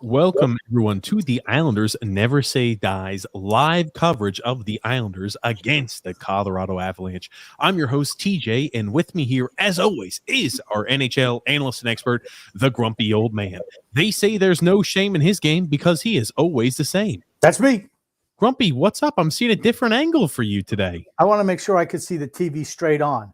Welcome, everyone, to the Islanders Never Say Die's live coverage of the Islanders against the Colorado Avalanche. I'm your host, TJ, and with me here, as always, is our NHL analyst and expert, the grumpy old man. They say there's no shame in his game because he is always the same. That's me. Grumpy, what's up? I'm seeing a different angle for you today. I want to make sure I could see the TV straight on.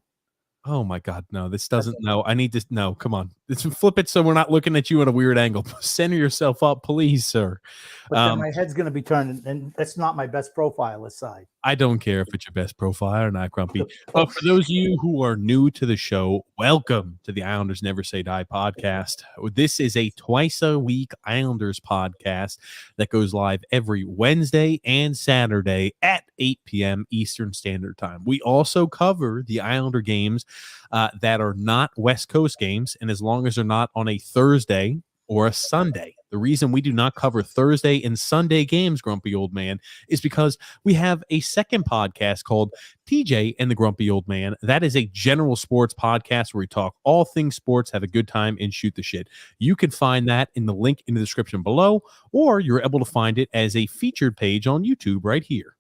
Oh my God, no, this doesn't, no, I need this, no, come on. Let's flip it so we're not looking at you at a weird angle. Center yourself up, please, sir. But then my head's going to be turned, and that's not my best profile this side. I don't care if it's your best profile or not, Grumpy. But for those of you who are new to the show, welcome to the Islanders Never Say Die podcast. This is a twice-a-week Islanders podcast that goes live every Wednesday and Saturday at 8 p.m. Eastern Standard Time. We also cover the Islander games that are not West Coast games, and as long as they're not on a Thursday or a Sunday. The reason we do not cover Thursday and Sunday games, Grumpy Old Man, is because we have a second podcast called TJ and the Grumpy Old Man. That is a general sports podcast where we talk all things sports, have a good time, and shoot the shit. You can find that in the link in the description below, or you're able to find it as a featured page on YouTube right here.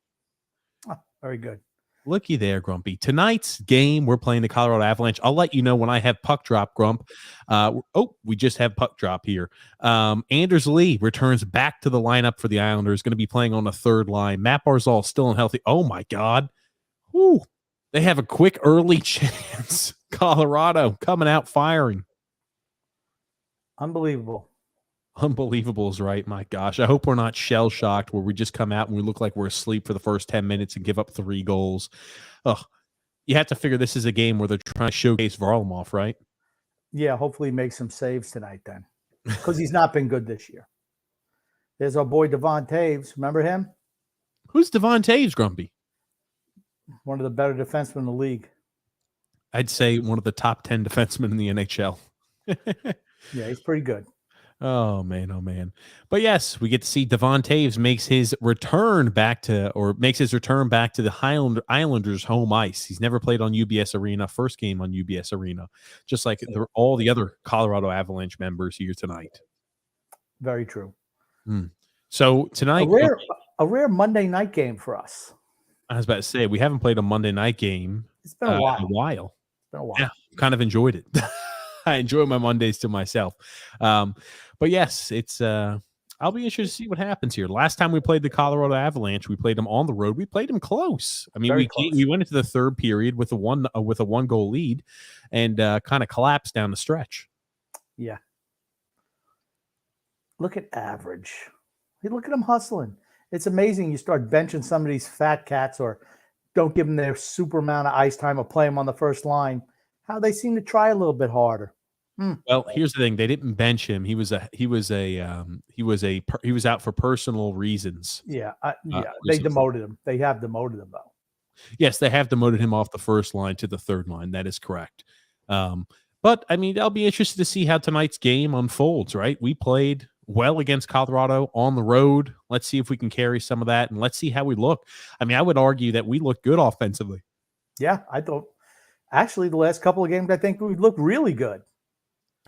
Oh, very good. Looky there, Grumpy. Tonight's game, we're playing the Colorado Avalanche. I'll let you know when I have puck drop, Grump. We just have puck drop here. Anders Lee returns back to the lineup for the Islanders, going to be playing on the third line. Matt Barzal still unhealthy. Oh, my God. Whew. They have a quick early chance. Colorado coming out firing. Unbelievable. Unbelievable is right. My gosh. I hope we're not shell shocked where we just come out and we look like we're asleep for the first 10 minutes and give up 3 goals. Oh, you have to figure this is a game where they're trying to showcase Varlamov, right? Yeah, hopefully he makes some saves tonight then, because he's not been good this year. There's our boy Devon Taves. Remember him? Who's Devon Taves, Grumpy? One of the better defensemen in the league. I'd say one of the top 10 defensemen in the NHL. Yeah, he's pretty good. Oh, man, oh, man. But yes, we get to see Devon Taves makes his return back to the Islanders' home ice. He's never played on UBS Arena, first game on UBS Arena, just like all the other Colorado Avalanche members here tonight. Very true. So tonight, a rare Monday night game for us. I was about to say, we haven't played a Monday night game It's been a while. It's been a while. Yeah, kind of enjoyed it. I enjoy my Mondays to myself. But yes, it's I'll be interested to see what happens here. Last time we played the Colorado Avalanche, we played them on the road. We played them close. I mean, we went into the third period with a one goal lead and kind of collapsed down the stretch. Yeah. Look at average. Hey, look at them hustling. It's amazing. You start benching some of these fat cats or don't give them their super amount of ice time or play them on the first line. How they seem to try a little bit harder. Well, here's the thing: they didn't bench him. He was out for personal reasons. Yeah, they demoted him. They have demoted him though. Yes, they have demoted him off the first line to the third line. That is correct. But I mean, I'll be interested to see how tonight's game unfolds. Right? We played well against Colorado on the road. Let's see if we can carry some of that, and let's see how we look. I mean, I would argue that we look good offensively. Yeah, I thought. Actually, the last couple of games, I think we look really good.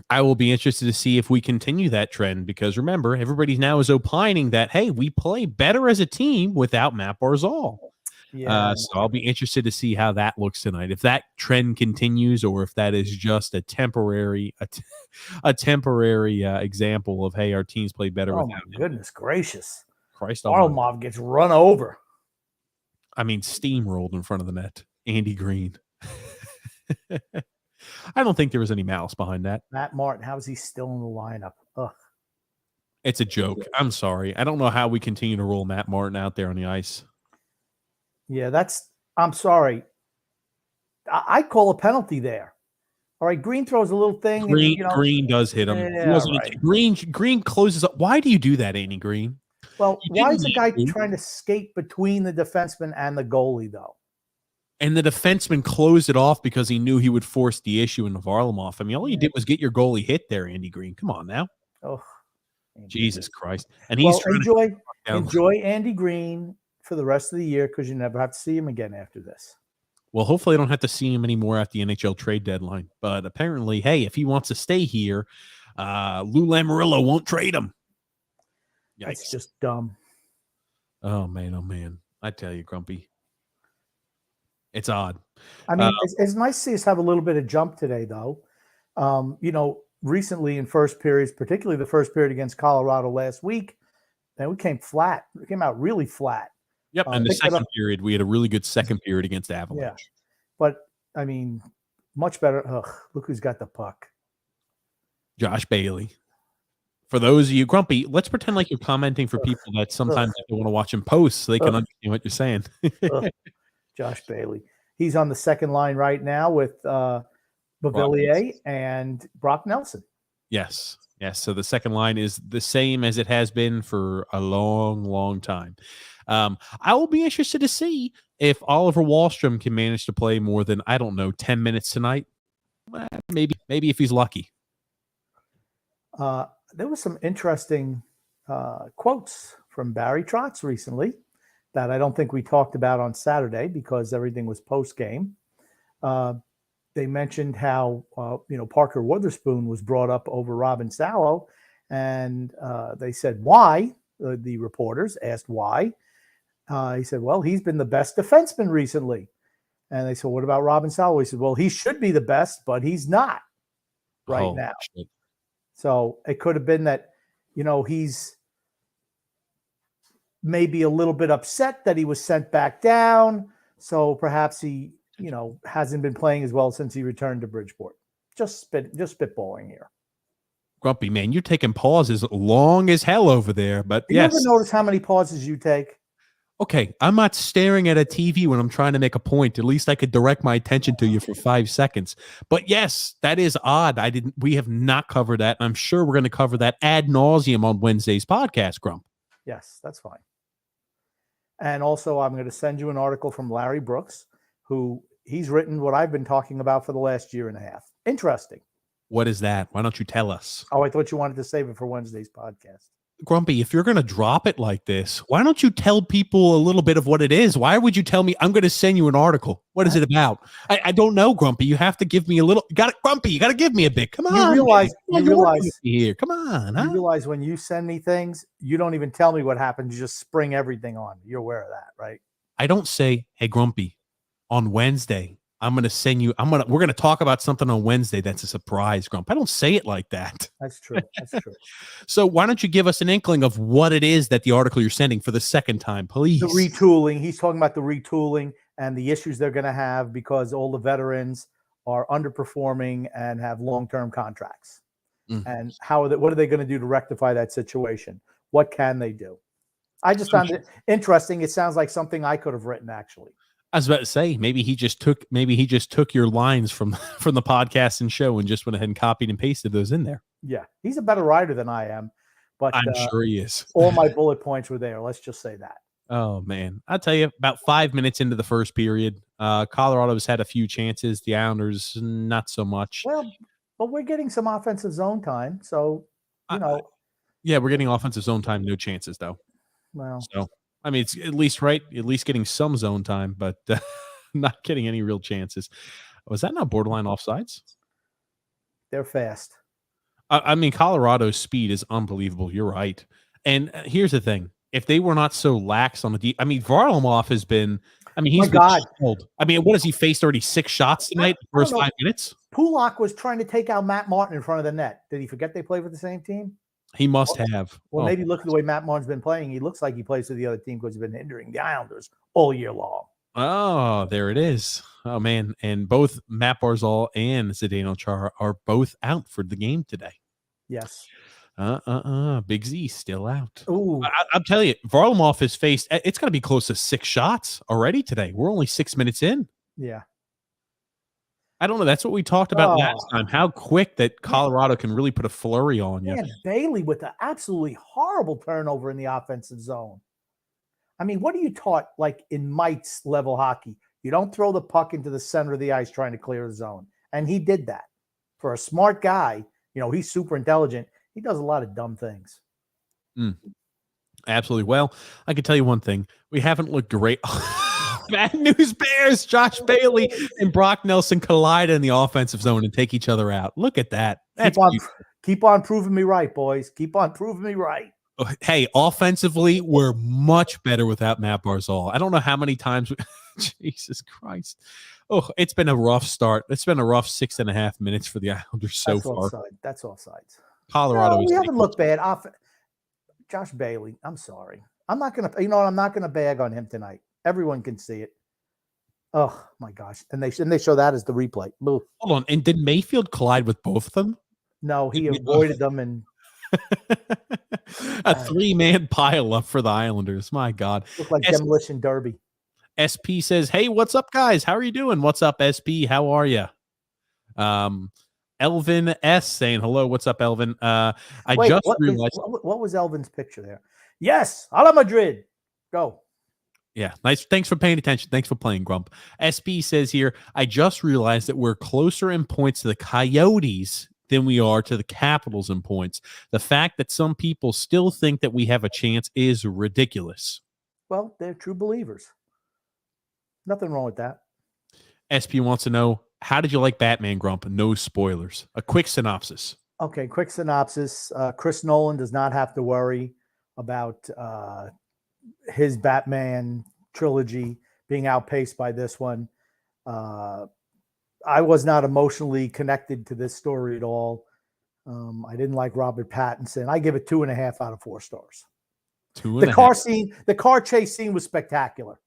I will be interested to see if we continue that trend because remember, everybody now is opining that, hey, we play better as a team without Matt Barzal. Yeah. So I'll be interested to see how that looks tonight. If that trend continues or if that is just a temporary example of, hey, our teams play better without him. Goodness gracious. Christ Varlamov gets run over. I mean, steamrolled in front of the net. Andy Green. I don't think there was any malice behind that. Matt Martin, how is he still in the lineup? Ugh. It's a joke. I'm sorry. I don't know how we continue to roll Matt Martin out there on the ice. Yeah, I'm sorry. I call a penalty there. All right, Green throws a little thing. Green does hit him. Yeah, right. Green closes up. Why do you do that, Andy Green? Well, why is the guy trying to skate between the defenseman and the goalie, though? And the defenseman closed it off because he knew he would force the issue into Varlamov. I mean, all you did was get your goalie hit there, Andy Green. Come on now. Oh, Jesus Christ. And he's enjoy Andy Green for the rest of the year because you never have to see him again after this. Well, hopefully I don't have to see him anymore at the NHL trade deadline. But apparently, hey, if he wants to stay here, Lou Lamoriello won't trade him. Yikes. That's just dumb. Oh, man. I tell you, Grumpy. It's odd. I mean, it's nice to see us have a little bit of jump today, though. Recently in first periods, particularly the first period against Colorado last week, and we came flat. We came out really flat. Yep, and the second period, we had a really good second period against Avalanche. Yeah, but, I mean, much better. Look who's got the puck. Josh Bailey. For those of you, Grumpy, let's pretend like you're commenting for people that sometimes they want to watch him post so they can understand what you're saying. Josh Bailey. He's on the second line right now with Beauvillier and Brock Nelson. Yes. So the second line is the same as it has been for a long time. I will be interested to see if Oliver Wahlstrom can manage to play more than, 10 minutes tonight. Maybe if he's lucky. There was some interesting quotes from Barry Trotz recently that I don't think we talked about on Saturday because everything was post-game. They mentioned how, Parker Wotherspoon was brought up over Robin Salo, and they said, why? The reporters asked why. He said, well, he's been the best defenseman recently. And they said, what about Robin Salo? He said, well, he should be the best, but he's not now. Shit. So it could have been that, he's maybe a little bit upset that he was sent back down. So perhaps he, hasn't been playing as well since he returned to Bridgeport. Just spitballing here. Grumpy, man, you're taking pauses long as hell over there. But you ever notice how many pauses you take? Okay, I'm not staring at a TV when I'm trying to make a point. At least I could direct my attention to you for 5 seconds. But yes, that is odd. We have not covered that. And I'm sure we're going to cover that ad nauseum on Wednesday's podcast, Grump. Yes, that's fine. And also, I'm going to send you an article from Larry Brooks, who he's written what I've been talking about for the last year and a half. Interesting. What is that? Why don't you tell us? Oh, I thought you wanted to save it for Wednesday's podcast. Grumpy, if you're going to drop it like this, why don't you tell people a little bit of what it is? Why would you tell me I'm going to send you an article? What is it about? I don't know, Grumpy. You have to give me a little. Grumpy, you got to give me a bit. Come on. You realize here. Come on. You realize when you send me things, you don't even tell me what happened. You just spring everything on me. You're aware of that, right? I don't say, hey, Grumpy, on Wednesday, I'm going to send you, we're going to talk about something on Wednesday that's a surprise, Grump. I don't say it like that. That's true. So why don't you give us an inkling of what it is that the article you're sending for the second time, please? The retooling. He's talking about the retooling and the issues they're going to have because all the veterans are underperforming and have long-term contracts. And what are they going to do to rectify that situation? What can they do? I just found it interesting. It sounds like something I could have written, actually. I was about to say, maybe he just took your lines from the podcast and show and just went ahead and copied and pasted those in there. Yeah, he's a better writer than I am, but I'm sure he is. All my bullet points were there. Let's just say that. Oh man, I'll tell you, about 5 minutes into the first period, Colorado's had a few chances. The Islanders, not so much. Well, but we're getting some offensive zone time, so yeah, we're getting offensive zone time. No chances though. Well, so. I mean, it's at least getting some zone time, but not getting any real chances. Was that not borderline offsides? They're fast. I mean, Colorado's speed is unbelievable. You're right. And here's the thing. If they were not so lax on the deep, I mean, Varlamov has been, he's been cold. What has he faced already 6 shots tonight in the first 5 minutes? Pulak was trying to take out Matt Martin in front of the net. Did he forget they play for the same team? He must have. Well, maybe look at the way Matt Martin's been playing. He looks like he plays for the other team because he's been hindering the Islanders all year long. Oh, there it is. Oh, man. And both Matt Barzal and Zdeno Chara are both out for the game today. Yes. Big Z still out. Ooh. I'll tell you, Varlamov has faced, it's going to be close to 6 shots already today. We're only 6 minutes in. Yeah. I don't know. That's what we talked about last time. How quick that Colorado can really put a flurry on you. Yeah, Bailey with an absolutely horrible turnover in the offensive zone. What are you taught like in Mites level hockey? You don't throw the puck into the center of the ice trying to clear the zone. And he did that. For a smart guy, he's super intelligent. He does a lot of dumb things. Absolutely. Well, I can tell you one thing. We haven't looked great. Bad news bears. Josh Bailey and Brock Nelson collide in the offensive zone and take each other out. Look at that. Keep on proving me right, boys. Keep on proving me right. Hey, offensively, we're much better without Matt Barzal. I don't know how many times. Jesus Christ. Oh, it's been a rough start. It's been a rough 6.5 minutes for the Islanders so That's far. offside. That's offsides. Colorado No, is we haven't looked bad. Josh Bailey, I'm sorry. I'm not going to, I'm not going to bag on him tonight. Everyone can see it. Oh, my gosh. And they show that as the replay. Ugh. Hold on. And did Mayfield collide with both of them? No, he avoided them and a 3-man pile up for the Islanders. My God. looked like demolition derby. SP says, "Hey, what's up, guys? How are you doing? What's up, SP? How are you?" Elvin S saying hello. What's up, Elvin? Wait, just realized what was Elvin's picture there? Yes, a la Madrid. Go. Yeah, nice. Thanks for paying attention. Thanks for playing, Grump. SB says here, I just realized that we're closer in points to the Coyotes than we are to the Capitals in points. The fact that some people still think that we have a chance is ridiculous. Well, they're true believers. Nothing wrong with that. SP wants to know, how did you like Batman, Grump? No spoilers. A quick synopsis. Okay, quick synopsis. Chris Nolan does not have to worry about his Batman trilogy being outpaced by this one. I was not emotionally connected to this story at all. I didn't like Robert Pattinson. I give it 2.5 out of 4 stars. The car chase scene was spectacular.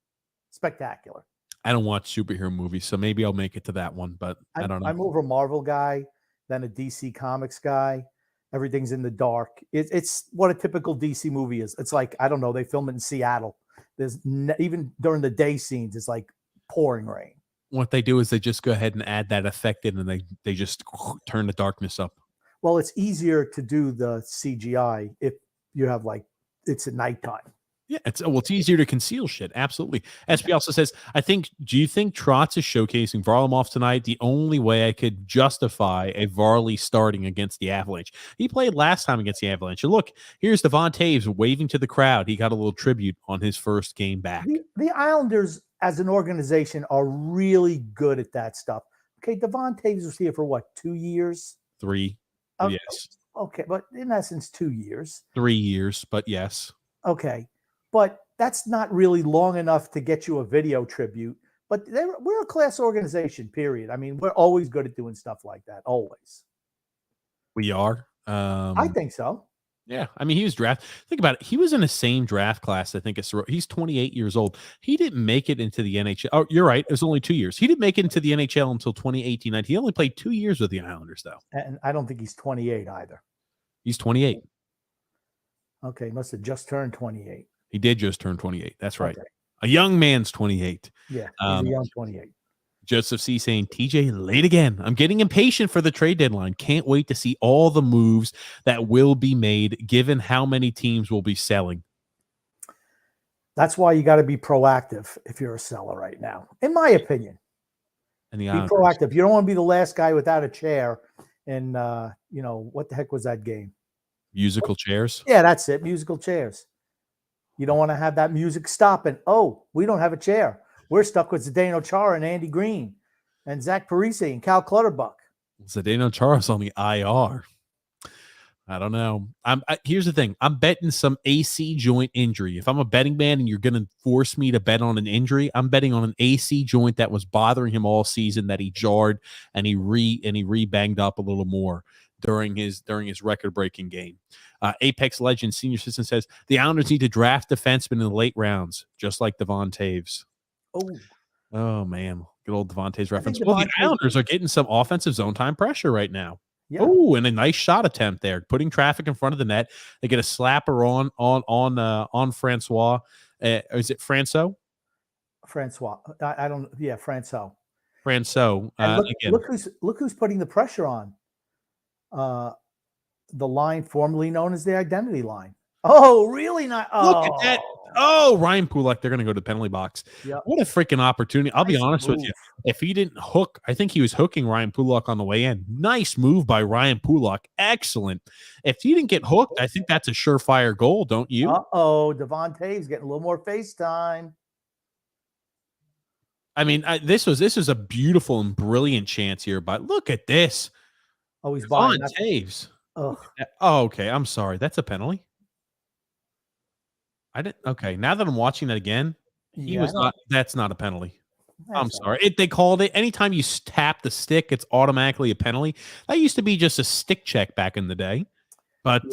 Spectacular. I don't watch superhero movies, so maybe I'll make it to that one, but I don't know. I'm more of a Marvel guy than a DC Comics guy. Everything's in the dark. It's what a typical DC movie is. It's like, I don't know, they film it in Seattle. There's even during the day scenes, it's like pouring rain. What they do is they just go ahead and add that effect in, and they just turn the darkness up. Well, it's easier to do the CGI if you have it's at nighttime. Yeah, it's easier to conceal shit. Absolutely. SP also says, do you think Trotz is showcasing Varlamov tonight? The only way I could justify a Varley starting against the Avalanche. He played last time against the Avalanche. And look, here's Devon Toews waving to the crowd. He got a little tribute on his first game back. The Islanders as an organization are really good at that stuff. Okay, Devon Toews was here for what, 2 years? 3. Yes. Okay, but in essence, 2 years. 3 years, but yes. Okay. But that's not really long enough to get you a video tribute. But we're a class organization, period. I mean, we're always good at doing stuff like that, always. We are. I think so. Yeah. I mean, he was drafted. Think about it. He was in the same draft class. I think he's 28 years old. He didn't make it into the NHL. Oh, you're right. It was only 2 years. He didn't make it into the NHL until 2018-19. He only played 2 years with the Islanders, though. And I don't think he's 28 either. He's 28. Okay. Must have just turned 28. He did just turn 28. That's right. Okay. A young man's 28. Yeah, he's a young 28. Joseph C. saying, TJ, late again. I'm getting impatient for the trade deadline. Can't wait to see all the moves that will be made, given how many teams will be selling. That's why you got to be proactive if you're a seller right now, in my opinion. And be proactive. You don't want to be the last guy without a chair. And, what the heck was that game? Musical chairs? Yeah, that's it. Musical chairs. You don't want to have that music stop and, we don't have a chair. We're stuck with Zdeno Chara and Andy Green and Zach Parise and Cal Clutterbuck. Zdeno Chara's on the IR. I don't know. Here's the thing. I'm betting some AC joint injury. If I'm a betting man and you're going to force me to bet on an injury, I'm betting on an AC joint that was bothering him all season, that he jarred and he re-banged up a little more during his record-breaking game. Apex Legends Senior Citizen says, the Islanders need to draft defensemen in the late rounds, just like Devon Toews. Oh, man. Good old Devon Toews reference. Well, the Islanders are getting some offensive zone time pressure right now. Yeah. Oh, and a nice shot attempt there, putting traffic in front of the net. They get a slapper on Francois. Is it Francois? Francois. I don't. Yeah, Francois. Francois. Look who's putting the pressure on. The line formerly known as the identity line. Oh, really not? Look at that. Oh, Ryan Pulock, they're going to go to the penalty box. Yep. What a freaking opportunity. I'll be honest with you. If he didn't hook, I think he was hooking Ryan Pulock on the way in. Nice move by Ryan Pulock. Excellent. If he didn't get hooked, I think that's a surefire goal, don't you? Devon Toews getting a little more face time. I mean, this was a beautiful and brilliant chance here, but look at this. Oh, he's buying Toews. Oh, okay. I'm sorry. That's a penalty. I didn't. Okay, now that I'm watching that again, he was not. That's not a penalty. I'm sorry. They called it anytime you tap the stick, it's automatically a penalty. That used to be just a stick check back in the day. But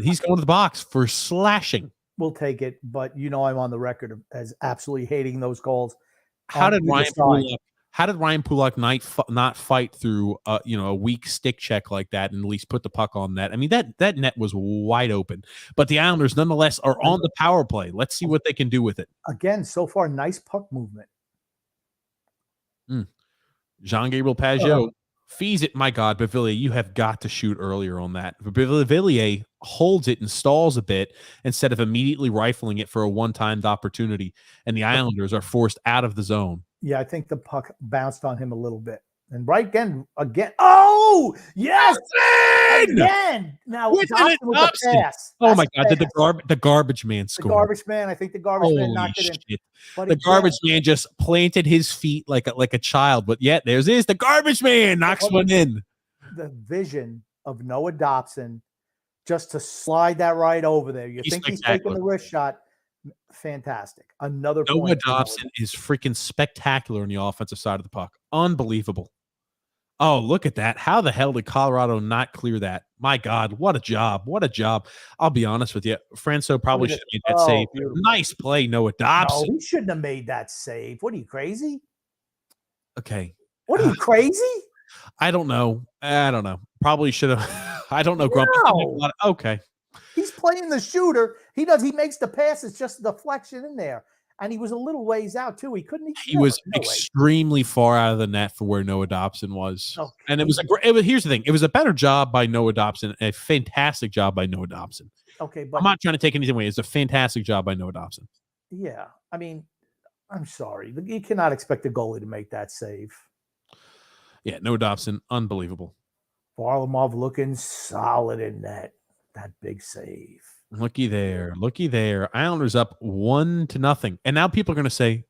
he's going to the box for slashing. We'll take it, but I'm on the record as absolutely hating those calls. How did Ryan Pulock not fight through a weak stick check like that and at least put the puck on net? I mean, that net was wide open. But the Islanders nonetheless are on the power play. Let's see what they can do with it. Again, so far, nice puck movement. Jean-Gabriel Pageau fees it. My God, Beauvillier, you have got to shoot earlier on that. Beauvillier holds it and stalls a bit instead of immediately rifling it for a one-timed opportunity, and the Islanders are forced out of the zone. Yeah, I think the puck bounced on him a little bit. And right again. Oh, yes! Again! Now, Dobson with the pass. Oh, my God. Did the garbage man score? The garbage man. I think the garbage man knocked it in. But the garbage man just planted his feet like a child. But yet, there's the garbage man knocks one in. The vision of Noah Dobson just to slide that right over there. You think he's taking the wrist shot. Fantastic. Another point. Noah Dobson is freaking spectacular on the offensive side of the puck. Unbelievable. Oh, look at that. How the hell did Colorado not clear that? My God, what a job. What a job. I'll be honest with you. Franco probably should have made that save. Nice play, Noah Dobson. No, he shouldn't have made that save. What are you, crazy? Okay. What are you, crazy? I don't know. Probably should have. I don't know, Grumpy. No. Okay. He's playing the shooter. He makes the pass. It's just a deflection in there. And he was a little ways out, too. He was extremely far out of the net for where Noah Dobson was. Okay. And here's the thing. It was a better job by Noah Dobson, a fantastic job by Noah Dobson. Okay, but I'm not trying to take anything away. It's a fantastic job by Noah Dobson. Yeah. I mean, I'm sorry. You cannot expect a goalie to make that save. Yeah, Noah Dobson, unbelievable. Varlamov looking solid in net. That big save. Looky there. Islanders up 1-0. And now people are going to say,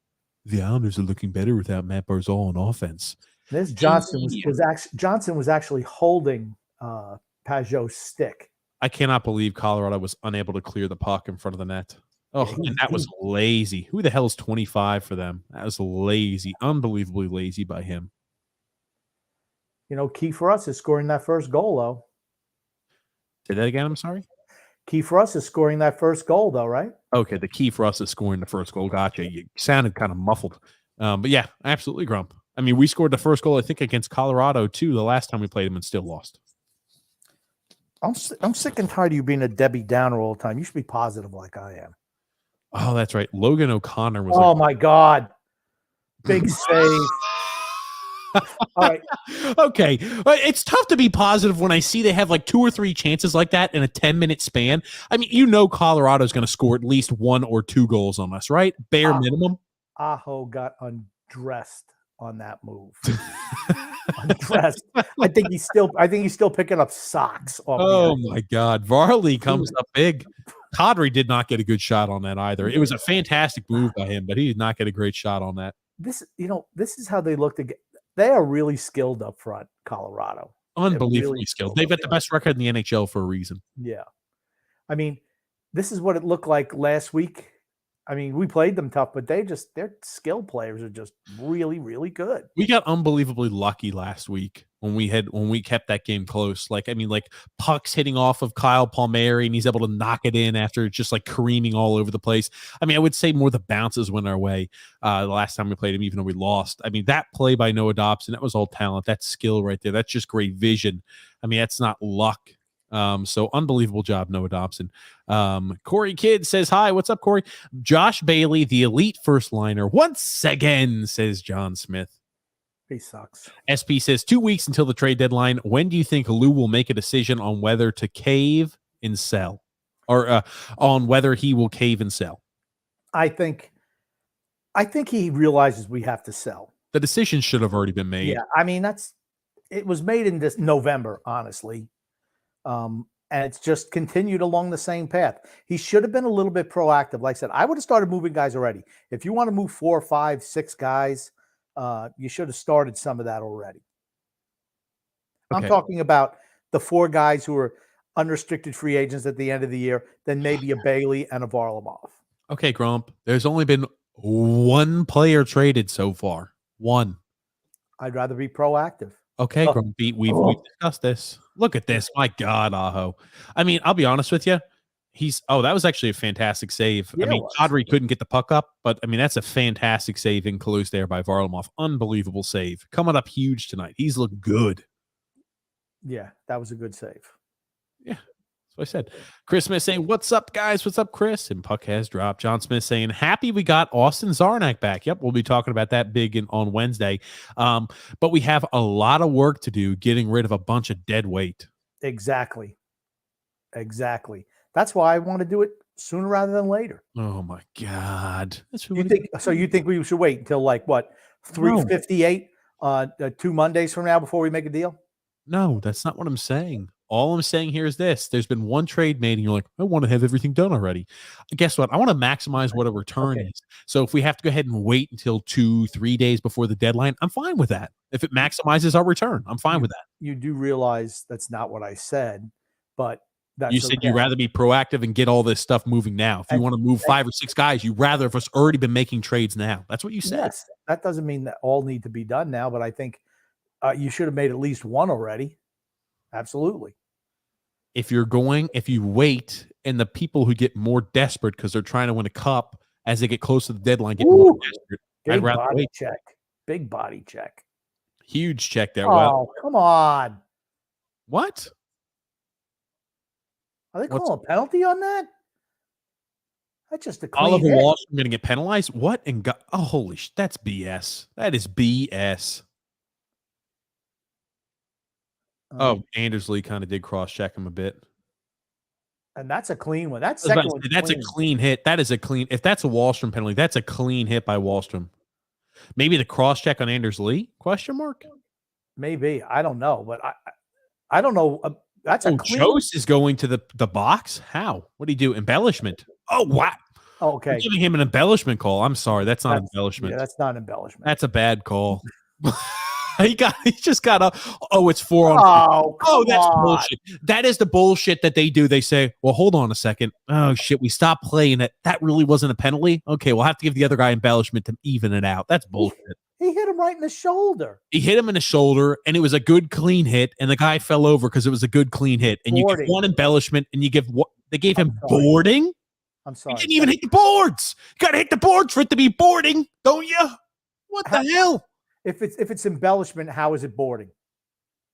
the Islanders are looking better without Matt Barzal on offense. This Johnson was actually holding Pageau's stick. I cannot believe Colorado was unable to clear the puck in front of the net. Oh, and that was lazy. Who the hell is 25 for them? That was lazy. Unbelievably lazy by him. Key for us is scoring that first goal, though. Say that again, I'm sorry? Key for us is scoring that first goal, though, right? Okay, the key for us is scoring the first goal. Gotcha. You sounded kind of muffled. But yeah, absolutely, Grump. I mean, we scored the first goal, I think, against Colorado, too, the last time we played them and still lost. I'm sick and tired of you being a Debbie Downer all the time. You should be positive like I am. Oh, that's right. Logan O'Connor was. Oh, my God. Big save. All right. Okay. It's tough to be positive when I see they have like 2 or 3 chances like that in a 10-minute span. I mean, Colorado's going to score at least 1 or 2 goals on us, right? Bare minimum. Aho got undressed on that move. Undressed. I think he's still picking up socks. My God. Varley comes up big. Kadri did not get a good shot on that either. It was a fantastic move by him, but he did not get a great shot on that. This is how they look to get. They are really skilled up front, Colorado. Unbelievably really skilled. They've got the best record in the NHL for a reason. Yeah. I mean, this is what it looked like last week. I mean, we played them tough, but their skill players are just really, really good. We got unbelievably lucky last week when we kept that game close. Like pucks hitting off of Kyle Palmieri and he's able to knock it in after just like careening all over the place. I mean, I would say more the bounces went our way the last time we played him, even though we lost. I mean, that play by Noah Dobson, that was all talent. That's skill right there. That's just great vision. I mean, that's not luck. So unbelievable job, Noah Dobson. Corey Kidd says, hi, what's up, Corey? Josh Bailey, the elite first liner, once again, says John Smith. He sucks. SP says 2 weeks until the trade deadline. When do you think Lou will make a decision on whether to cave and sell, or on whether he will cave and sell? I think he realizes we have to sell. The decision should have already been made. Yeah, I mean, it was made in this November, honestly. And it's just continued along the same path. He should have been a little bit proactive. Like I said, I would have started moving guys already. If you want to move 4, 5, 6 guys, you should have started some of that already. Okay. I'm talking about the 4 guys who are unrestricted free agents at the end of the year, then maybe a Bailey and a Varlamov. Okay, Grump. There's only been one player traded so far. One. I'd rather be proactive. Okay, Oh, Grumpy. We've discussed this. Look at this. My God, Aho. I mean, I'll be honest with you. That was actually a fantastic save. Yeah, I it mean, was. Kadri couldn't get the puck up, but I mean, that's a fantastic save in Close there by Varlamov. Unbelievable save. Coming up huge tonight. He's looked good. Yeah, that was a good save. Yeah. That's what I said. Chris Smith saying, "What's up, guys? What's up, Chris?" And puck has dropped. John Smith saying, "Happy we got Austin Zarnak back." Yep, we'll be talking about that big on Wednesday. But we have a lot of work to do getting rid of a bunch of dead weight. Exactly. That's why I want to do it sooner rather than later. Oh my God! You think we should wait until like what 3:58 2 Mondays from now before we make a deal? No, that's not what I'm saying. All I'm saying here is this. There's been one trade made, and you're like, I want to have everything done already. Guess what? I want to maximize what a return is. So if we have to go ahead and wait until 2-3 days before the deadline, I'm fine with that. If it maximizes our return, I'm fine with that. You do realize that's not what I said, but You said you'd rather be proactive and get all this stuff moving now. If you want to move 5 or 6 guys, you'd rather have us already been making trades now. That's what you said. Yes, that doesn't mean that all need to be done now, but I think you should have made at least one already. Absolutely. If you wait and the people who get more desperate because they're trying to win a cup as they get close to the deadline get more desperate, I'd rather wait. Big body check. Huge check there. Oh, come on. What? Are they calling a penalty on that? That's just a clean Oliver hit. Walsh going to get penalized? What? Holy shit. That's BS. That is BS. Anders Lee kind of did cross-check him a bit. And that's a clean one. That's a clean hit. That is a clean. If that's a Wallstrom penalty, that's a clean hit by Wallstrom. Maybe the cross-check on Anders Lee? Question mark? Maybe. I don't know. But I don't know. That's a clean. Jost is going to the box? How? What do you do? Embellishment. Oh, wow. Oh, okay. You're giving him an embellishment call. I'm sorry. That's not embellishment. Yeah, that's not embellishment. That's a bad call. He just got a. Oh, it's 4-on-4. Oh, that's bullshit. That is the bullshit that they do. They say, well, hold on a second. Oh, shit. We stopped playing it. That really wasn't a penalty. Okay, we'll have to give the other guy embellishment to even it out. That's bullshit. He hit him right in the shoulder. He hit him in the shoulder, and it was a good, clean hit, and the guy fell over because it was a good, clean hit. And you give one embellishment, and you give what? They gave him boarding? I'm sorry. He didn't even hit the boards. You got to hit the boards for it to be boarding, don't you? What the hell? If it's embellishment, how is it boarding?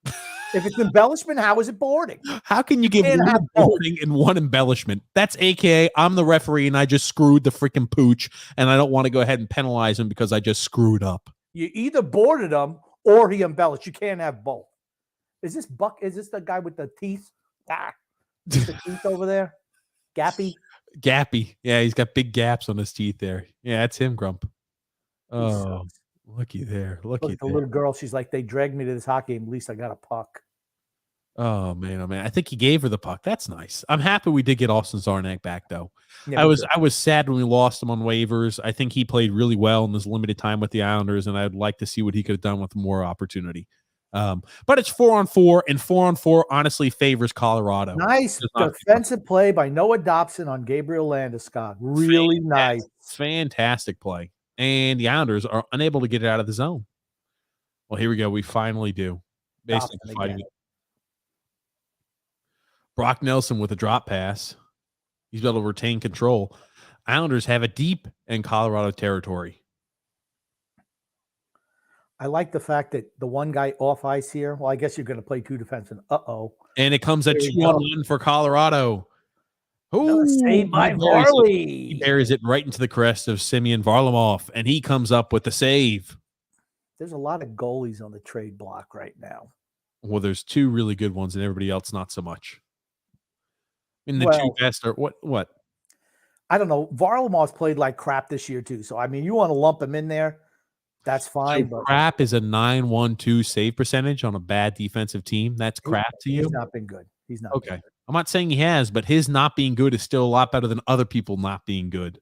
If it's embellishment, how is it boarding? How can you give one boarding and one embellishment? That's AKA I'm the referee and I just screwed the freaking pooch and I don't want to go ahead and penalize him because I just screwed up. You either boarded him or he embellished. You can't have both. Is this Buck? Is this the guy with the teeth? The teeth over there? Gappy? Gappy. Yeah, he's got big gaps on his teeth there. Yeah, that's him, Grump. Oh. Looky there. Look at the little girl. She's like, they dragged me to this hockey game. At least I got a puck. Oh, man. Oh, man. I think he gave her the puck. That's nice. I'm happy we did get Austin Zarnak back, though. Yeah, I was sad when we lost him on waivers. I think he played really well in this limited time with the Islanders, and I'd like to see what he could have done with more opportunity. But it's 4-on-4, and 4-on-4 honestly favors Colorado. Nice defensive play by Noah Dobson on Gabriel Landeskog. Really nice. Fantastic play. And the Islanders are unable to get it out of the zone. Well, here we go. We finally do. Basically fighting it. Brock Nelson with a drop pass. He's able to retain control. Islanders have it deep in Colorado territory. I like the fact that the one guy off ice here. Well, I guess you're going to play two defensemen. Uh-oh. And it comes at 2-on-1 for Colorado. Oh, saved by Varley. He buries it right into the crest of Semyon Varlamov, and he comes up with the save. There's a lot of goalies on the trade block right now. Well, there's two really good ones, and everybody else not so much. And the two best are what? I don't know. Varlamov's played like crap this year too. So I mean, you want to lump him in there, that's fine. So crap is a 9-1-2 save percentage on a bad defensive team. That's crap to you. He's not been good. He's not okay. I'm not saying he has, but his not being good is still a lot better than other people not being good.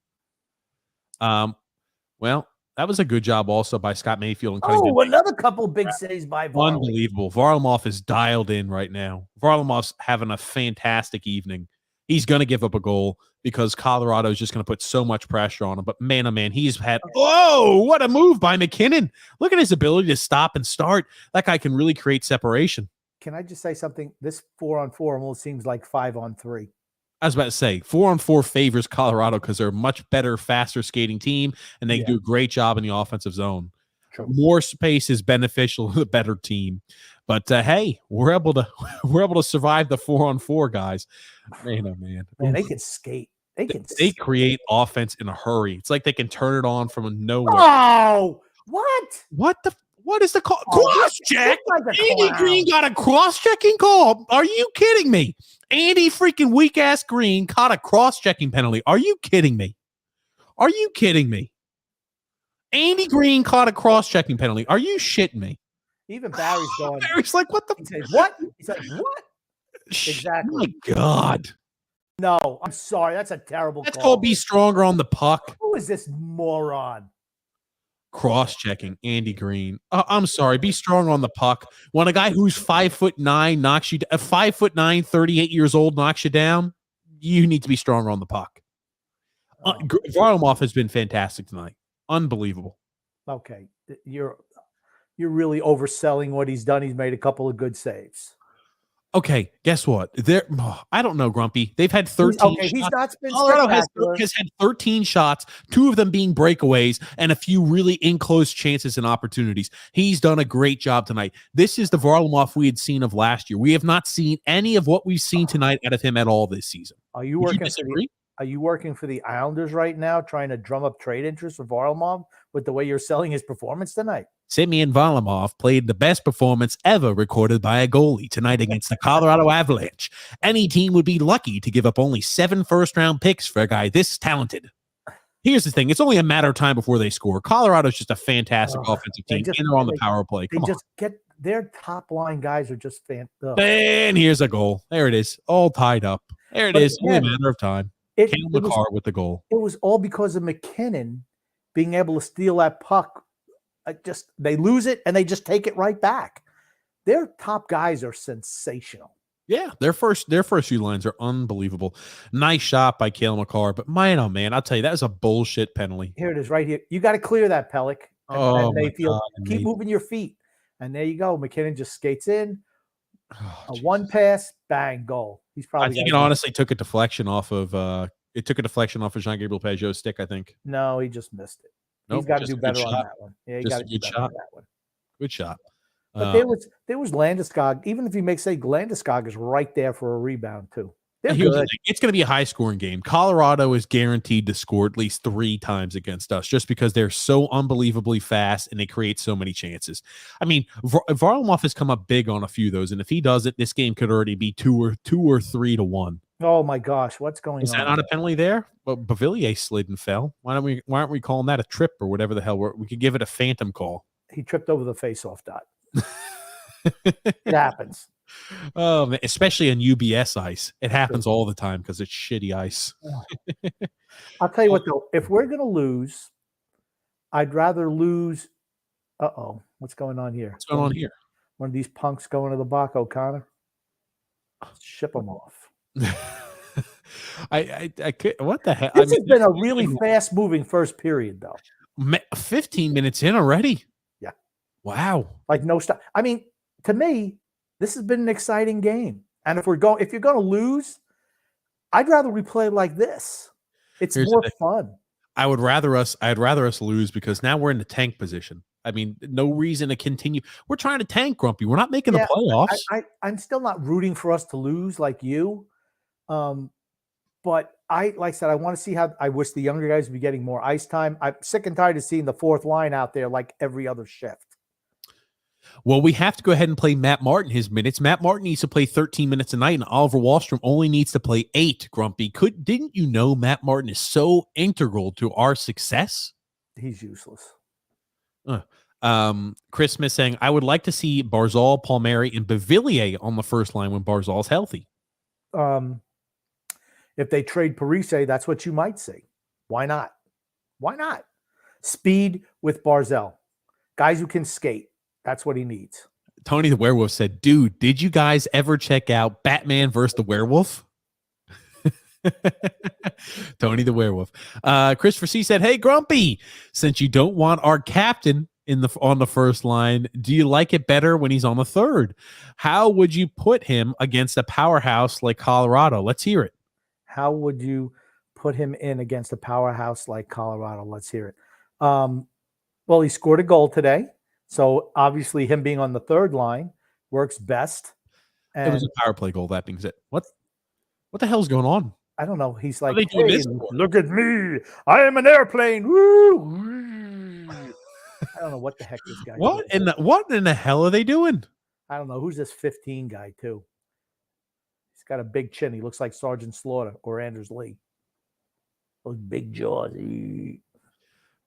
Well, that was a good job also by Scott Mayfield. And another couple big saves by Varlamov. Unbelievable. Varlamov is dialed in right now. Varlamov's having a fantastic evening. he's going to give up a goal because Colorado is just going to put so much pressure on him. But man, oh man, he's had, oh, what a move by McKinnon. Look at his ability to stop and start. That guy can really create separation. Can I just say something? This 4-on-4 almost seems like 5-on-3. I was about to say 4-on-4 favors Colorado because they're a much better, faster skating team, and they do a great job in the offensive zone. True. More space is beneficial to the better team. But hey, we're able to survive the 4-on-4, guys. Man, oh man, they can skate. They create offense in a hurry. It's like they can turn it on from nowhere. Oh, what? What is the call? Cross check. Andy Green got a cross checking call. Are you kidding me? Andy freaking weak ass Green caught a cross checking penalty. Are you kidding me? Are you kidding me? Andy Green caught a cross checking penalty. Are you shitting me? Even Barry's going. Barry's like, what the? He said, what? He said, what? Exactly. My God. No, I'm sorry. That's a terrible That's call. called be stronger on the puck. Who is this moron? Cross-checking Andy Green. I'm sorry. Be strong on the puck. When a guy who's 5'9" knocks you, 5'9", 38 years old knocks you down, you need to be stronger on the puck. Varlamov has been fantastic tonight. Unbelievable. Okay, you're really overselling what he's done. He's made a couple of good saves. Okay, guess what? I don't know, Grumpy. They've had 13 shots. He's not been Colorado has had 13 shots, 2 of them being breakaways, and a few really in-close chances and opportunities. He's done a great job tonight. This is the Varlamov we had seen of last year. We have not seen any of what we've seen tonight out of him at all this season. Are you working for the Islanders right now, trying to drum up trade interest for Varlamov with the way you're selling his performance tonight? Semyon Varlamov played the best performance ever recorded by a goalie tonight against the Colorado Avalanche. Any team would be lucky to give up only 7 first-round picks for a guy this talented. Here's the thing. It's only a matter of time before they score. Colorado's just a fantastic offensive team, and they're on the power play. Their top-line guys are just fantastic. And here's a goal. There it is. All tied up. There it is. Only a matter of time. Cale Makar with the goal. It was all because of McKinnon being able to steal that puck. They lose it and they just take it right back. Their top guys are sensational. Yeah, their first few lines are unbelievable. Nice shot by Cale Makar, but man, oh man, I'll tell you, that was a bullshit penalty. Here it is, right here. You got to clear that, Pellick. And they keep moving your feet, and there you go. McKinnon just skates in. One pass, bang, goal. He's probably. I think it honestly took a deflection off of. It took a deflection off of Jean-Gabriel Pageau's stick. I think. No, he just missed it. Nope, he's got to do better on that one. Yeah, he got to do better on that one. Good shot. But there was Landeskog. Even if you make say Landeskog is right there for a rebound too. They're good. It's going to be a high-scoring game. Colorado is guaranteed to score at least 3 times against us just because they're so unbelievably fast and they create so many chances. I mean, Varlamov has come up big on a few of those, and if he does it, this game could already be 2 or 3-1. Oh my gosh, what's going on? Is that not a penalty there? Well, Bavillier slid and fell. Why aren't we calling that a trip or whatever the hell? We could give it a phantom call. He tripped over the face-off dot. It happens. Oh, man, especially on UBS ice. It happens all the time because it's shitty ice. I'll tell you what, though. If we're going to lose, I'd rather lose. What's going on here? What's going on here? One of these punks going to the Bach O'Connor. Ship them off. I could, what the hell? This has been a really fast-moving first period, though. 15 minutes in already. Yeah. Wow. Like no stop. I mean, to me, this has been an exciting game. And if you're going to lose, I'd rather we play like this. It's more fun. I'd rather us lose because now we're in the tank position. I mean, no reason to continue. We're trying to tank, Grumpy. We're not making the playoffs. I'm still not rooting for us to lose like you. But like I said, I want to see how. I wish the younger guys would be getting more ice time. I'm sick and tired of seeing the 4th line out there like every other shift. Well, we have to go ahead and play Matt Martin his minutes. Matt Martin needs to play 13 minutes a night, and Oliver Wahlstrom only needs to play 8, Grumpy. Didn't you know Matt Martin is so integral to our success? He's useless. Chris Smith saying, I would like to see Barzal, Palmieri, and Bavillier on the first line when Barzal's healthy. If they trade Parise, that's what you might see. Why not? Why not? Speed with Barzal. Guys who can skate. That's what he needs. Tony the Werewolf said, dude, did you guys ever check out Batman versus the Werewolf? Tony the werewolf. Christopher C said, "Hey Grumpy, since you don't want our captain on the first line, do you like it better when he's on the third? How would you put him against a powerhouse like Colorado? Let's hear it." How would you put him in against a powerhouse like Colorado? Let's hear it. Well, he scored a goal today, so obviously him being on the third line works best. It was a power play goal. That being said, what the hell's going on? I don't know. He's like, What are they doing hey, this for? look at me. I am an airplane. Woo! I don't know what the heck this guy What doing. what in the hell are they doing? I don't know. Who's this 15 guy, too? He's got a big chin. He looks like Sergeant Slaughter or Anders Lee. Those big jaws.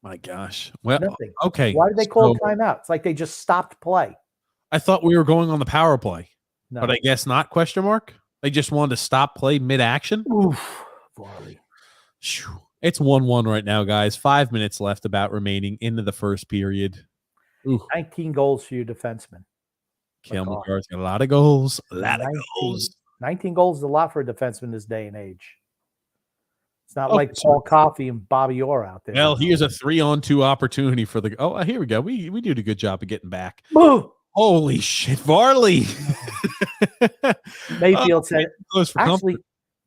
My gosh. Well, Nothing. okay. Why did they call timeout? It's like they just stopped play. I thought we were going on the power play, No. but I guess not, question mark? They just wanted to stop play mid-action? Oof. Varley. It's 1-1 right now, guys. 5 minutes left about remaining into the first period. Ooh. 19 goals for your defenseman. Cale Makar's got a lot of goals. A lot of goals. 19 goals is a lot for a defenseman this day and age. It's not like Paul Coffey and Bobby Orr out there. Well, here's a 3-on-2 opportunity for the. Oh, here we go. We did a good job of getting back. Move. Holy shit, Varley. Mayfield said, actually,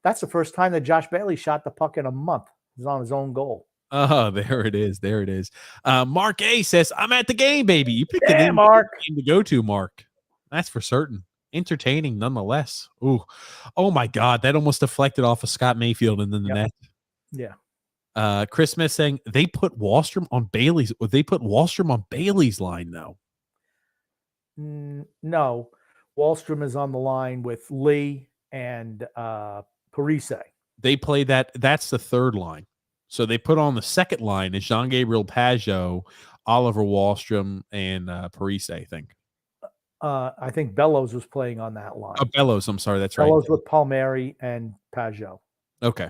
that's the first time that Josh Bailey shot the puck in a month. He's on his own goal. Oh, there it is. There it is. Mark A says, "I'm at the game, baby." You picked the game to go to, Mark. That's for certain. Entertaining nonetheless. Ooh. Oh my God. That almost deflected off of Scott Mayfield and then the net. Yeah. Chris Smith saying they put Wahlstrom on Bailey's. They put Wahlstrom on Bailey's line though. No. Wahlstrom is on the line with Lee and Parise. They play that. That's the third line. So they put on the second line is Jean-Gabriel Pageau, Oliver Wahlstrom, and Parise, I think. I think Bellows was playing on that line. Oh, Bellows. I'm sorry. That's Bellows right. with Palmieri and Pageau. Okay.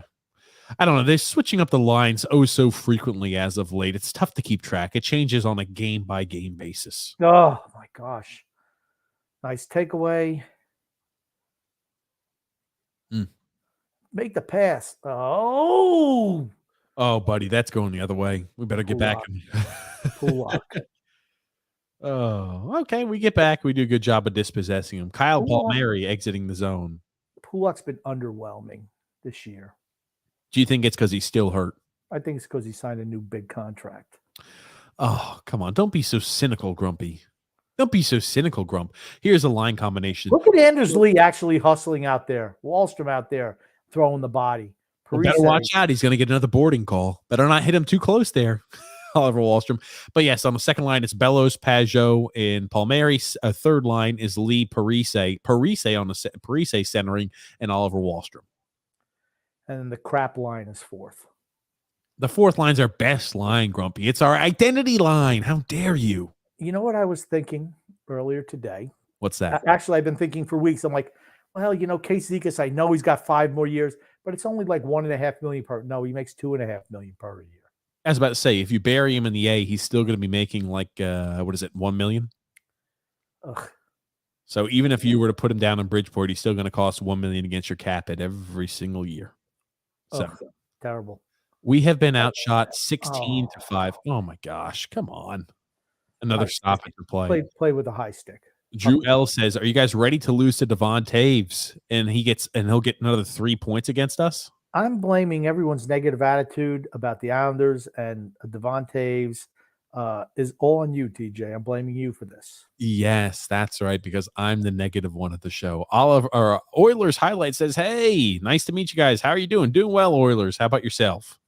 I don't know. They're switching up the lines so frequently as of late. It's tough to keep track. It changes on a game-by-game basis. Oh, my gosh. Nice takeaway. Make the pass. Oh, buddy, that's going the other way. We better get back. Pulak. Oh, okay. We get back. We do a good job of dispossessing him. Kyle Palmieri exiting the zone. Pulak's been underwhelming this year. Do you think it's because he's still hurt? I think it's because he signed a new big contract. Oh, come on. Don't be so cynical, Grumpy. Don't be so cynical, Grump. Here's a line combination. Look at Anders Lee actually hustling out there. Wallstrom out there throwing the body. Well, better watch out. He's going to get another boarding call. Better not hit him too close there, Oliver Wahlstrom. But yes, on the second line, it's Bellows, Pageau, and Palmieri. A third line is Lee Parise. Parise centering, and Oliver Wahlstrom. And then the crap line is fourth. The fourth line's our best line, Grumpy. It's our identity line. How dare you? You know what I was thinking earlier today? What's that? Actually, I've been thinking for weeks. I'm like, well, Case Zekas, I know he's got 5 more years, but it's only like $1.5 million per. No, he makes $2.5 million per year. I was about to say, if you bury him in the A, he's still going to be making like $1 million? Ugh. So even if you were to put him down in Bridgeport, he's still going to cost $1 million against your cap at every single year. So terrible. We have been outshot 16-5. Oh my gosh! Come on, another stoppage to play. Play with a high stick. Drew L says, "Are you guys ready to lose to Devon Taves?" And he'll get another 3 points against us. I'm blaming everyone's negative attitude about the Islanders and Devon Taves. Is all on you, TJ. I'm blaming you for this. Yes, that's right, because I'm the negative one at the show. Oilers highlight says, "Hey, nice to meet you guys. How are you doing? Doing well, Oilers. How about yourself?"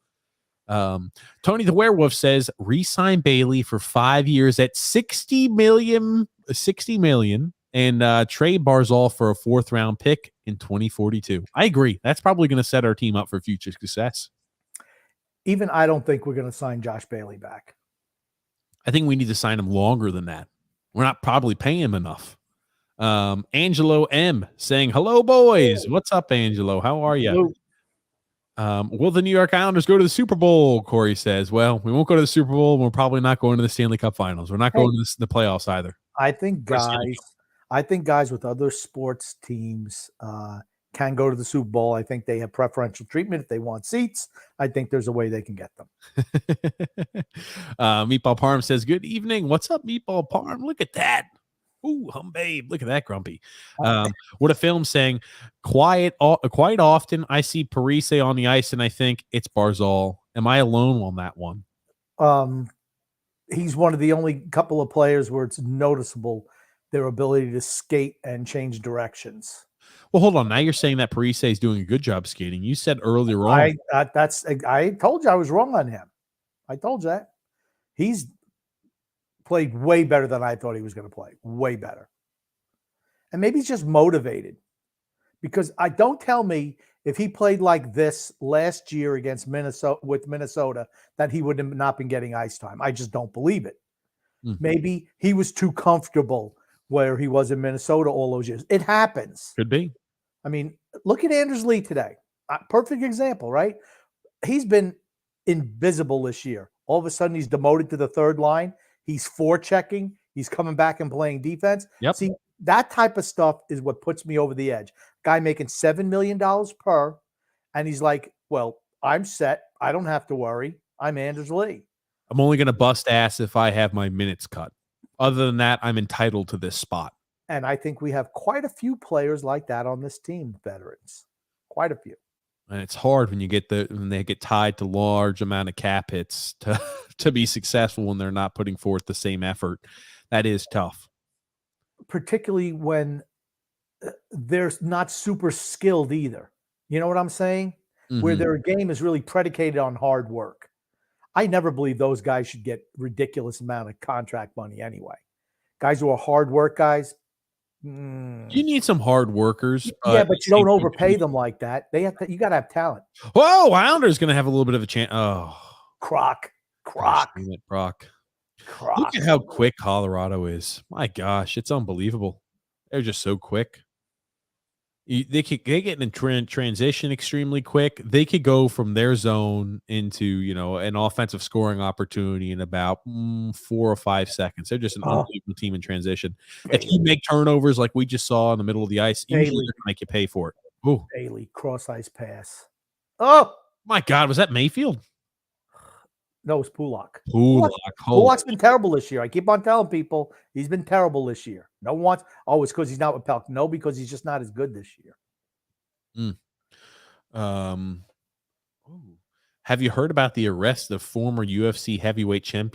Tony the Werewolf says, "Re-sign Bailey for 5 years at $60 million, and trade Barzal for a 4th round pick in 2042." I agree. That's probably going to set our team up for future success. Even I don't think we're going to sign Josh Bailey back. I think we need to sign him longer than that. We're not probably paying him enough. Angelo M saying, "Hello, boys." What's up, Angelo? How are you? Will the New York Islanders go to the Super Bowl? Corey says, "Well, we won't go to the Super Bowl. We're probably not going to the Stanley Cup Finals. We're not going to the playoffs either." I think guys with other sports teams can go to the Super Bowl. I think they have preferential treatment if they want seats. I think there's a way they can get them. Meatball Parm says, good evening. What's up, Meatball Parm? Look at that. Ooh, hum babe. Look at that, Grumpy. What a film saying, quite often I see Parise on the ice and I think it's Barzal. Am I alone on that one? He's one of the only couple of players where it's noticeable their ability to skate and change directions. Well, hold on. Now you're saying that Parise is doing a good job skating. You said earlier on. I told you I was wrong on him. I told you that. He's played way better than I thought he was going to play. Way better. And maybe he's just motivated. Because don't tell me if he played like this last year against Minnesota that he would have not been getting ice time. I just don't believe it. Mm-hmm. Maybe he was too comfortable where he was in Minnesota all those years. It happens. Could be. I mean, look at Anders Lee today. Perfect example, right? He's been invisible this year. All of a sudden, he's demoted to the third line. He's forechecking. He's coming back and playing defense. Yep. See, that type of stuff is what puts me over the edge. Guy making $7 million per, and he's like, well, I'm set. I don't have to worry. I'm Anders Lee. I'm only going to bust ass if I have my minutes cut. Other than that, I'm entitled to this spot. And I think we have quite a few players like that on this team, veterans. Quite a few. And it's hard when they get tied to large amount of cap hits to be successful when they're not putting forth the same effort. That is tough. Particularly when they're not super skilled either. You know what I'm saying? Mm-hmm. Where their game is really predicated on hard work. I never believe those guys should get ridiculous amount of contract money anyway. Guys who are hard work guys. You need some hard workers. Yeah, but you don't overpay them like that. You got to have talent. Whoa, Islander's going to have a little bit of a chance. Oh, Croc. Look at how quick Colorado is. My gosh, it's unbelievable. They're just so quick. They get in transition extremely quick. They could go from their zone into, an offensive scoring opportunity in about 4 or 5 seconds. They're just an unbelievable team in transition. If you make turnovers like we just saw in the middle of the ice, usually they're going to make you pay for it. Ooh. Bailey, cross-ice pass. Oh! My God, was that Mayfield? No, it's Pulak. Pulak's been terrible this year. I keep on telling people he's been terrible this year. No one wants, it's because he's not with Pelk. No, because he's just not as good this year. Have you heard about the arrest of former UFC heavyweight champ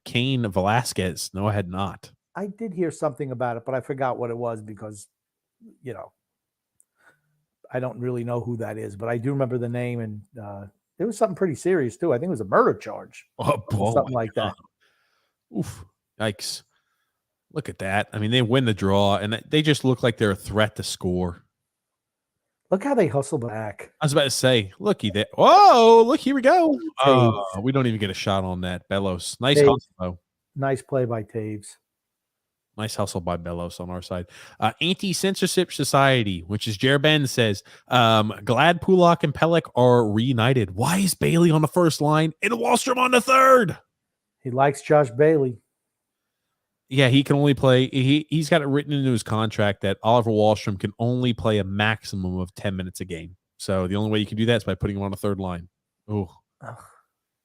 Cain Velasquez? No, I had not. I did hear something about it, but I forgot what it was because, I don't really know who that is, but I do remember the name and, it was something pretty serious, too. I think it was a murder charge. Something like that. Oof. Yikes. Look at that. I mean, they win the draw, and they just look like they're a threat to score. Look how they hustle back. I was about to say, looky there. Oh, look, here we go. We don't even get a shot on that. Bellows. Nice hustle, though. Nice play by Taves. Nice hustle by Bellows on our side. Anti-Censorship Society, which is Jer Ben, says, glad Pulak and Pelech are reunited. Why is Bailey on the first line and Wallstrom on the third? He likes Josh Bailey. Yeah, he can only play. He's got it written into his contract that Oliver Wallstrom can only play a maximum of 10 minutes a game. So the only way you can do that is by putting him on the third line. Oh,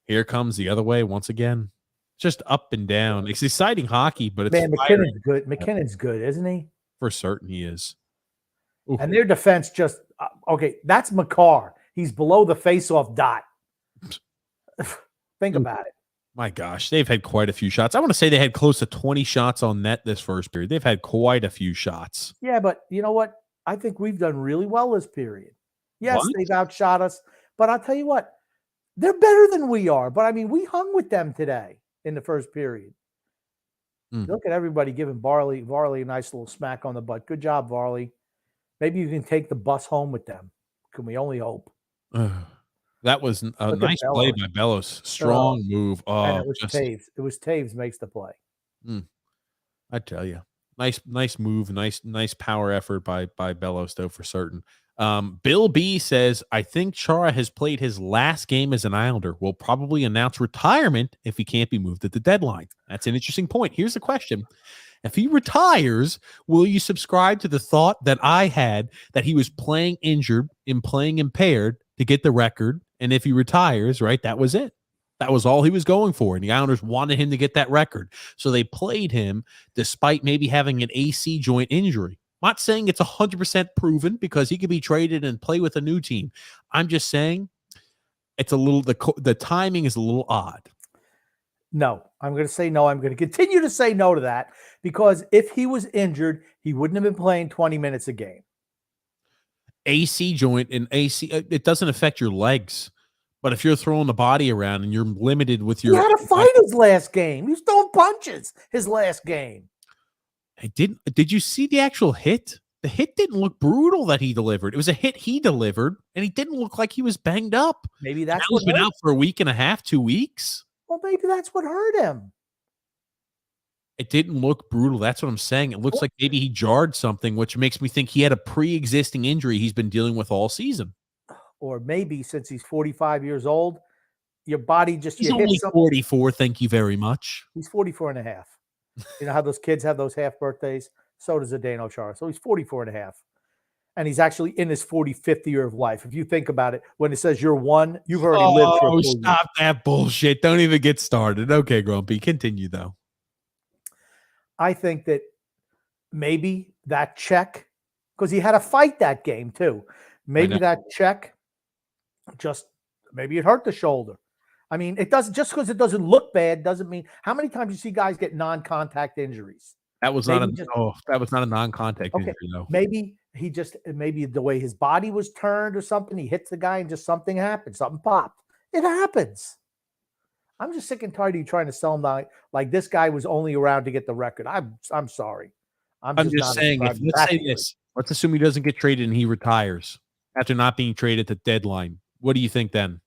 here comes the other way once again. Just up and down. It's exciting hockey, but it's McKinnon's good. McKinnon's good, isn't he? For certain, he is. Oof. And their defense just that's McCarr. He's below the face-off dot. Think about it. My gosh, they've had quite a few shots. I want to say they had close to 20 shots on net this first period. They've had quite a few shots. Yeah, but you know what? I think we've done really well this period. Yes, they've outshot us, but I'll tell you what, they're better than we are. But I mean, we hung with them today in the first period. Look at everybody giving Varley a nice little smack on the butt. Good job, Varley. Maybe you can take the bus home with them. Can we only hope? That was a nice play by Bellows. Strong move. And it was Taves. It was Taves makes the play. I tell you. Nice move. Nice power effort by Bellows, though, for certain. Bill B says, I think Chara has played his last game as an Islander. Will probably announce retirement if he can't be moved at the deadline. That's an interesting point. Here's the question. If he retires, will you subscribe to the thought that I had that he was playing injured and playing impaired to get the record? And if he retires, right, that was it. That was all he was going for. And the Islanders wanted him to get that record. So they played him despite maybe having an AC joint injury. I'm not saying it's 100% proven because he could be traded and play with a new team. I'm just saying it's a little, the timing is a little odd. No, I'm going to say no. I'm going to continue to say no to that because if he was injured, he wouldn't have been playing 20 minutes a game. AC joint and AC, it doesn't affect your legs. But if you're throwing the body around and you're limited with your... He had to fight his last game. He was throwing punches his last game. Did you see the actual hit? The hit didn't look brutal that he delivered. It was a hit he delivered, and he didn't look like he was banged up. Maybe that's what been out for a week and a half, 2 weeks. Well, maybe that's what hurt him. It didn't look brutal. That's what I'm saying. It looks like maybe he jarred something, which makes me think he had a pre-existing injury he's been dealing with all season. Or maybe since he's 45 years old, your body just... He's only 44, thank you very much. He's 44 and a half. You know how those kids have those half birthdays? So does Zdeno Chara. So he's 44 and a half. And he's actually in his 45th year of life. If you think about it, when it says you're one, you've already lived for a full year. Stop that bullshit. Don't even get started. Okay, Grumpy, continue, though. I think that maybe that check, because he had to fight that game, too. Maybe that check... just maybe it hurt the shoulder. I mean, it doesn't, just because it doesn't look bad doesn't mean... How many times you see guys get non-contact injuries? That was not a non-contact injury, though. Maybe the way his body was turned or something, he hits the guy and just something happened, something popped. It happens. I'm just sick and tired of you trying to sell him like this guy was only around to get the record. I'm sorry. I'm just saying, let's say this. Let's assume he doesn't get traded and he retires after not being traded at the deadline. What do you think then?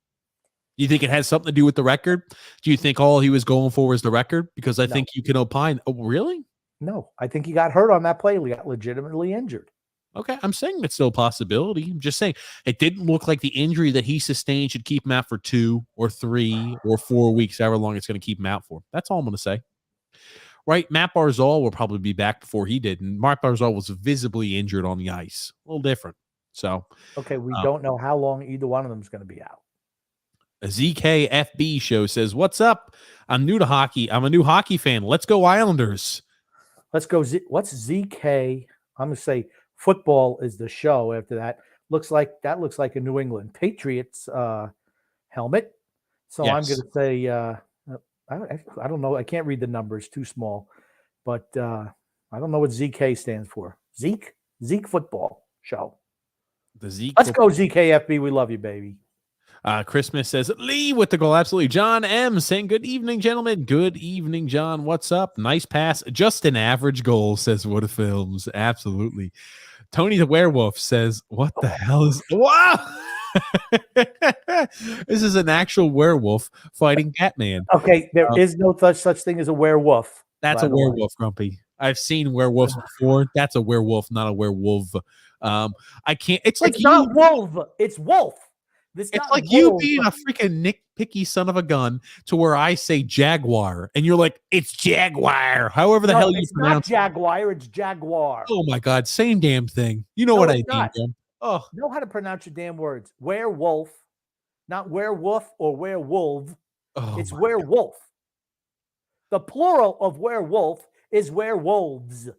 Do you think it has something to do with the record? Do you think all he was going for was the record? Because I think you can opine. Oh, really? No, I think he got hurt on that play. He got legitimately injured. Okay, I'm saying it's still a possibility. I'm just saying it didn't look like the injury that he sustained should keep him out for 2 or 3 or 4 weeks, however long it's going to keep him out for. That's all I'm going to say. Right, Matt Barzal will probably be back before he did, and Matt Barzal was visibly injured on the ice. A little different. So, okay, we don't know how long either one of them is going to be out. A ZKFB show says, "What's up? I'm new to hockey. I'm a new hockey fan. Let's go Islanders. Let's go. What's ZK? I'm going to say football is the show. After that, looks like a New England Patriots helmet. So yes. I'm going to say I don't know. I can't read the numbers; too small. But I don't know what ZK stands for. Zeke football show. The Zeke. Let's go ZKFB. We love you, baby. Christmas says, Lee with the goal. Absolutely. John M saying, good evening, gentlemen. Good evening, John. What's up? Nice pass. Just an average goal, says What Films. Absolutely. Tony the Werewolf says, what the hell is... Wow! This is an actual werewolf fighting Batman. Okay, there is no such thing as a werewolf. That's a werewolf, Grumpy. I've seen werewolves before. That's a werewolf, not a werewolf. I can't... It's not wolf. It's wolf. It's like you being a freaking nitpicky son of a gun to where I say Jaguar and you're like, it's Jaguar. However the hell you pronounce it. It's not Jaguar, it's Jaguar. Oh my God, same damn thing. You know what I mean. Oh, know how to pronounce your damn words. Werewolf, not werewolf or werewolf. It's werewolf. The plural of werewolf is werewolves.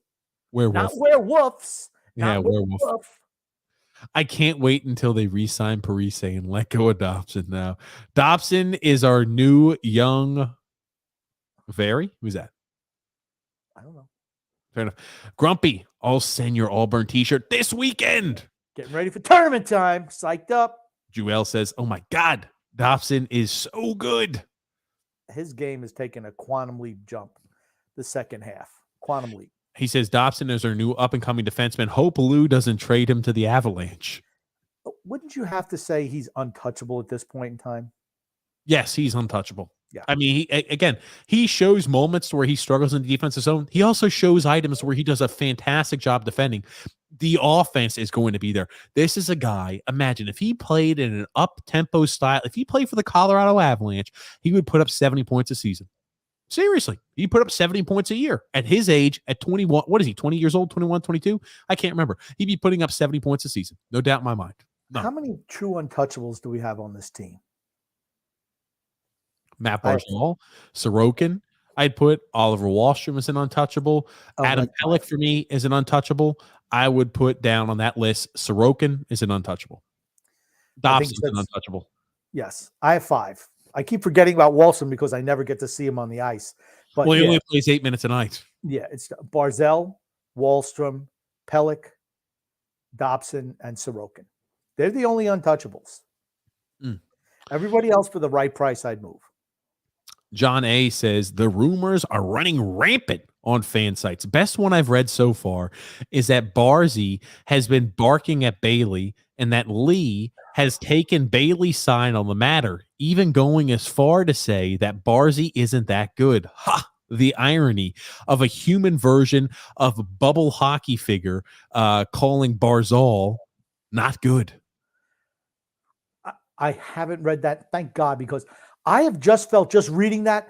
Werewolf. Not werewolves. Yeah, werewolf. I can't wait until they re-sign Parise and let go of Dobson now. Dobson is our new young Who's that? I don't know. Fair enough. Grumpy, I'll send your Auburn t-shirt this weekend. Getting ready for tournament time. Psyched up. Jewel says, oh my God, Dobson is so good. His game is taking a quantum leap jump the second half. Quantum leap. He says Dobson is our new up-and-coming defenseman. Hope Lou doesn't trade him to the Avalanche. Wouldn't you have to say he's untouchable at this point in time? Yes, he's untouchable. Yeah. I mean, he shows moments where he struggles in the defensive zone. He also shows items where he does a fantastic job defending. The offense is going to be there. This is a guy, imagine if he played in an up-tempo style, if he played for the Colorado Avalanche, he would put up 70 points a season. Seriously, he put up 70 points a year at his age at 21. What is he, 20 years old, 21, 22? I can't remember. He'd be putting up 70 points a season. No doubt in my mind. No. How many true untouchables do we have on this team? Matt Barzal, Sorokin. I'd put Oliver Wahlstrom as an untouchable. Adam Pelech for me is an untouchable. I would put down on that list Sorokin is an untouchable. Dobson's an untouchable. Yes, I have 5. I keep forgetting about Wahlstrom because I never get to see him on the ice. But he only plays 8 minutes a night. Yeah, it's Barzal, Wahlstrom, Pelech, Dobson, and Sorokin. They're the only untouchables. Everybody else for the right price, I'd move. John A. says the rumors are running rampant on fan sites. Best one I've read so far is that Barzy has been barking at Bailey and that Lee has taken Bailey's side on the matter, even going as far to say that Barzy isn't that good. Ha! The irony of a human version of a bubble hockey figure calling Barzal not good. I haven't read that, thank God, because I have just felt, just reading that,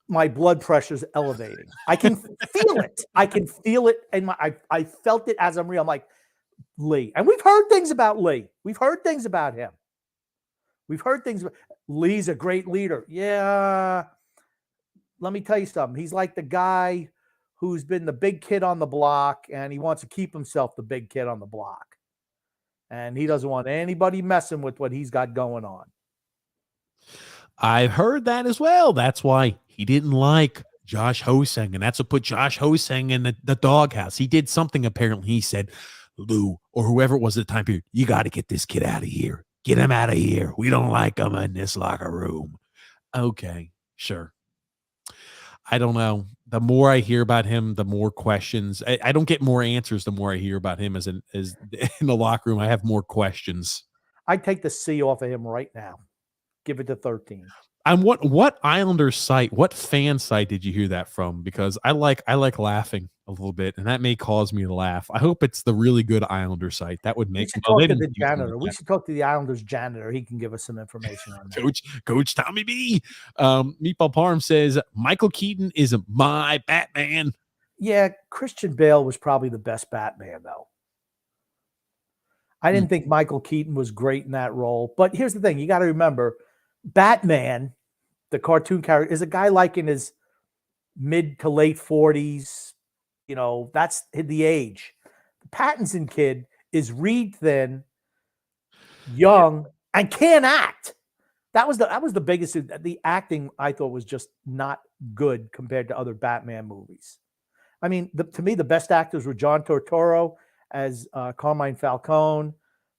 my blood pressure's elevating. I can feel it. I can feel it. And I felt it as I'm reading. I'm like, Lee. And we've heard things about Lee. We've heard things about him. We've heard things. Lee's a great leader. Yeah. Let me tell you something. He's like the guy who's been the big kid on the block, and he wants to keep himself the big kid on the block. And he doesn't want anybody messing with what he's got going on. I've heard that as well. That's why he didn't like Josh Hosang, and that's what put Josh Hosang in the doghouse. He did something, apparently. He said, Lou, or whoever it was at the time period, you got to get this kid out of here. Get him out of here. We don't like him in this locker room. Okay, sure. I don't know. The more I hear about him, the more questions. I don't get more answers the more I hear about him as in the locker room. I have more questions. I'd take the C off of him right now. Give it to 13. And what Islanders site, what fan site did you hear that from? Because I like laughing a little bit, and that may cause me to laugh. I hope it's the really good Islander site. That would make. We should talk to the janitor. We should talk to the Islanders janitor. He can give us some information on that. Coach Tommy B. Meatball Parm says Michael Keaton is my Batman. Yeah, Christian Bale was probably the best Batman, though. I didn't think Michael Keaton was great in that role. But here's the thing. You got to remember, Batman, the cartoon character, is a guy like in his mid to late 40s. You know, that's the age. The Pattinson kid is reed thin, young, and can't act. That was the biggest. The acting, I thought, was just not good compared to other Batman movies. I mean, to me, the best actors were John Turturro as Carmine Falcone.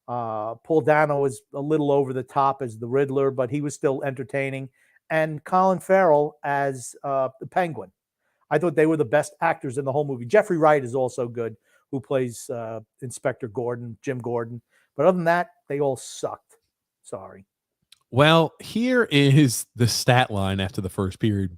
Paul Dano was a little over the top as the Riddler, but he was still entertaining. And Colin Farrell as the Penguin. I thought they were the best actors in the whole movie. Jeffrey Wright is also good, who plays Inspector Gordon, Jim Gordon. But other than that, they all sucked. Sorry. Well, here is the stat line after the first period.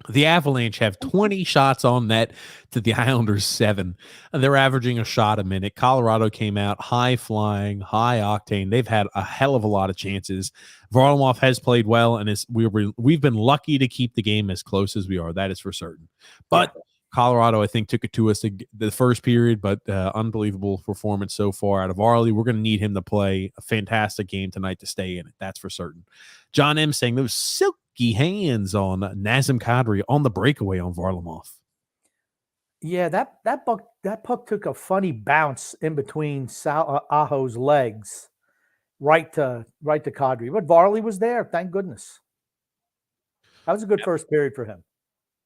The Avalanche have 20 shots on net to the Islanders 7. They're averaging a shot a minute. Colorado came out high flying, high octane. They've had a hell of a lot of chances. Varlamov has played well, and we've been lucky to keep the game as close as we are. That is for certain. But Colorado, I think, took it to us the first period, but unbelievable performance so far out of Varley. We're going to need him to play a fantastic game tonight to stay in it. That's for certain. John M. saying those silky hands on Nazem Kadri on the breakaway on Varlamov. Yeah, that puck took a funny bounce in between Aho's legs, right to Kadri. But Varley was there, thank goodness. That was a good first period for him.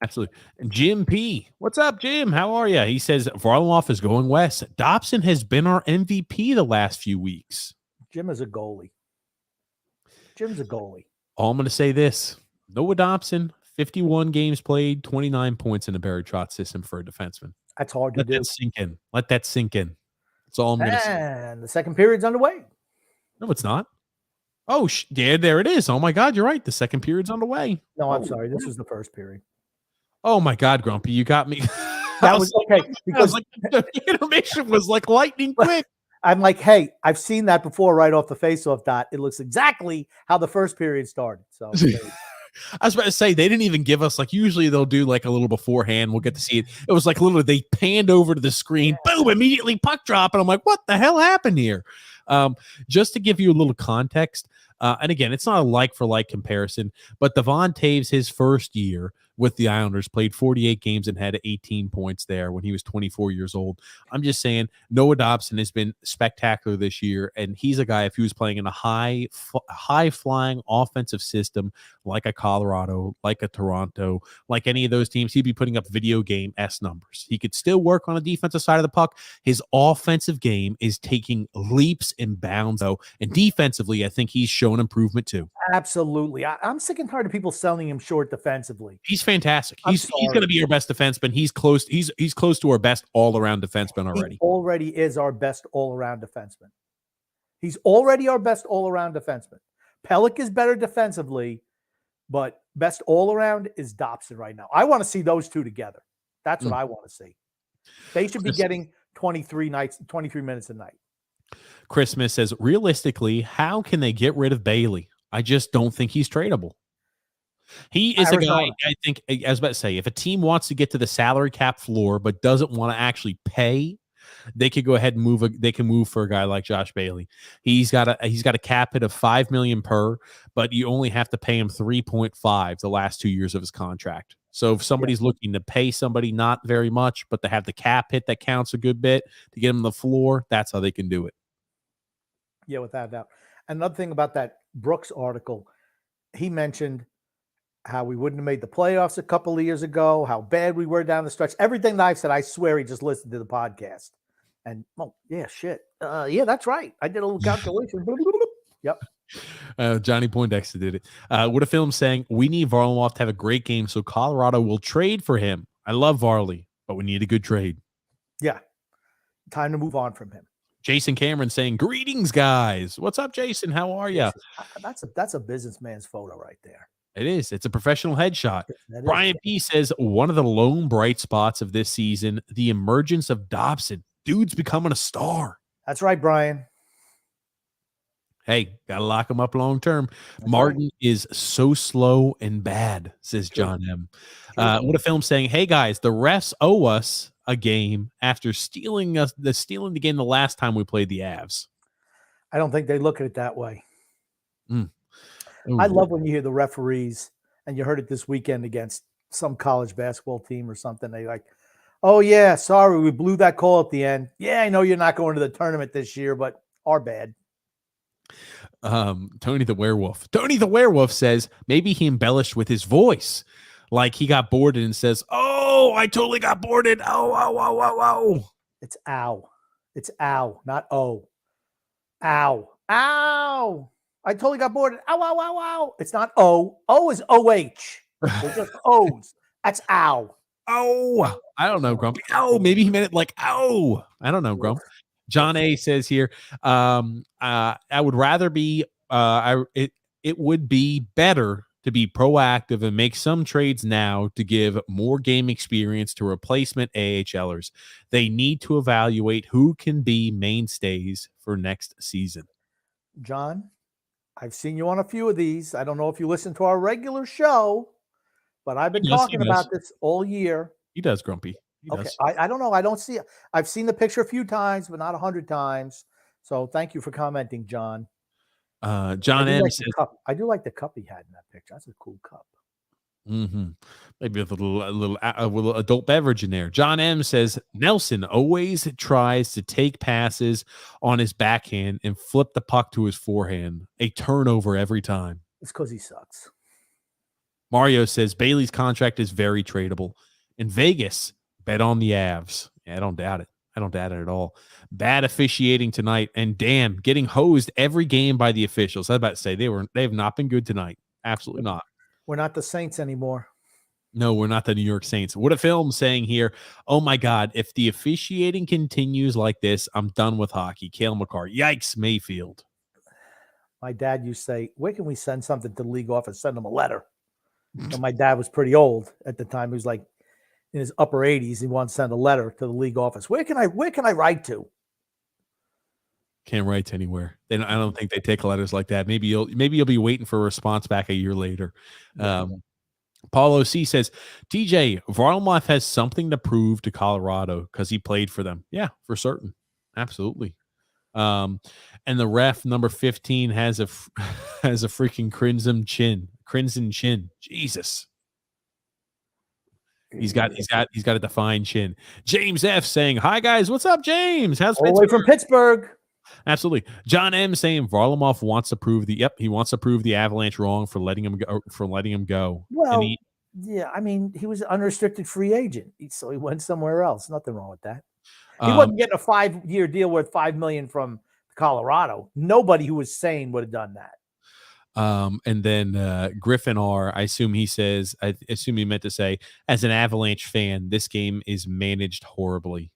Absolutely. Jim P. What's up, Jim? How are you? He says Varlamov is going west. Dobson has been our MVP the last few weeks. Jim is a goalie. Jim's a goalie. All I'm going to say this. Noah Dobson, 51 games played, 29 points in the Barry Trotz system for a defenseman. That's hard to do. Let that sink in. Let that sink in. That's all I'm going to say. And the second period's underway. No, it's not. Oh, yeah, there it is. Oh, my God, you're right. The second period's underway. No, I'm sorry. This was the first period. Oh, my God, Grumpy, you got me. That was okay. Because the intermission was like lightning quick. I'm like, hey, I've seen that before right off the faceoff dot. It looks exactly how the first period started. So I was about to say, they didn't even give us, like, usually they'll do like a little beforehand. We'll get to see it. It was like literally they panned over to the screen, boom, immediately puck drop. And I'm like, what the hell happened here? Just to give you a little context. And again, it's not a like for like comparison, but Devon Taves, his first year with the Islanders, played 48 games and had 18 points there when he was 24 years old. I'm just saying, Noah Dobson has been spectacular this year, and he's a guy, if he was playing in a high flying offensive system like a Colorado, like a Toronto, like any of those teams, he'd be putting up video game S numbers. He could still work on the defensive side of the puck. His offensive game is taking leaps and bounds, though, and defensively, I think he's shown improvement too. Absolutely. I'm sick and tired of people selling him short defensively. He's fantastic. He's going to be our best defenseman. He's close. He's close to our best all-around defenseman already. He already is our best all-around defenseman. He's already our best all-around defenseman. Pellick is better defensively, but best all-around is Dobson right now. I want to see those two together. That's what I want to see. They should be getting 23 minutes a night. Christmas says, realistically, how can they get rid of Bailey? I just don't think he's tradable. He is Arizona. A guy, I think, I was about to say, if a team wants to get to the salary cap floor but doesn't want to actually pay, they could go ahead and move. They can move for a guy like Josh Bailey. He's got a cap hit of $5 million per, but you only have to pay him 3.5 the last 2 years of his contract. So if somebody's looking to pay somebody not very much, but to have the cap hit that counts a good bit to get him the floor, that's how they can do it. Yeah, without a doubt. Another thing about that Brooks article, he mentioned how we wouldn't have made the playoffs a couple of years ago, how bad we were down the stretch. Everything that I've said, I swear he just listened to the podcast. And, oh, yeah, shit. Yeah, that's right. I did a little calculation. Yep. Johnny Poindexter did it. What a film saying, we need Varlamov to have a great game, so Colorado will trade for him. I love Varley, but we need a good trade. Yeah. Time to move on from him. Jason Cameron saying, greetings, guys. What's up, Jason? How are you? That's a businessman's photo right there. It is. It's a professional headshot. Brian P. says, one of the lone bright spots of this season, the emergence of Dobson. Dude's becoming a star. That's right, Brian. Hey, got to lock him up long term. Martin is so slow and bad, says John M. What a film saying, hey, guys, the refs owe us a game after stealing the game the last time we played the Avs. I don't think they look at it that way. I love when you hear the referees, and you heard it this weekend against some college basketball team or something. They like, oh, yeah, sorry, we blew that call at the end. Yeah, I know you're not going to the tournament this year, but our bad. Tony the Werewolf says maybe he embellished with his voice. Like he got boarded and says, oh, I totally got boarded. Oh. It's ow. It's ow, not oh. Ow. Ow. I totally got boarded. Ow. It's not O. O is O-H. They're just O's. That's ow. Oh, I don't know, Grumpy. Oh, maybe he meant it like, oh. I don't know, Grump. John A says here, I would rather be, it would be better to be proactive and make some trades now to give more game experience to replacement AHLers. They need to evaluate who can be mainstays for next season. John, I've seen you on a few of these. I don't know if you listen to our regular show, but I've been talking about this all year. He does, Grumpy. Okay, I don't know. I don't see it. I've seen the picture a few times, but not 100 times. So thank you for commenting, John. John M says, I do like the cup he had in that picture. That's a cool cup. Maybe with a little adult beverage in there. John M says Nelson always tries to take passes on his backhand and flip the puck to his forehand. A turnover every time. It's because he sucks. Mario says Bailey's contract is very tradable. In Vegas, bet on the Avs. Yeah, I don't doubt it. I don't doubt it at all. Bad officiating tonight, and damn, getting hosed every game by the officials. I was about to say they have not been good tonight. Absolutely not. We're not the Saints anymore. No, we're not the New York Saints. What a film saying here. Oh my God, if the officiating continues like this, I'm done with hockey. Cale McCarr. Yikes, Mayfield. My dad used to say, where can we send something to the league office? Send them a letter. And my dad was pretty old at the time. He was like in his upper 80s. He wanted to send a letter to the league office. Where can I write to? Can't write anywhere. I don't think they take letters like that. Maybe you'll be waiting for a response back a year later. Yeah. Paul O.C. says, TJ, Varlamov has something to prove to Colorado because he played for them. Yeah, for certain. Absolutely. And the ref number 15 has a has a freaking crimson chin. Jesus. He's got a defined chin. James F saying, "Hi guys, what's up, James? How's all the way from Pittsburgh?" Absolutely. John M saying Varlamov wants to prove he wants to prove the Avalanche wrong for letting him go. Well, yeah, I mean, he was an unrestricted free agent, so he went somewhere else. Nothing wrong with that. He wasn't getting a 5-year deal worth $5 million from Colorado. Nobody who was sane would have done that. And then Griffin R, I assume he meant to say, as an Avalanche fan, this game is managed horribly.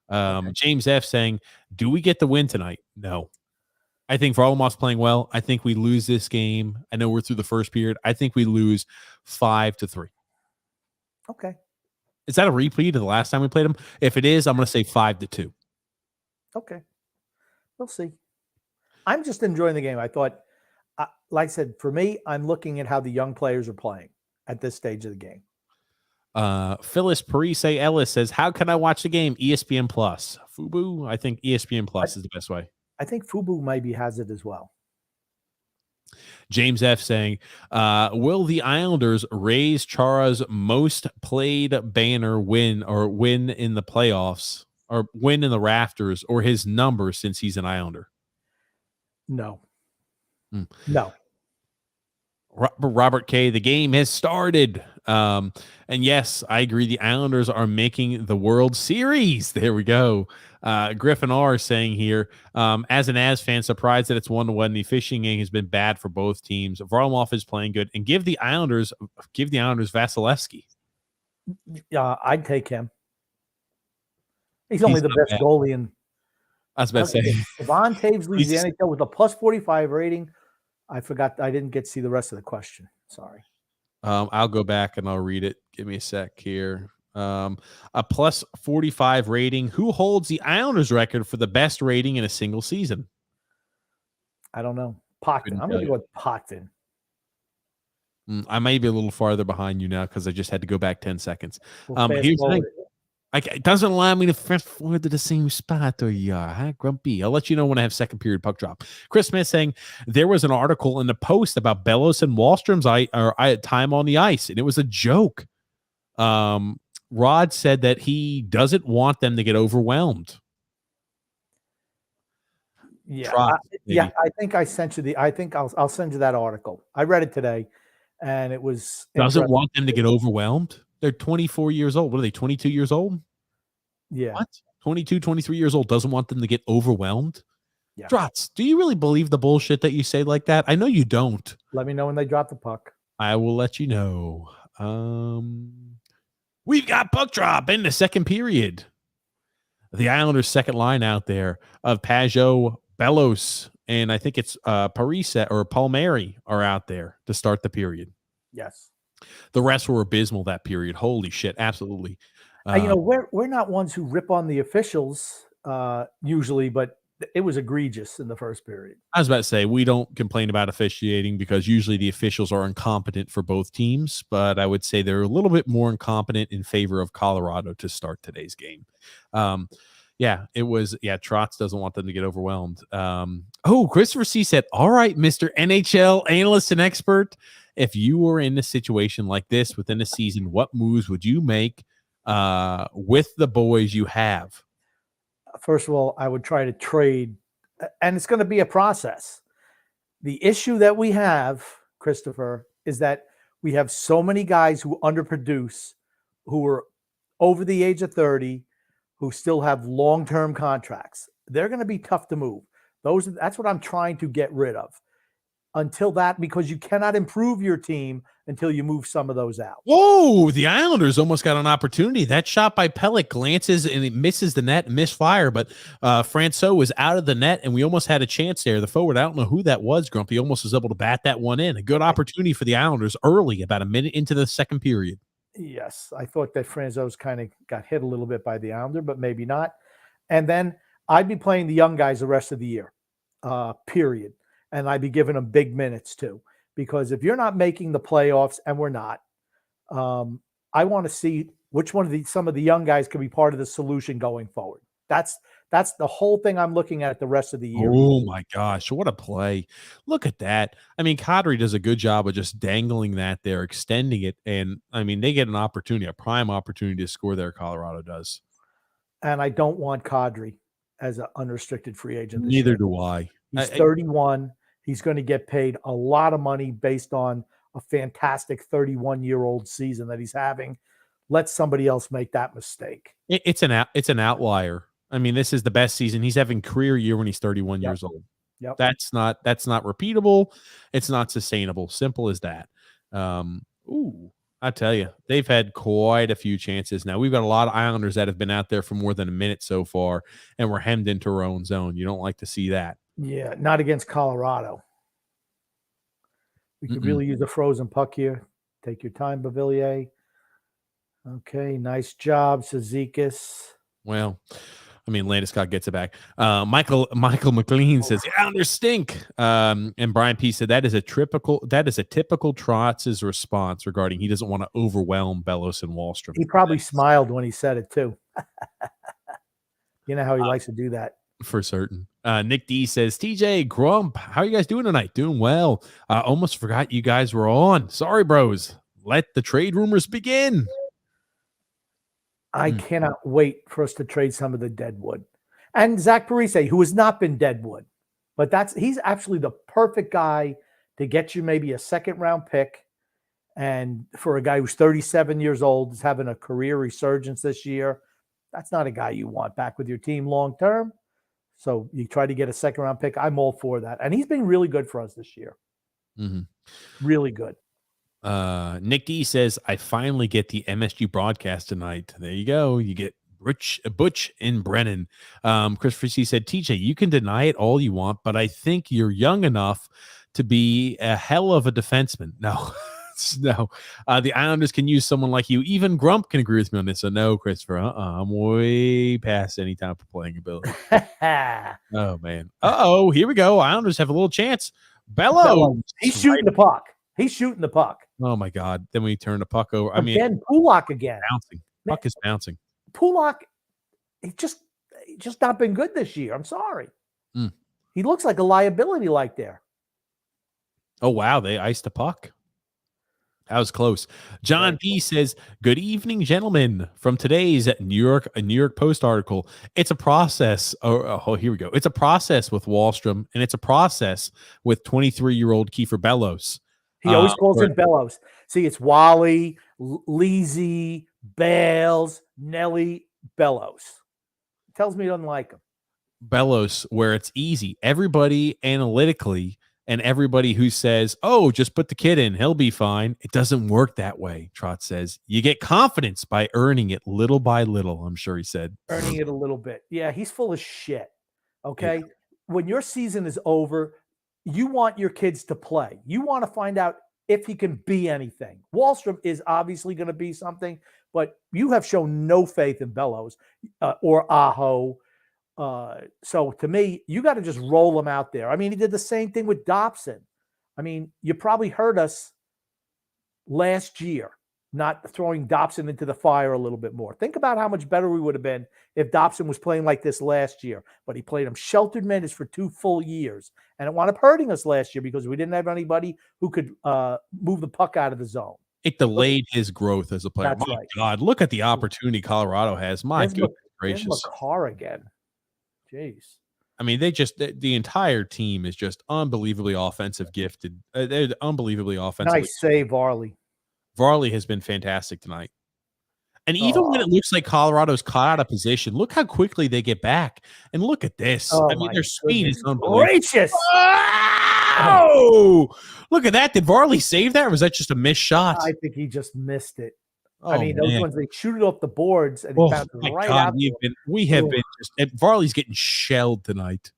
Okay. James F saying, do we get the win tonight? No. I think Varlamov's playing well. I think we lose this game. I know we're through the first period. I think we lose 5-3. Okay. Is that a repeat of the last time we played them? If it is, I'm going to say 5-2. Okay. We'll see. I'm just enjoying the game. I thought, like I said, for me, I'm looking at how the young players are playing at this stage of the game. Phyllis Parise Ellis says, how can I watch the game? ESPN Plus. Fubu? I think ESPN Plus is the best way. I think Fubu maybe has it as well. James F saying, will the Islanders raise Chara's most played banner win in the playoffs or win in the rafters or his number since he's an Islander? No. No. Robert K, the game has started. And yes, I agree. The Islanders are making the World Series. There we go. Griffin R saying here, as an Avs fan, surprised that it's 1-1. The fishing game has been bad for both teams. Varlamov is playing good, and give the Islanders Vasilevsky. I'd take him. He's only the best goalie in. I was about to say. Devon Taves leads the NHL with a +45 rating. I forgot. I didn't get to see the rest of the question. Sorry. I'll go back and I'll read it. Give me a sec here. A +45 rating. Who holds the Islanders record for the best rating in a single season? I don't know. Pockton. I'm going to go with Pockton. I may be a little farther behind you now because I just had to go back 10 seconds. Here's the thing. It doesn't allow me to fast forward to the same spot, or huh, Grumpy? I'll let you know when I have second period puck drop. Chris Smith saying there was an article in the Post about Bellows and Wallstrom's time on the ice, and it was a joke. Rod said that he doesn't want them to get overwhelmed. Yeah, I think I sent you I think I'll send you that article. I read it today, and it was doesn't want them to get overwhelmed. They're 24 years old. What are they, 22 years old? Yeah. What? 22, 23 years old, doesn't want them to get overwhelmed? Yeah. Trotz, do you really believe the bullshit that you say like that? I know you don't. Let me know when they drop the puck. I will let you know. We've got puck drop in the second period. The Islanders' second line out there of Pajot, Bellows, and I think it's Parise or Palmieri are out there to start the period. Yes. The rest were abysmal that period. Holy shit, absolutely. We're not ones who rip on the officials usually, but it was egregious in the first period. I was about to say, we don't complain about officiating because usually the officials are incompetent for both teams, but I would say they're a little bit more incompetent in favor of Colorado to start today's game. Trotz doesn't want them to get overwhelmed. Christopher C said, all right, Mr. NHL analyst and expert, if you were in a situation like this within a season, what moves would you make with the boys you have? First of all, I would try to trade, and it's going to be a process. The issue that we have, Christopher, is that we have so many guys who underproduce, who are over the age of 30, who still have long-term contracts. They're going to be tough to move. That's what I'm trying to get rid of. Until that, because you cannot improve your team until you move some of those out. Whoa, the Islanders almost got an opportunity. That shot by Pelech glances and it misses the net, misfire, but Francois was out of the net, and we almost had a chance there. The forward, I don't know who that was, Grumpy, almost was able to bat that one in. A good opportunity for the Islanders early, about a minute into the second period. Yes, I thought that Francois kind of got hit a little bit by the Islander, but maybe not. And then I'd be playing the young guys the rest of the year, period. And I'd be giving them big minutes too. Because if you're not making the playoffs, and we're not, I want to see which one of some of the young guys can be part of the solution going forward. That's the whole thing I'm looking at the rest of the year. Oh my gosh, what a play. Look at that. I mean, Kadri does a good job of just dangling that there, extending it. And I mean, they get an opportunity, a prime opportunity to score there. Colorado does. And I don't want Kadri as an unrestricted free agent. Neither do I. He's 31. He's going to get paid a lot of money based on a fantastic 31-year-old season that he's having. Let somebody else make that mistake. It's an outlier. I mean, this is the best season. He's having career year when he's 31 years old. Yep. That's not repeatable. It's not sustainable. Simple as that. I tell you, they've had quite a few chances. Now, we've got a lot of Islanders that have been out there for more than a minute so far, and we're hemmed into our own zone. You don't like to see that. Yeah, not against Colorado. We could really use a frozen puck here. Take your time, Beauvillier. Okay, nice job, Cizikas. Well, I mean, Landeskog gets it back. Michael McLean says the Islanders stink. And Brian P said that is a typical Trotz's response regarding he doesn't want to overwhelm Bellows and Wahlstrom. He probably smiled when he said it too. You know how he likes to do that. For certain. Nick D says, TJ, Grump, how are you guys doing tonight? Doing well. I almost forgot you guys were on. Sorry, bros. Let the trade rumors begin. I cannot wait for us to trade some of the deadwood. And Zach Parise, who has not been deadwood, but he's actually the perfect guy to get you maybe a second-round pick. And for a guy who's 37 years old, is having a career resurgence this year, that's not a guy you want back with your team long-term. So you try to get a second-round pick. I'm all for that. And he's been really good for us this year. Really good. Nick D says, I finally get the MSG broadcast tonight. There you go. You get Butch and Brennan. Christopher C said, TJ, you can deny it all you want, but I think you're young enough to be a hell of a defenseman. No. No, the Islanders can use someone like you. Even Grump can agree with me on this. So no, Christopher, I'm way past any time for playing ability. Oh man. Here we go. Islanders have a little chance. Bellows. He's shooting the puck. He's shooting the puck. Oh my God. Then we turn the puck over. Pulak again. Bouncing. Puck is bouncing. Pulak, he just not been good this year. I'm sorry. He looks like a liability like there. Oh wow, they iced the puck. That was close. John P says, good evening, gentlemen. From today's New York Post article, it's a process. Oh, here we go. It's a process with Wahlstrom, and it's a process with 23-year-old Kiefer Bellows. He always calls him Bellows. See, it's Wally, Leasy, Bales, Nelly, Bellows. Tells me he doesn't like him. Bellows, where it's easy. Everybody analytically and everybody who says, oh, just put the kid in, he'll be fine. It doesn't work that way, Trotz says. You get confidence by earning it little by little, I'm sure he said. Earning it a little bit. Yeah, he's full of shit. Okay? Yeah. When your season is over, you want your kids to play. You want to find out if he can be anything. Wahlstrom is obviously going to be something, but you have shown no faith in Bellows or Aho. So to me, you got to just roll him out there. I mean, he did the same thing with Dobson. I mean, you probably heard us last year not throwing Dobson into the fire a little bit more. Think about how much better we would have been if Dobson was playing like this last year, but he played him sheltered minutes for 2 full years, and it wound up hurting us last year because we didn't have anybody who could move the puck out of the zone. It delayed his growth as a player. That's My right. God, look at the opportunity Colorado has. My goodness gracious. Makar again. Jeez. I mean, the entire team is just unbelievably offensive gifted. They're unbelievably offensive. Nice save, Varley. Varley has been fantastic tonight. And even when it looks like Colorado's caught out of position, look how quickly they get back. And look at this. I mean, their speed is unbelievable. Gracious. Oh, look at that. Did Varley save that, or was that just a missed shot? I think he just missed it. Oh, I mean, those ones, they shoot it off the boards and oh, bounced right God, out. We have been just, Varley's getting shelled tonight.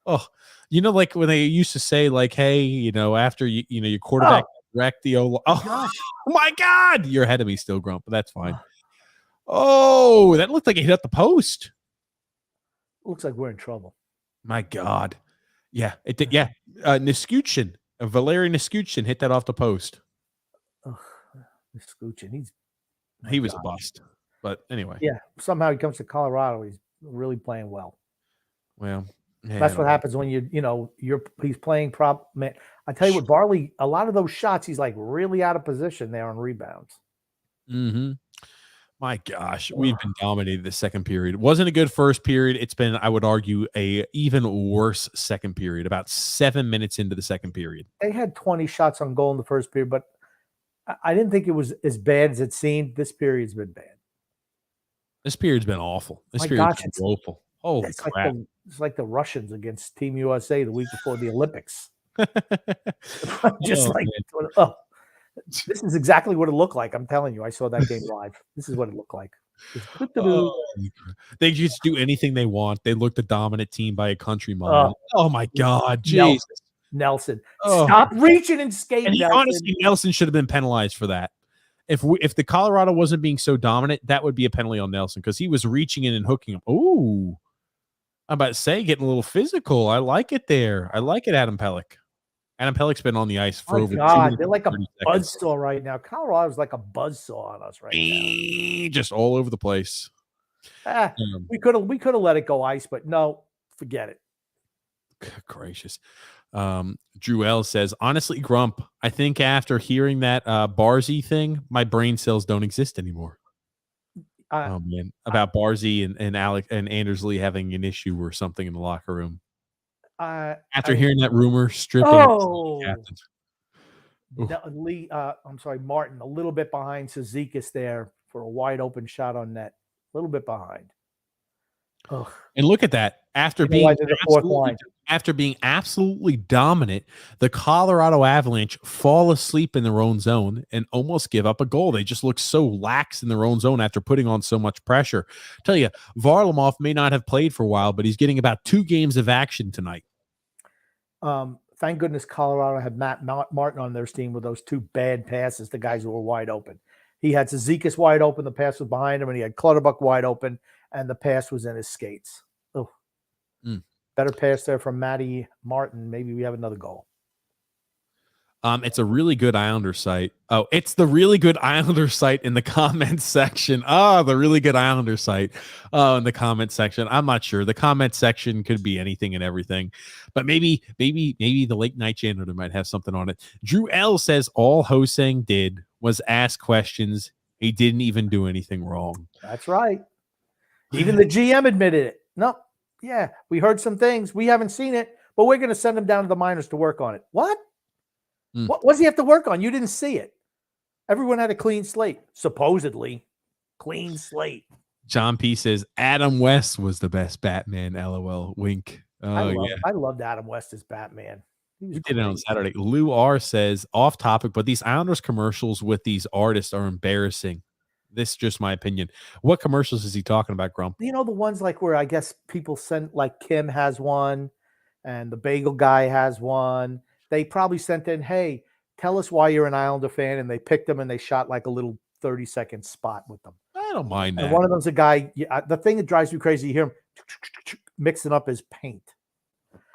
Oh, you know, like when they used to say, like, hey, you know, after your quarterback wrecked the oh my God, you're ahead of me still, Grump, but that's fine. Oh, that looked like it hit the post. Looks like we're in trouble. My God. Yeah, it did. Yeah. Niskutkin, Valeri Niskutkin hit that off the post. Ugh, Scooching. He was a bust. But anyway. Yeah, somehow he comes to Colorado. He's really playing well. Well, yeah, that's what happens when he's playing prop man. I tell you what, Barley, a lot of those shots, he's like really out of position there on rebounds. Mm-hmm. My gosh, we've been dominated the second period. It wasn't a good first period. It's been, I would argue, a even worse second period. About 7 minutes into the second period, they had 20 shots on goal in the first period, but I didn't think it was as bad as it seemed. This period's been bad. This period's been awful. This period's been woeful. Holy crap! It's like the Russians against Team USA the week before the Olympics. This is exactly what it looked like. I'm telling you, I saw that game live. This is what it looked like. They just do anything they want. They look the dominant team by a country mile. Oh my God, Jesus. Nelson, stop reaching and skating. And honestly, Nelson should have been penalized for that. If the Colorado wasn't being so dominant, that would be a penalty on Nelson because he was reaching in and hooking him. Ooh, I'm about to say getting a little physical. I like it there. I like it, Adam Pelech. Adam Pelech's been on the ice for over. They're like a buzzsaw right now. Colorado's like a buzzsaw on us right now. Just all over the place. We could have let it go ice, but no, forget it. Gracious. Drew L says, honestly, Grump, I think after hearing that Barzy thing, my brain cells don't exist anymore. Oh man, about Barzy and Alec and Anders Lee having an issue or something in the locker room. After hearing that rumor, stripping Lee, I'm sorry, Martin, a little bit behind Cizikas there for a wide open shot on net. A little bit behind. Ugh. And look at that. After being absolutely dominant, the Colorado Avalanche fall asleep in their own zone and almost give up a goal. They just look so lax in their own zone after putting on so much pressure. I tell you, Varlamov may not have played for a while, but he's getting about 2 games of action tonight. Thank goodness Colorado had Matt Martin on their team with those 2 bad passes, the guys who were wide open. He had Cizikas wide open, the pass was behind him, and he had Clutterbuck wide open, and the pass was in his skates. Oh, better pass there from Matty Martin. Maybe we have another goal. It's a really good Islander site. Oh, it's the really good Islander site in the comments section. Oh, the really good Islander site. Oh, in the comment section. I'm not sure. The comment section could be anything and everything, but maybe the late night janitor might have something on it. Drew L says all Hosang did was ask questions. He didn't even do anything wrong. That's right. Even the GM admitted it. No, yeah, we heard some things. We haven't seen it, but we're going to send him down to the minors to work on it. What? What does he have to work on? You didn't see it. Everyone had a clean slate, supposedly. Clean slate. John P. says Adam West was the best Batman. LOL. Wink. I loved Adam West as Batman. We did it on Saturday. Lou R. says, off topic, but these Islanders commercials with these artists are embarrassing. This is just my opinion. What commercials is he talking about, Grump? You know, the ones like where I guess people send, like Kim has one and the bagel guy has one. They probably sent in, hey, tell us why you're an Islander fan. And they picked them and they shot like a little 30-second spot with them. I don't mind that. And one of them's a guy. The thing that drives me crazy, you hear him mixing up his paint.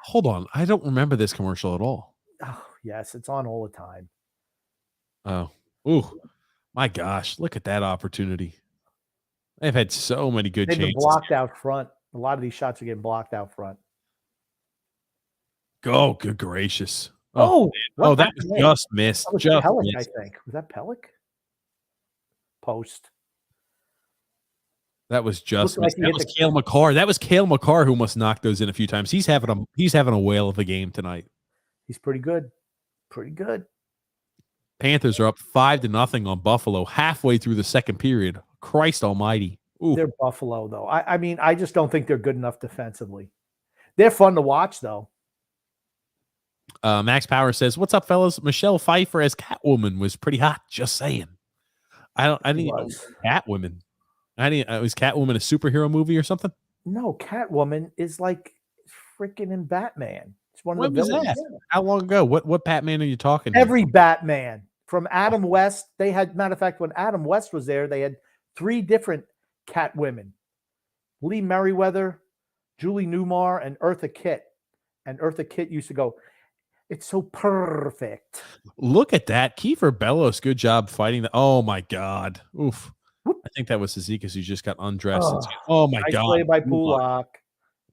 Hold on. I don't remember this commercial at all. Oh, yes. It's on all the time. Oh, ooh, my gosh. Look at that opportunity. They've had so many good chances. They've been blocked out front. A lot of these shots are getting blocked out front. Oh, good gracious. That was just missed. That was just Pelech, missed. I think. Was that Pelech? Post. That was just missed. That was Cale Makar. That was Cale Makar who must knock those in a few times. He's having a whale of a game tonight. He's pretty good. Pretty good. Panthers are up 5-0 on Buffalo halfway through the second period. Christ almighty. Ooh. They're Buffalo, though. I mean, I just don't think they're good enough defensively. They're fun to watch, though. Max Power says, "What's up, fellas? Michelle Pfeiffer as Catwoman was pretty hot. Just saying. I didn't know Catwoman. Was Catwoman a superhero movie or something? No, Catwoman is like freaking in Batman. It's one of the villains. That? How long ago? What Batman are you talking? Every Batman from Adam West. They had, matter of fact, when Adam West was there, they had 3 different Catwomen: Lee Merriweather, Julie Newmar and Eartha Kitt. And Eartha Kitt used to go, "It's so perfect." Look at that. Kiefer Bellows, good job fighting. Oh, my God. Oof. Whoop. I think that was Zizekas who just got undressed. Oh, Oh, my nice God. play by Move on. Pulak.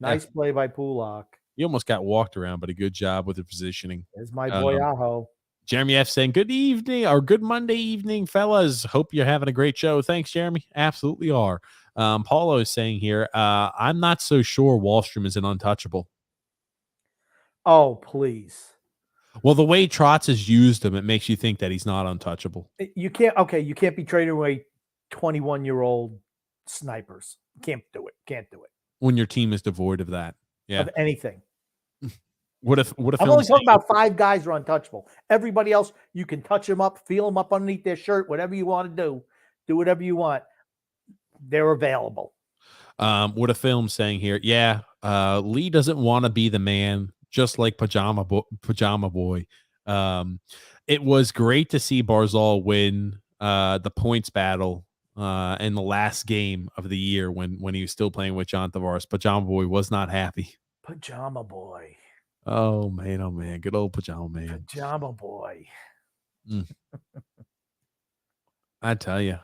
Nice play by Pulak. He almost got walked around, but a good job with the positioning. There's my boy Aho. Jeremy F saying, good evening or good Monday evening, fellas. Hope you're having a great show. Thanks, Jeremy. Absolutely are. Paulo is saying here, I'm not so sure Wallstrom is an untouchable. Oh, please. Well, the way Trotz has used him, it makes you think that he's not untouchable. You can't be trading away 21-year-old snipers. Can't do it. When your team is devoid of that. Yeah. Of anything. What if I'm only talking about 5 guys are untouchable. Everybody else, you can touch them up, feel them up underneath their shirt, whatever you want to do. Do whatever you want. They're available. What a film's saying here. Yeah. Lee doesn't want to be the man, just like Pajama Boy. It was great to see Barzal win the points battle in the last game of the year when he was still playing with John Tavares. Pajama Boy was not happy. Pajama Boy. Oh man, good old Pajama Man. Pajama Boy. I tell you,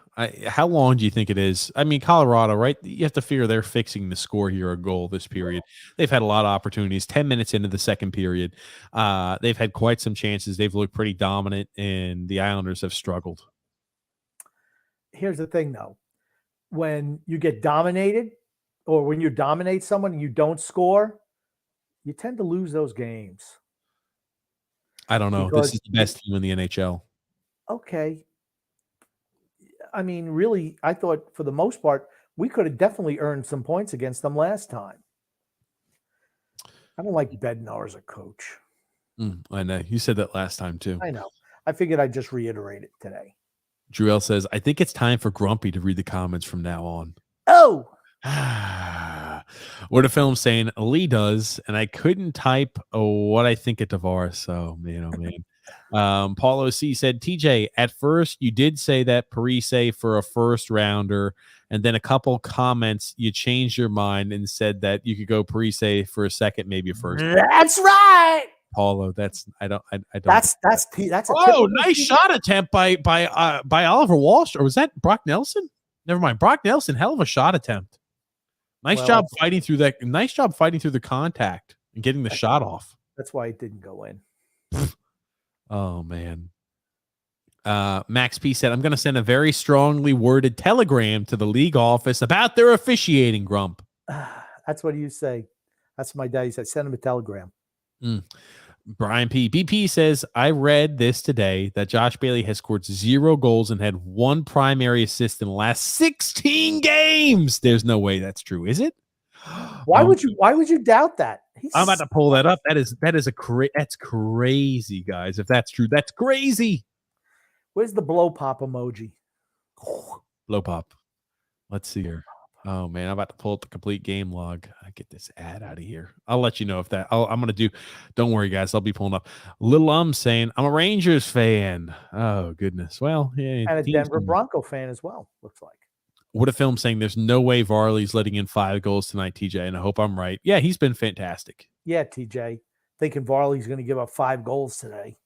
how long do you think it is? I mean, Colorado, right? You have to figure they're fixing the score here a goal this period. They've had a lot of opportunities. 10 minutes into the second period, they've had quite some chances. They've looked pretty dominant, and the Islanders have struggled. Here's the thing, though. When you get dominated, or when you dominate someone and you don't score, you tend to lose those games. I don't know. This is the best team in the NHL. Okay. I mean, really, I thought for the most part, we could have definitely earned some points against them last time. I don't like Bednar as a coach. I know. You said that last time, too. I know. I figured I'd just reiterate it today. Druel says, I think it's time for Grumpy to read the comments from now on. Oh! What a film's saying, Lee does, and I couldn't type what I think of Tavares. So, man, oh, man. Paulo C said, TJ, at first you did say that Parise for a first rounder, and then a couple comments you changed your mind and said that you could go Parise for a second, maybe a first. That's right. Paulo, that's I don't. That's a nice shot attempt by Oliver Walsh, or was that Brock Nelson? Never mind, Brock Nelson, hell of a shot attempt. Nice job fighting through that. Nice job fighting through the contact and getting the shot off. That's why it didn't go in. Oh man. Max P said, I'm going to send a very strongly worded telegram to the league office about their officiating, Grump. That's what you say. That's my dad. He said, send him a telegram. Brian P. BP says, I read this today that Josh Bailey has scored 0 goals and had 1 primary assist in the last 16 games. There's no way that's true, is it? Why would you doubt that? I'm about to pull that up. That's crazy, guys. If that's true, that's crazy. Where's the blow pop emoji? Blow pop. Let's see here. Oh man, I'm about to pull up the complete game log. I get this ad out of here. I'll let you know if that. I'm gonna do. Don't worry, guys. I'll be pulling up. Little saying I'm a Rangers fan. Oh goodness. Well, yeah, and a Denver Bronco fan as well. Looks like. What a film saying there's no way Varley's letting in 5 goals tonight, TJ, and I hope I'm right. Yeah, he's been fantastic. Yeah, TJ. Thinking Varley's going to give up 5 goals today.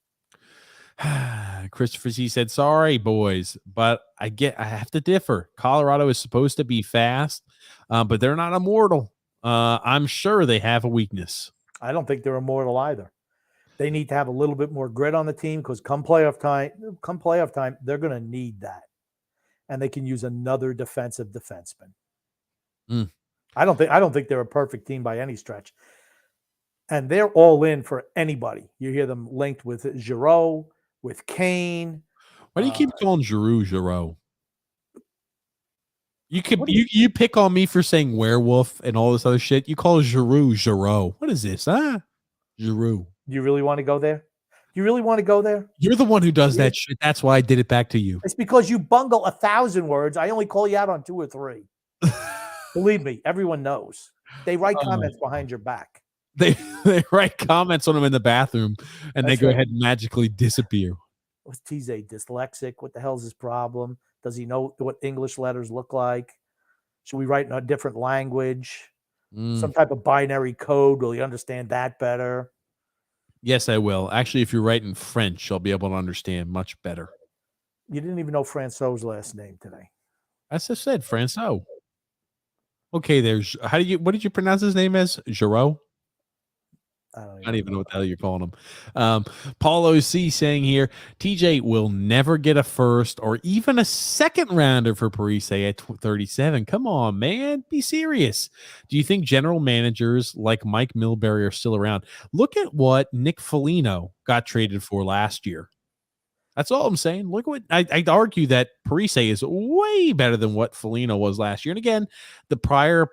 Christopher Z said, sorry, boys, but I have to differ. Colorado is supposed to be fast, but they're not immortal. I'm sure they have a weakness. I don't think they're immortal either. They need to have a little bit more grit on the team because come playoff time, they're going to need that. And they can use another defensive defenseman. I don't think they're a perfect team by any stretch. And they're all in for anybody. You hear them linked with Giroux, with Kane. Why do you keep calling Giroux? You pick on me for saying werewolf and all this other shit. You call Giroux. What is this? Giroux. Do you really want to go there? You really want to go there? You're the one who does that shit. That's why I did it back to you. It's because you bungle 1,000 words. I only call you out on 2 or 3. Believe me, everyone knows. They write comments behind your back. They write comments on them in the bathroom, and they go ahead and magically disappear. Was TJ dyslexic? What the hell's his problem? Does he know what English letters look like? Should we write in a different language? Some type of binary code. Will you understand that better? Yes, I will. Actually, if you write in French, I'll be able to understand much better. You didn't even know Francois' last name today. I just said Francois. Okay, there's what did you pronounce his name as? Giroux? I don't even know what the hell you're calling him. Paul OC saying here, TJ will never get a first or even a second rounder for Parise at 37. Come on, man. Be serious. Do you think general managers like Mike Milbury are still around? Look at what Nick Foligno got traded for last year. That's all I'm saying. Look what I'd argue that Parise is way better than what Foligno was last year. And again, the prior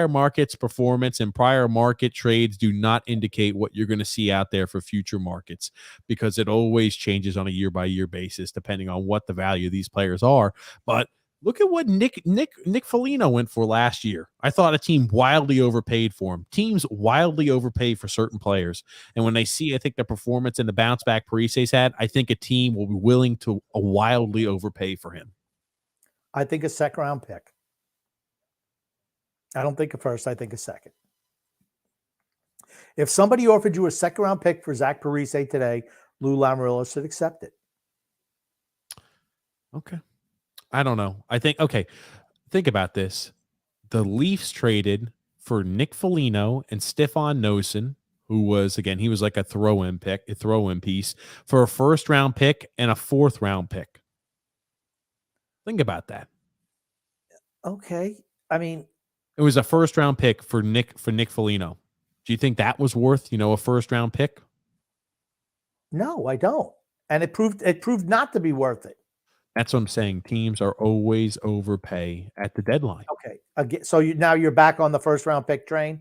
market's performance and prior market trades do not indicate what you're going to see out there for future markets, because it always changes on a year by year basis depending on what the value of these players are. But look at what Nick Foligno went for last year. I thought a team wildly overpaid for him. Teams wildly overpay for certain players. And when they see, I think, the performance and the bounce back Parise's had, I think a team will be willing to wildly overpay for him. I think a second round pick. I don't think a first. I think a second. If somebody offered you a second round pick for Zach Parise today, Lou Lamoriello should accept it. Okay. I don't know. I think, okay, think about this. The Leafs traded for Nick Foligno and Stefan Noesen, who was, again, he was like a throw-in piece, for a first-round pick and a fourth-round pick. Think about that. Okay. I mean, it was a first-round pick for Nick Foligno. Do you think that was worth, a first-round pick? No, I don't. And it proved not to be worth it. That's what I'm saying. Teams are always overpay at the deadline. Okay. Again, so now you're back on the first round pick train?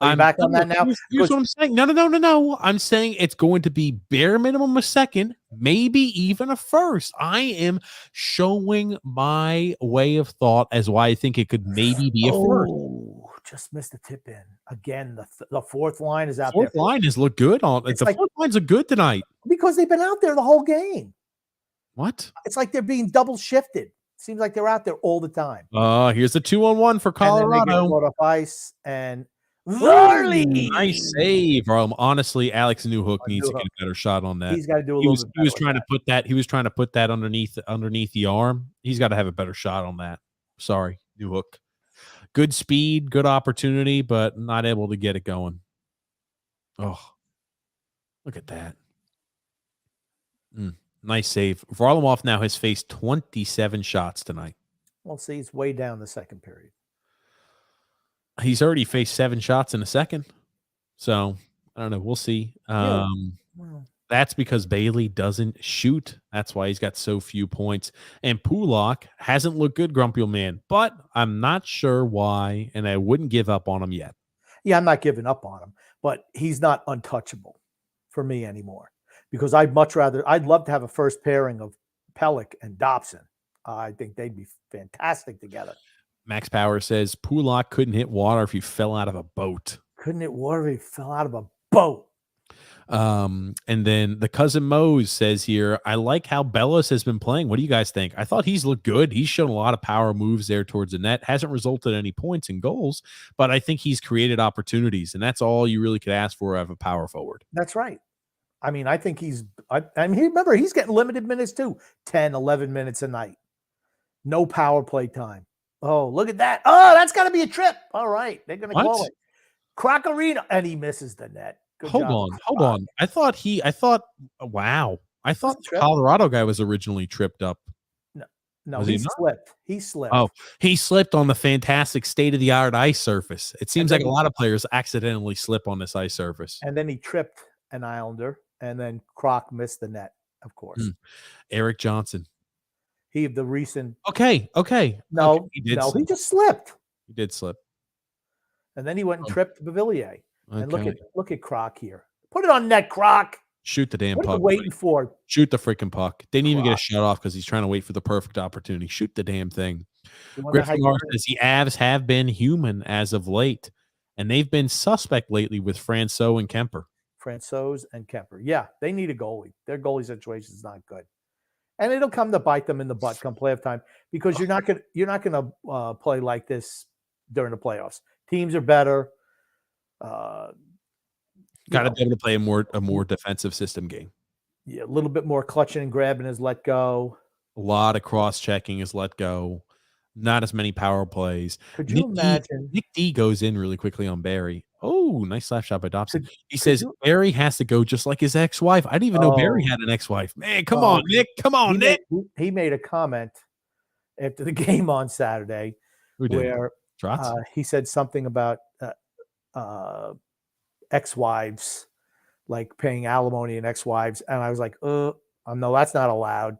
Are you back on that now? Here's what I'm saying. No. I'm saying it's going to be bare minimum a second, maybe even a first. I am showing my way of thought as why I think it could maybe be a first. Oh, just missed the tip in. Again, the fourth line is out there. Fourth line has looked good. The fourth lines are good tonight. Because they've been out there the whole game. What? It's like they're being double shifted. Seems like they're out there all the time. Here's a 2-on-1 for Colorado. And then they get caught off ice and Varley. Nice save. Honestly, Alex Newhook needs to get a better shot on that. He's got to do a little bit better. He was trying to put that underneath the arm. He's got to have a better shot on that. Sorry, Newhook. Good speed, good opportunity, but not able to get it going. Oh, look at that. Nice save. Varlamov now has faced 27 shots tonight. Well, see, it's way down the second period. He's already faced 7 shots in a second. So, I don't know. We'll see. That's because Bailey doesn't shoot. That's why he's got so few points. And Pulock hasn't looked good, Grumpy Old Man. But I'm not sure why, and I wouldn't give up on him yet. Yeah, I'm not giving up on him. But he's not untouchable for me anymore. Because I'd love to have a first pairing of Pelech and Dobson. I think they'd be fantastic together. Max Power says Pulock couldn't hit water if he fell out of a boat. Couldn't hit water if he fell out of a boat. And then the cousin Mose says here, I like how Bellis has been playing. What do you guys think? I thought he's looked good. He's shown a lot of power moves there towards the net. Hasn't resulted in any points and goals, but I think he's created opportunities, and that's all you really could ask for out of a power forward. That's right. I mean, I think remember, he's getting limited minutes too. 10, 11 minutes a night. No power play time. Oh, look at that. Oh, that's got to be a trip. All right. They're going to call it. Crockerino. And he misses the net. Hold on. I thought the Colorado guy was originally tripped up. No, he slipped. He slipped. Oh, he slipped on the fantastic state-of-the-art ice surface. It seems like a lot of players accidentally slip on this ice surface. And then he tripped an Islander, and then Croc missed the net, of course. Eric Johnson. The recent. Okay. No, he just slipped. He did slip. And then he went and tripped Bavillier. Okay. And look at Croc here. Put it on net, Croc. Shoot the damn puck. What are you waiting for? Shoot the freaking puck. Didn't even get a shut off because he's trying to wait for the perfect opportunity. Shoot the damn thing. Griffin says the Avs have been human as of late, and they've been suspect lately with Francois and Kemper. Yeah, they need a goalie. Their goalie situation is not good. And it'll come to bite them in the butt come playoff time, because you're not going to play like this during the playoffs. Teams are better. Got to be able to play a more defensive system game. Yeah, a little bit more clutching and grabbing is let go. A lot of cross-checking is let go. Not as many power plays. Could you imagine? Nick D goes in really quickly on Barry. Oh, nice slap shot by Dobson. He says Barry has to go just like his ex-wife. I didn't even know Barry had an ex-wife. Man, come on, Nick. Come on, Nick. He made a comment after the game on Saturday where he said something about ex-wives, like paying alimony and ex-wives. And I was like, no, that's not allowed.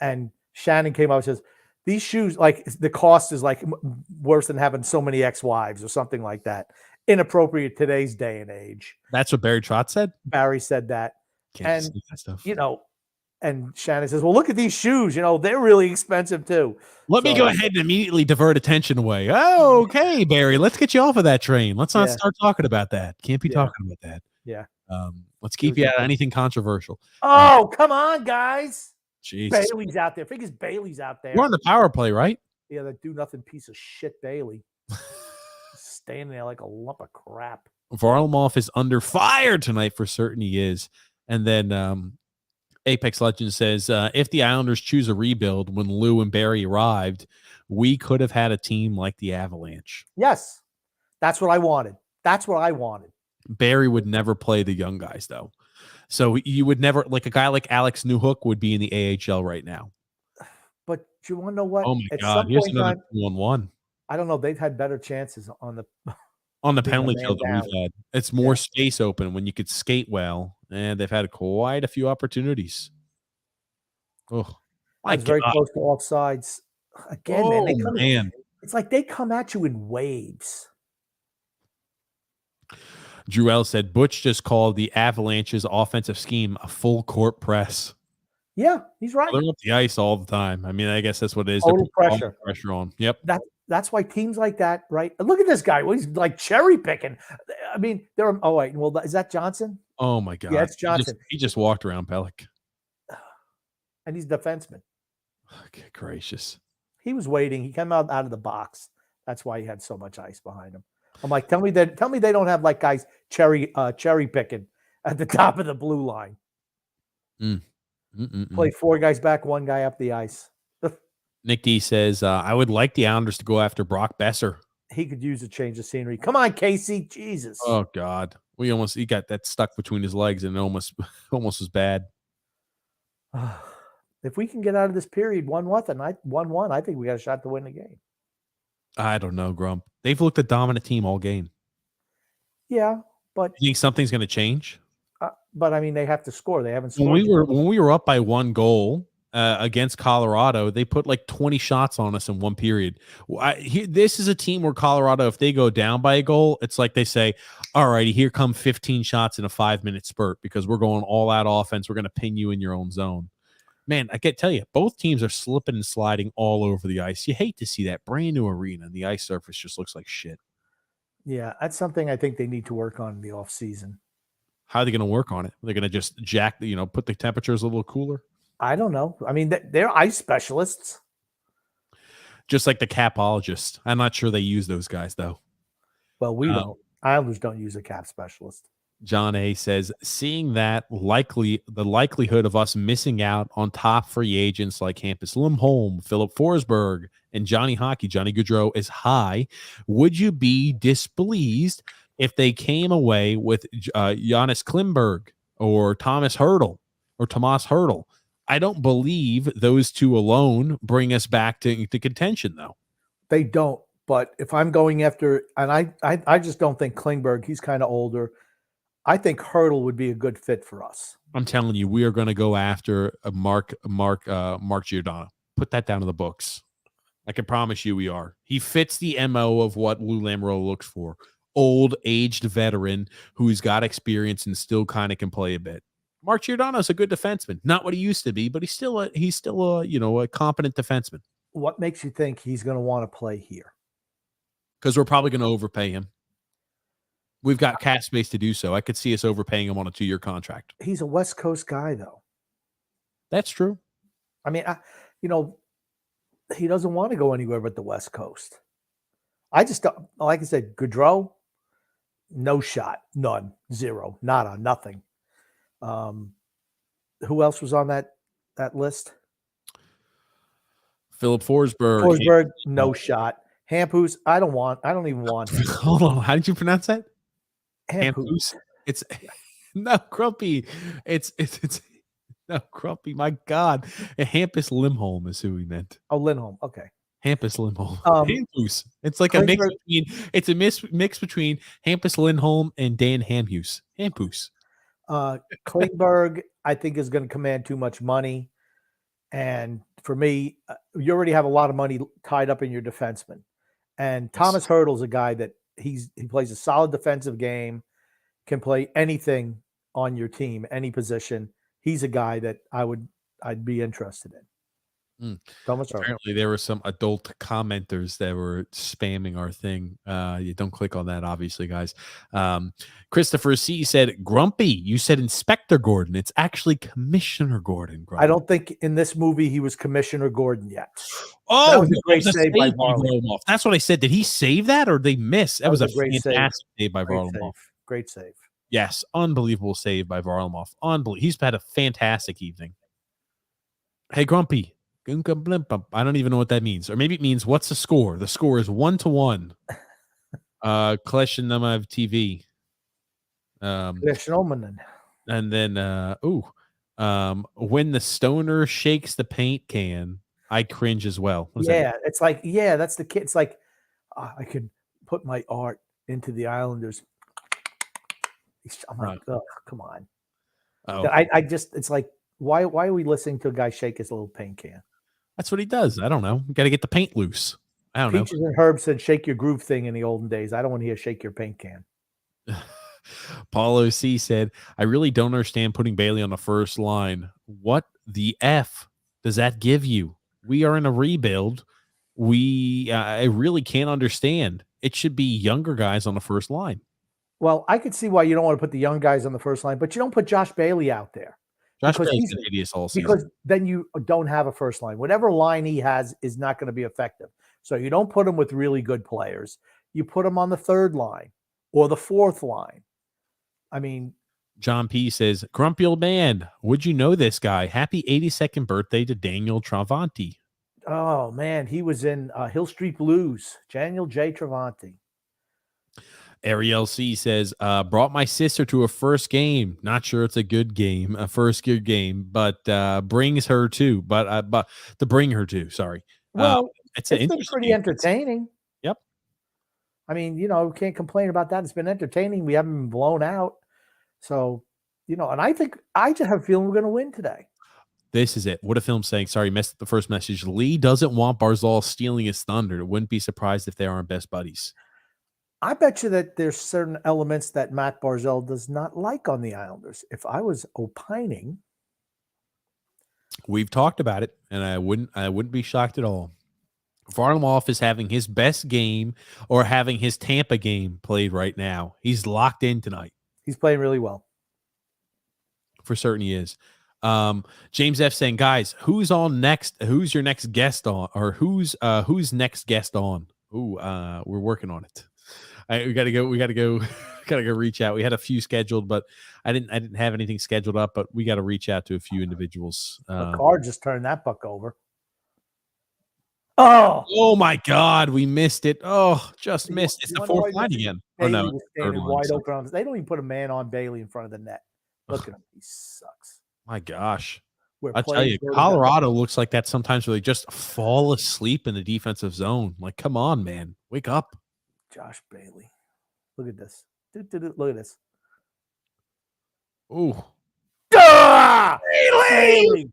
And Shannon came up and says, these shoes, like the cost is like worse than having so many ex-wives or something like that. Inappropriate today's day and age. That's what Barry Trotz said? Barry said that. Can't see that stuff. And Shannon says, well, look at these shoes. They're really expensive too. Let me go ahead and immediately divert attention away. Oh, okay, Barry, let's get you off of that train. Let's not start talking about that. Can't be talking about that. Yeah. Let's keep you out of anything controversial. Oh, come on, guys. Jesus. Bailey's out there. Figures Bailey's out there. We're on the power play, right? Yeah, that do nothing piece of shit Bailey. Standing there like a lump of crap. Varlamov is under fire tonight for certain. He is. And then Apex Legends says, if the Islanders choose a rebuild when Lou and Barry arrived, we could have had a team like the Avalanche. Yes. That's what I wanted. Barry would never play the young guys, though. So you would never, like a guy like Alex Newhook would be in the AHL right now. But you want to know what? Oh, my God. Here's another 2-on-1. I don't know. They've had better chances on the penalty kill that we've had. It's more space open when you could skate well, and they've had quite a few opportunities. Oh, it's very close to offsides. Again, man, it's like they come at you in waves. Jewel said Butch just called the Avalanche's offensive scheme a full court press. Yeah, he's right. They're up the ice all the time. I mean, I guess that's what it is. Total pressure. Pressure on. Yep. That's why teams like that, right? Look at this guy. Well, he's like cherry picking. I mean, is that Johnson? Oh my God. Yeah, it's Johnson. He just walked around Pellick. And he's a defenseman. Okay, gracious. He was waiting. He came out of the box. That's why he had so much ice behind him. I'm like, tell me they don't have like guys cherry picking at the top of the blue line. Play 4 guys back, 1 guy up the ice. Nick D says, I would like the Islanders to go after Brock Besser. He could use a change of scenery. Come on, Casey. Jesus. Oh God. He got that stuck between his legs and it almost was bad. If we can get out of this period 1-1, I think we got a shot to win the game. I don't know, Grump. They've looked a dominant team all game. Yeah, but you think something's going to change? But I mean, they have to score. They haven't scored. When we were up by 1 goal against Colorado, they put like 20 shots on us in 1 period. This is a team where Colorado, if they go down by a goal, it's like they say, all righty, here come 15 shots in a 5-minute spurt because we're going all out offense. We're going to pin you in your own zone. Man, I can't tell you, both teams are slipping and sliding all over the ice. You hate to see that brand new arena and the ice surface just looks like shit. Yeah, that's something I think they need to work on in the offseason. How are they going to work on it? They're going to just put the temperatures a little cooler? I don't know. I mean, they're ice specialists. Just like the capologist. I'm not sure they use those guys, though. Well, we don't. Islanders don't use a cap specialist. John A. says, seeing that the likelihood of us missing out on top free agents like Hampus Lindholm, Philip Forsberg, and Johnny Gaudreau is high, would you be displeased if they came away with Jonas Klimberg or Tomas Hertl? I don't believe those 2 alone bring us back to contention, though. They don't. But if I'm going after, and I just don't think Klingberg, he's kind of older. I think Hertl would be a good fit for us. I'm telling you, we are going to go after Mark Giordano. Put that down in the books. I can promise you we are. He fits the MO of what Lou Lamoriello looks for. Old, aged veteran who's got experience and still kind of can play a bit. Mark Giordano is a good defenseman. Not what he used to be, but he's still a competent defenseman. What makes you think he's going to want to play here? Because we're probably going to overpay him. We've got cap space to do so. I could see us overpaying him on a 2-year contract. He's a West Coast guy, though. That's true. I mean, he doesn't want to go anywhere but the West Coast. I just don't, like I said, Gaudreau, no shot, none, zero, nada, nothing. Who else was on that list? Philip Forsberg. Forsberg, no shot. Hampus, I don't even want him. Hold on. How did you pronounce that? Hampus. It's no Grumpy. It's no Grumpy. My God. Hampus Lindholm is who he meant. Oh, Lindholm. Okay. Hampus Lindholm. Hampus. It's like a mix between. It's a mix between Hampus Lindholm and Dan Hamhuis. Hampus. Klingberg, I think, is going to command too much money. And for me, you already have a lot of money tied up in your defenseman. And Thomas Hertl's a guy that he plays a solid defensive game, can play anything on your team, any position. He's a guy that I'd be interested in. Thomas Hertl. Apparently, there were some adult commenters that were spamming our thing. You don't click on that, obviously, guys. Christopher C said, Grumpy, you said Inspector Gordon. It's actually Commissioner Gordon. Grumpy. I don't think in this movie he was Commissioner Gordon yet. Oh, that was a great save by Varlamov. That's what I said. Did he save that or did they miss? That was a great save by Varlamov. Great save. Yes, unbelievable save by Varlamov. He's had a fantastic evening. Hey, Grumpy. I don't even know what that means. Or maybe it means, what's the score? The score is 1-1. Klesh and Namav TV. And then, when the stoner shakes the paint can, I cringe as well. It's like, that's the kid. It's like, I can put my art into the Islanders. I'm like, oh, come on. Oh. It's like, why are we listening to a guy shake his little paint can? That's what he does. I don't know. Got to get the paint loose. I don't know. Peaches and Herb said shake your groove thing in the olden days. I don't want to hear shake your paint can. Paulo C said, I really don't understand putting Bailey on the first line. What the F does that give you? We are in a rebuild. I really can't understand. It should be younger guys on the first line. Well, I could see why you don't want to put the young guys on the first line, but you don't put Josh Bailey out there. Josh Bailey's an idiot all season. Because then you don't have a first line. Whatever line he has is not going to be effective. So you don't put him with really good players. You put him on the third line or the fourth line. I mean, John P says, Grumpy old man, would you know this guy? Happy 82nd birthday to Daniel Travanti. Oh, man. He was in Hill Street Blues. Daniel J. Travanti. Ariel C says, brought my sister to a first game. Not sure it's a good game, a first good game, but brings her to. But to bring her to, sorry. Well, it's been pretty entertaining. Yep. I mean, can't complain about that. It's been entertaining. We haven't been blown out. So, and I think I just have a feeling we're going to win today. This is it. What a film saying. Sorry, missed the first message. Lee doesn't want Barzal stealing his thunder. Wouldn't be surprised if they aren't best buddies. I bet you that there's certain elements that Matt Barzal does not like on the Islanders. If I was opining, we've talked about it, and I wouldn't be shocked at all. Varlamov is having his best game or having his Tampa game played right now. He's locked in tonight. He's playing really well. For certain he is. James F saying, guys, who's on next? Who's your next guest on? Or who's next guest on? Ooh, we're working on it. We gotta go reach out. We had a few scheduled, but I didn't have anything scheduled up, but we got to reach out to a few individuals. The car just turned that puck over. Oh my God, we missed it. Oh, just missed. It's the fourth line again. Oh no, wide open. They don't even put a man on Bailey in front of the net. Look at him. He sucks. My gosh. I tell you, Colorado looks like that sometimes where they just fall asleep in the defensive zone. Like, come on, man. Wake up. Josh Bailey. Look at this. Look at this. Ooh. Bailey!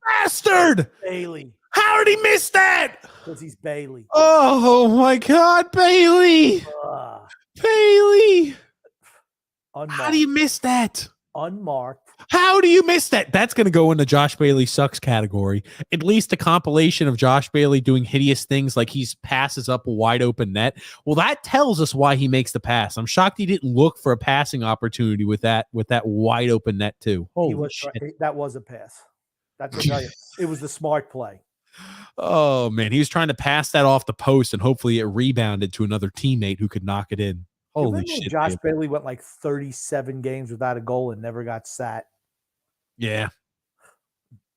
Bastard! Bailey. How did he miss that? Because he's Bailey. Oh, my God, Bailey. Bailey. Unmarked. How do you miss that? Unmarked. How do you miss that? That's going to go in the Josh Bailey sucks category. At least a compilation of Josh Bailey doing hideous things like he passes up a wide open net. Well, that tells us why he makes the pass. I'm shocked he didn't look for a passing opportunity with that wide open net too. That was a pass. That's what I tell you. It was the smart play. Oh, man. He was trying to pass that off the post, and hopefully it rebounded to another teammate who could knock it in. You Holy remember when shit. Josh Bailey. Bailey went like 37 games without a goal and never got sat? Yeah.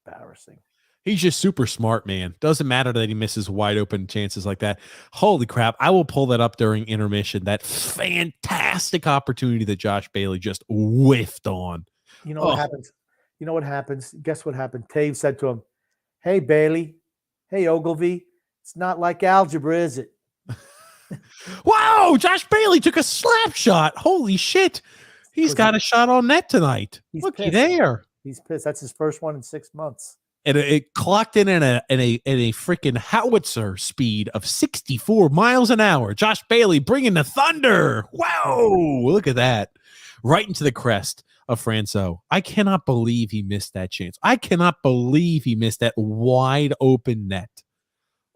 Embarrassing. He's just super smart, man. Doesn't matter that he misses wide open chances like that. Holy crap. I will pull that up during intermission. That fantastic opportunity that Josh Bailey just whiffed on. You know what happens? You know what happens? Guess what happened? Taves said to him, "Hey, Bailey. Hey, Ogilvy. It's not like algebra, is it?" Wow. Josh Bailey took a slap shot. Holy shit. He's got a shot on net tonight. Looky there. He's pissed. That's his first one in 6 months. And it clocked in at a freaking howitzer speed of 64 miles an hour. Josh Bailey bringing the thunder. Wow, look at that. Right into the crest of Francois. I cannot believe he missed that chance. I cannot believe he missed that wide open net.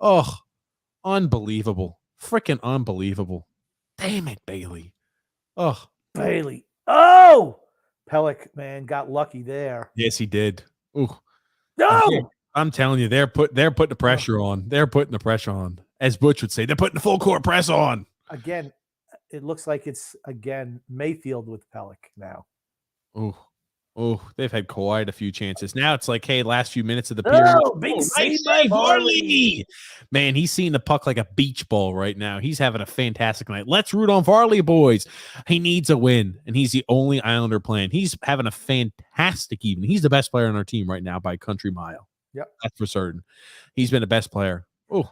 Oh, unbelievable. Freaking unbelievable. Damn it, Bailey. Oh. Bailey. Oh! Pellick, man, got lucky there. Yes, he did. Ooh. No! I'm telling you, they're putting the pressure on. They're putting the pressure on. As Butch would say, they're putting the full court press on. Again, it looks like it's Mayfield with Pellick now. Oh, they've had quite a few chances. Now it's like, hey, last few minutes of the period. Big save by Varley. Man, he's seeing the puck like a beach ball right now. He's having a fantastic night. Let's root on Varley, boys. He needs a win, and he's the only Islander playing. He's having a fantastic evening. He's the best player on our team right now by a country mile. Yep. That's for certain. He's been the best player. Oh,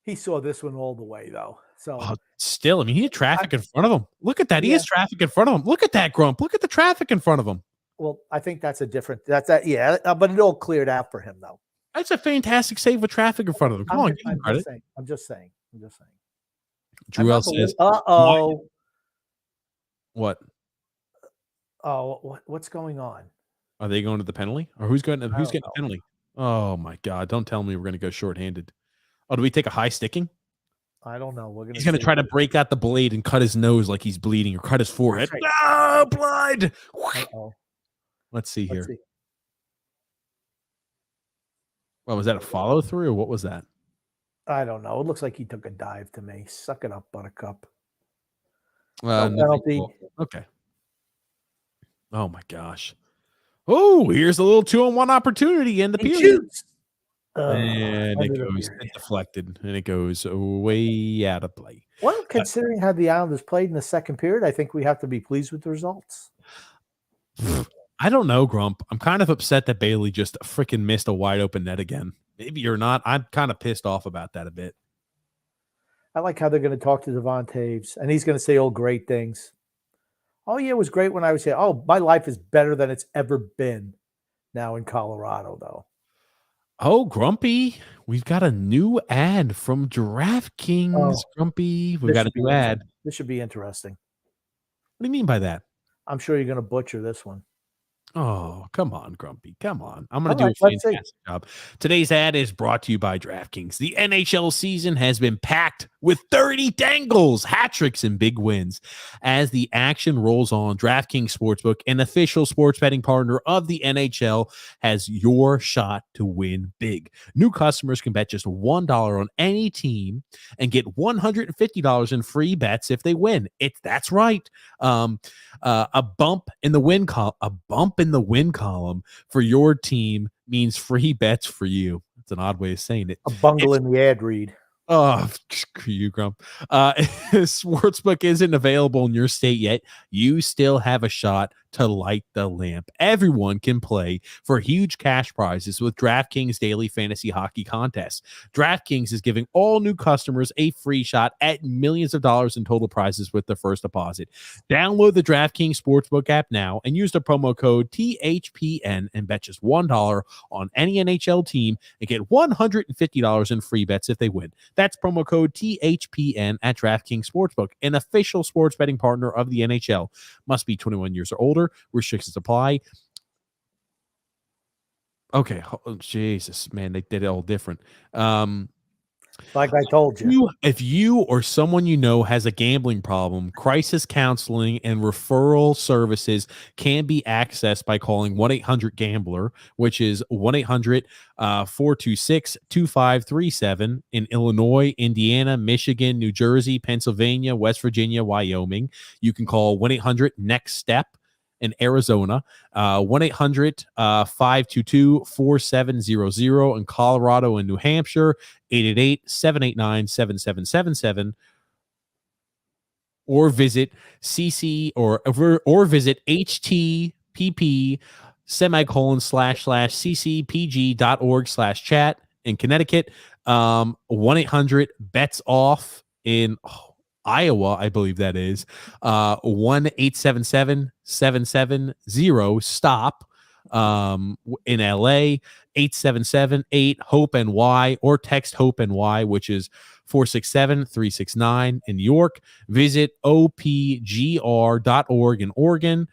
he saw this one all the way, though. So still, I mean, he had traffic in front of him. Look at that. He has traffic in front of him. Look at that, Grump. Look at the traffic in front of him. Well, I think that's a different. Yeah, but it all cleared out for him, though. That's a fantastic save with traffic in front of him. Come on, give him credit. I'm just saying. Drew L says, What? Oh, what's going on? Are they going to the penalty? Or who's getting the penalty? Oh, my God. Don't tell me we're going to go shorthanded. Oh, do we take a high sticking? I don't know. He's going to try to break out the blade and cut his nose like he's bleeding or cut his forehead. No, blood. Let's see here. Well, was that a follow through or what was that? I don't know. It looks like he took a dive to me. Suck it up, Buttercup. No penalty. Okay. Oh my gosh. Oh, here's a little 2-on-1 opportunity in the period. And it goes deflected and it goes way out of play. Well, considering how the Islanders played in the second period, I think we have to be pleased with the results. I don't know, Grump. I'm kind of upset that Bailey just freaking missed a wide open net again. Maybe you're not. I'm kind of pissed off about that a bit. I like how they're going to talk to Devon Taves, and he's going to say all great things. Oh, yeah, it was great when I was here. Oh, my life is better than it's ever been now in Colorado, though. Oh, Grumpy, we've got a new ad from DraftKings. Grumpy, we've got a new ad. This should be interesting. What do you mean by that? I'm sure you're going to butcher this one. Oh, come on, Grumpy. Come on. I'm going to do a fantastic job. Today's ad is brought to you by DraftKings. The NHL season has been packed with 30 dangles, hat tricks, and big wins. As the action rolls on, DraftKings Sportsbook, an official sports betting partner of the NHL, has your shot to win big. New customers can bet just $1 on any team and get $150 in free bets if they win. That's right. A bump in the win column for your team means free bets for you. It's an odd way of saying it. A bungle in the ad read. Oh, screw you, Grump. Sportsbook isn't available in your state yet. You still have a shot to light the lamp. Everyone can play for huge cash prizes with DraftKings Daily Fantasy Hockey Contest. DraftKings is giving all new customers a free shot at millions of dollars in total prizes with their first deposit. Download the DraftKings Sportsbook app now and use the promo code THPN and bet just $1 on any NHL team and get $150 in free bets if they win. That's promo code THPN at DraftKings Sportsbook, an official sports betting partner of the NHL. Must be 21 years or older. Restrictions apply. Okay. Oh, Jesus, man, they did it all different. Like I told you. If you or someone you know has a gambling problem, crisis counseling and referral services can be accessed by calling 1-800-GAMBLER, which is 1-800-426-2537 in Illinois, Indiana, Michigan, New Jersey, Pennsylvania, West Virginia, Wyoming. You can call 1-800-NEXT-STEP in Arizona, 1-800-522-4700 in Colorado and New Hampshire, 888-789-7777, or visit http ccpg.org/chat in Connecticut, 1-800-BETS-OFF in Iowa, I believe that is, 1-877-770-STOP in LA, 877-8-HOPE-NY, or text HOPE-NY, which is 467-369 in New York. Visit opgr.org in Oregon.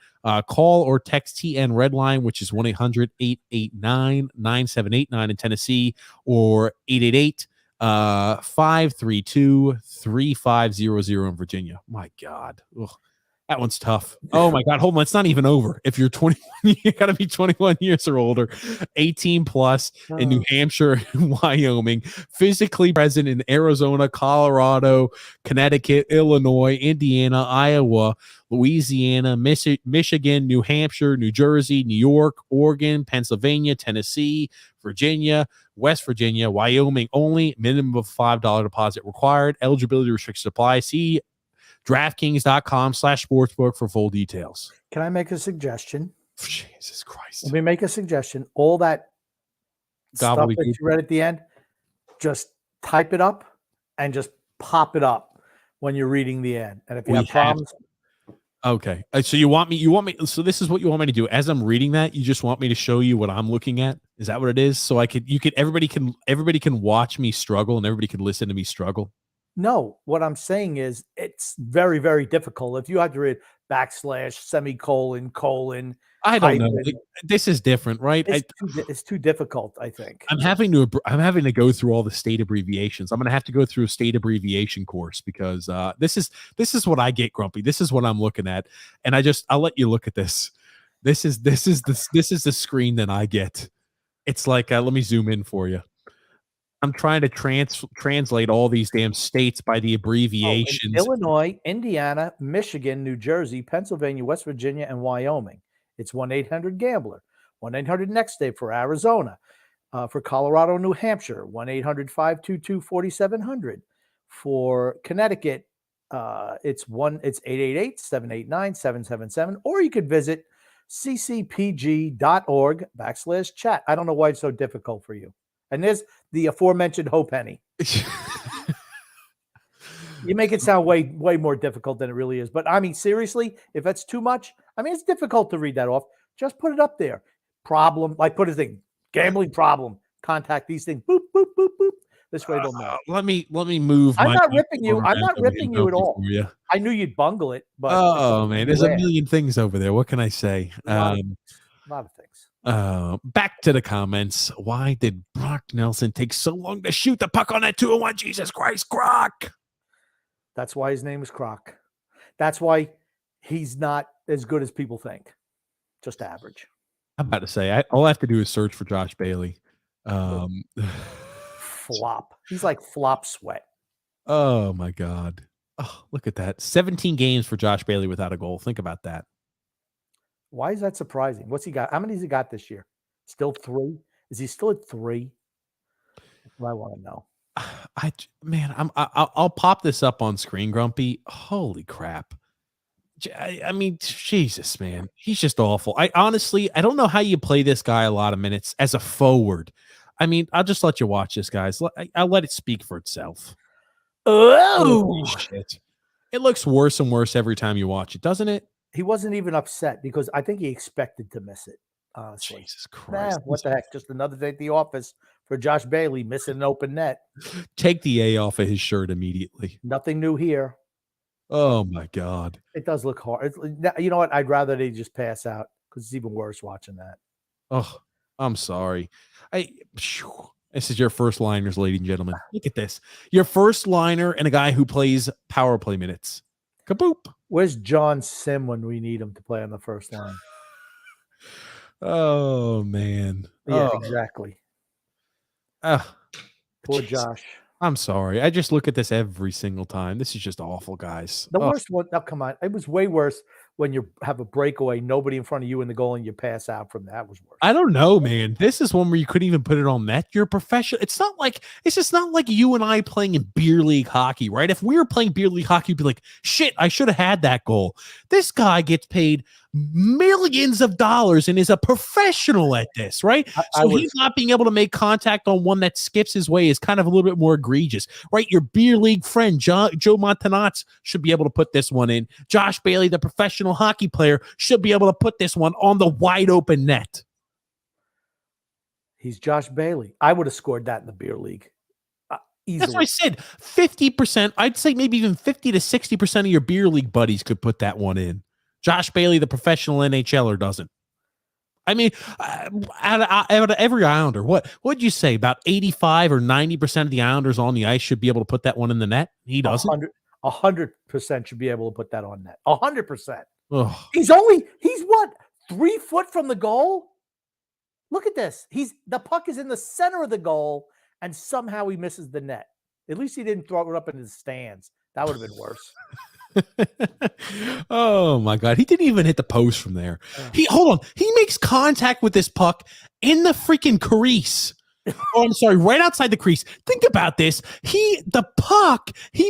Call or text TN Redline, which is 1-800-889-9789 in Tennessee, or 888-532-3500 in Virginia. My God. Ugh. That one's tough. Oh my God. Hold on. It's not even over. If you're 21, you got to be 21 years or older, 18 plus in New Hampshire and Wyoming, physically present in Arizona, Colorado, Connecticut, Illinois, Indiana, Iowa, Louisiana, Michigan, New Hampshire, New Jersey, New York, Oregon, Pennsylvania, Tennessee, Virginia, West Virginia, Wyoming only. Minimum of $5 deposit required. Eligibility restrictions apply. See DraftKings.com/sportsbook for full details. Can I make a suggestion? Jesus Christ. Let me make a suggestion. All that stuff that you read at the end, just type it up and just pop it up when you're reading the end. And if you have problems. Okay. So you want me, so this is what you want me to do. As I'm reading that, you just want me to show you what I'm looking at? Is that what it is? So everybody can watch me struggle and everybody can listen to me struggle. No, what I'm saying is it's very, very difficult. If you have to read / semicolon, colon. I don't know. This is different, right? It's too difficult, I think. I'm having to go through all the state abbreviations. I'm going to have to go through a state abbreviation course because this is what I get, Grumpy. This is what I'm looking at. And I'll let you look at this. This is the screen that I get. It's like, let me zoom in for you. I'm trying to translate all these damn states by the abbreviations. Illinois, Indiana, Michigan, New Jersey, Pennsylvania, West Virginia, and Wyoming. It's 1-800-GAMBLER. 1-800-NEXT-STEP for Arizona. For Colorado, New Hampshire, 1-800-522-4700. For Connecticut, it's 888-789-777. Or you could visit ccpg.org/chat. I don't know why it's so difficult for you. And there's the aforementioned Hope Penny. You make it sound way more difficult than it really is. But I mean, seriously, if that's too much, I mean, it's difficult to read that off. Just put it up there. Problem, like put a thing, gambling problem. Contact these things. Boop, boop, boop, boop. This way they'll know. Let me move. I'm not ripping you. I'm not ripping you at all. I knew you'd bungle it, but man, there's a million things over there. What can I say? A lot of things. Back to the comments. Why did Brock Nelson take so long to shoot the puck on that 2-1? Jesus Christ, Croc. That's why his name is Croc. That's why he's not as good as people think. Just average. I'm about to say, all I have to do is search for Josh Bailey. Flop. He's like flop sweat. Oh my God. Oh, look at that. 17 games for Josh Bailey without a goal. Think about that. Why is that surprising? What's he got? How many has he got this year? Still 3? Is he still at 3? That's what I want to know. I'll pop this up on screen, Grumpy. Holy crap. I mean, Jesus, man. He's just awful. I don't know how you play this guy a lot of minutes as a forward. I mean, I'll just let you watch this, guys. I'll let it speak for itself. Oh, shit. It looks worse and worse every time you watch it, doesn't it? He wasn't even upset because I think he expected to miss it. Honestly. Jesus Christ. What the heck? Just another day at the office for Josh Bailey missing an open net. Take the A off of his shirt immediately. Nothing new here. Oh, my God. It does look hard. You know what? I'd rather they just pass out because it's even worse watching that. Oh, I'm sorry. This is your first liners, ladies and gentlemen. Look at this. Your first liner and a guy who plays power play minutes. Kaboop. Where's John Sim when we need him to play on the first line? Oh, man. Yeah, Oh. exactly. Poor Jeez. Josh. I'm sorry. I just look at this every single time. This is just awful, guys. The worst one, now come on. It was way worse when you have a breakaway, nobody in front of you in the goal, and you pass out from that. Was worse. I don't know, man. This is one where you couldn't even put it on net. You're a professional. It's just not like you and I playing in beer league hockey, right? If we were playing beer league hockey, you'd be like, shit, I should have had that goal. This guy gets paid millions of dollars and is a professional at this, right? So he's not being able to make contact on one that skips his way is kind of a little bit more egregious, right? Your beer league friend, Joe Montanaz, should be able to put this one in. Josh Bailey, the professional hockey player, should be able to put this one on the wide open net. He's Josh Bailey. I would have scored that in the beer league. Easily. That's what I said. 50%, I'd say maybe even 50 to 60% of your beer league buddies could put that one in. Josh Bailey, the professional NHLer, doesn't. I mean, out of every Islander, what'd you say? About 85 or 90% of the Islanders on the ice should be able to put that one in the net? He doesn't? 100% should be able to put that on net. 100%. Ugh. He's what? 3 foot from the goal? Look at this. The puck is in the center of the goal, and somehow he misses the net. At least he didn't throw it up into the stands. That would have been worse. Oh my God. He didn't even hit the post from there. Hold on. He makes contact with this puck in the freaking crease. Oh, I'm sorry, right outside the crease. Think about this. He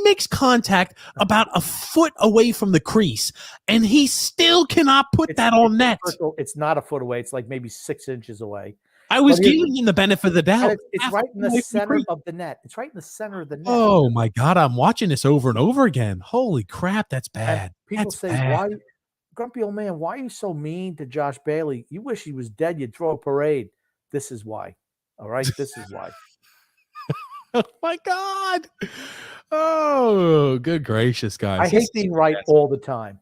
makes contact about a foot away from the crease, and he still cannot put that on net. It's not a foot away. It's like maybe 6 inches away. I was giving him the benefit of the doubt. It's right in the center of the net. It's right in the center of the net. Oh my God, I'm watching this over and over again. Holy crap, that's bad. And people say, why, grumpy old man, why are you so mean to Josh Bailey? You wish he was dead. You'd throw a parade. This is why. All right, this is why. Oh my God. Oh, good gracious, guys. I hate being right all the time.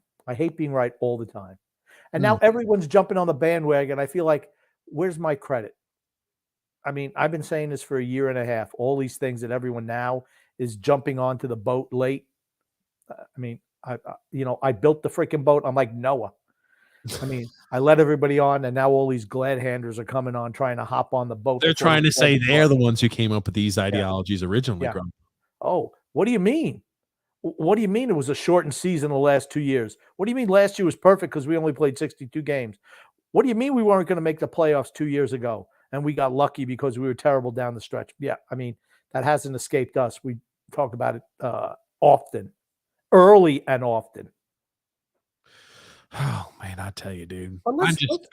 And now everyone's jumping on the bandwagon. I feel like, where's my credit? I mean, I've been saying this for a year and a half. All these things that everyone now is jumping onto the boat late. I mean, I built the freaking boat. I'm like Noah. I mean, I let everybody on, and now all these glad handers are coming on trying to hop on the boat. They're trying to say they're the ones who came up with these ideologies originally. Yeah. Oh, what do you mean? What do you mean it was a shortened season the last 2 years? What do you mean last year was perfect because we only played 62 games? What do you mean we weren't going to make the playoffs 2 years ago and we got lucky because we were terrible down the stretch? Yeah, I mean, that hasn't escaped us. We talk about it often, early and often. Oh man, I tell you, dude,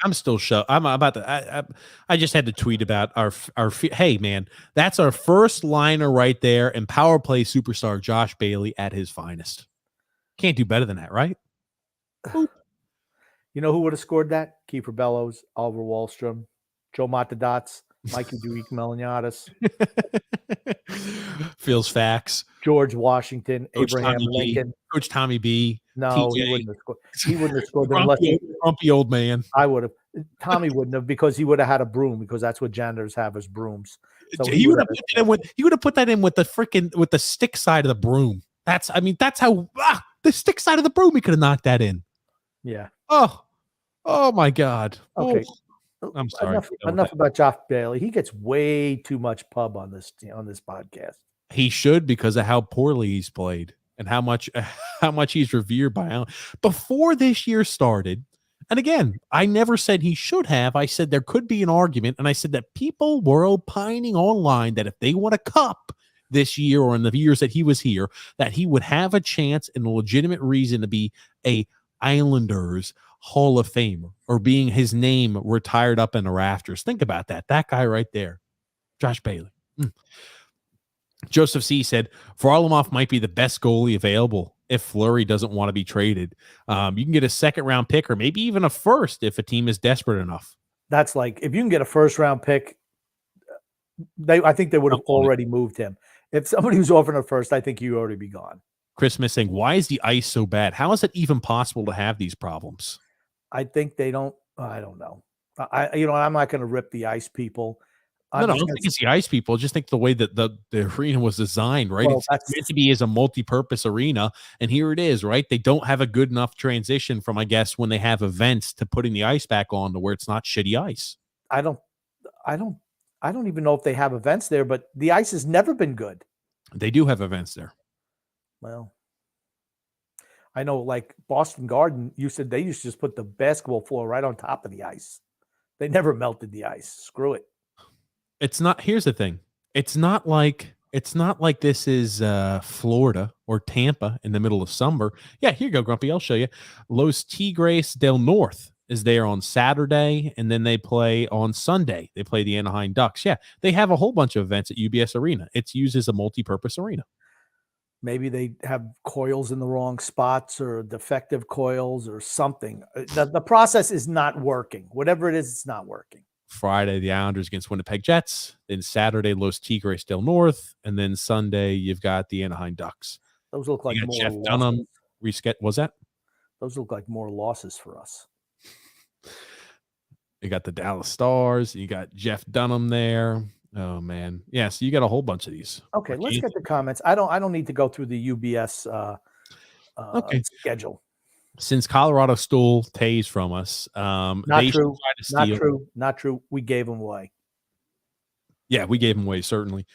I'm still shocked. I'm about to. I just had to tweet about our. Hey, man, that's our first liner right there, and power play superstar Josh Bailey at his finest. Can't do better than that, right? You know who would have scored that? Kiefer Bellows, Oliver Wahlstrom, Joe Matadots, Mikey Duke-Melaniadis, Feels facts. George Washington, Coach Abraham Tommy Lincoln. B. Coach Tommy B. No, TJ. he wouldn't have scored. He wouldn't have scored grumpy old man. I would have. Tommy wouldn't have because he would have had a broom because that's what janitors have as brooms. So he would have put that in with the stick side of the broom. That's how the stick side of the broom he could have knocked that in. Yeah. Oh my God. Okay. Oh, I'm sorry. Enough about Josh Bailey. He gets way too much pub on this podcast. He should because of how poorly he's played and how much he's revered by Allen. Before this year started, and again, I never said he should have. I said there could be an argument, and I said that people were opining online that if they won a cup this year or in the years that he was here, that he would have a chance and a legitimate reason to be a Islanders Hall of Famer or being his name retired up in the rafters. Think about that. That guy right there, Josh Bailey. Joseph C. said, Varlamov might be the best goalie available if Fleury doesn't want to be traded. You can get a second-round pick or maybe even a first if a team is desperate enough. That's like, if you can get a first-round pick, I think they would have already moved him. If somebody was offering a first, I think he'd already be gone. Chris Missing, why is the ice so bad? How is it even possible to have these problems? I think they don't. I don't know. I'm not going to rip the ice people. No, I don't think it's the ice people. I just think the way that the arena was designed, right? Well, It's meant to be as a multi-purpose arena, and here it is, right? They don't have a good enough transition from, I guess, when they have events to putting the ice back on to where it's not shitty ice. I don't even know if they have events there, but the ice has never been good. They do have events there. Well, I know, like Boston Garden, they used to just put the basketball floor right on top of the ice. They never melted the ice. Screw it. It's not. Here's the thing. It's not like this is Florida or Tampa in the middle of summer. Yeah, here you go, Grumpy. I'll show you. Los Tigres del Norte is there on Saturday, and then they play on Sunday. They play the Anaheim Ducks. Yeah, they have a whole bunch of events at UBS Arena. It's used as a multi-purpose arena. Maybe they have coils in the wrong spots or defective coils or something. The process is not working. Whatever it is, it's not working. Friday, the Islanders against Winnipeg Jets. Then Saturday, Los Tigres del Norte. And then Sunday, you've got the Anaheim Ducks. Those look like more Jeff losses. Dunham was that? Those look like more losses for us. You got the Dallas Stars. You got Jeff Dunham there. Oh man, yeah. So you got a whole bunch of these. Okay, let's get the comments. I don't need to go through the UBS schedule. Since Colorado stole Tays from us, not true. We gave them away. Yeah, we gave them away, certainly.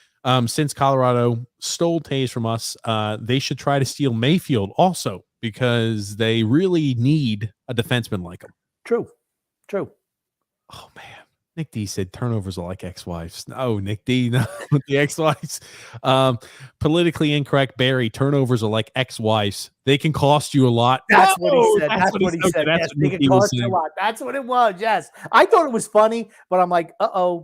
Since Colorado stole Tays from us, they should try to steal Mayfield also, because they really need a defenseman like him. True. Oh man. Nick D said turnovers are like ex-wives. No, Nick D, not the ex-wives. Politically incorrect, Barry. Turnovers are like ex-wives. They can cost you a lot. That's what he said. That's what he said. Yes, they can cost you a lot. That's what it was. Yes. I thought it was funny, but I'm like,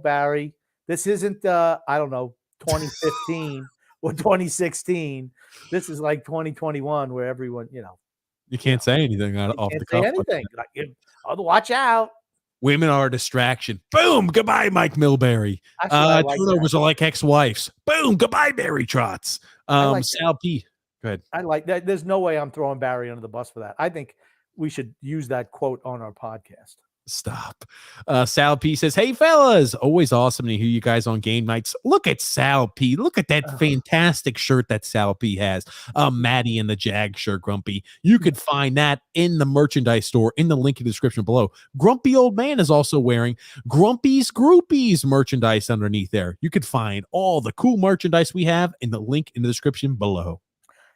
Barry, this isn't, 2015 or 2016. This is like 2021 where everyone, You can't say anything off the cuff. Anything. Watch out. Women are a distraction. Boom. Goodbye, Mike Milbury. Turnovers are like ex-wives. Boom. Goodbye, Barry Trotz. Sal P. Go ahead. I like that. There's no way I'm throwing Barry under the bus for that. I think we should use that quote on our podcast. Stop. Sal P says, hey, fellas, always awesome to hear you guys on game nights. Look at Sal P. Look at that fantastic shirt that Sal P has. Maddie in the Jag shirt, Grumpy. You could find that in the merchandise store in the link in the description below. Grumpy Old Man is also wearing Grumpy's Groupies merchandise underneath there. You could find all the cool merchandise we have in the link in the description below.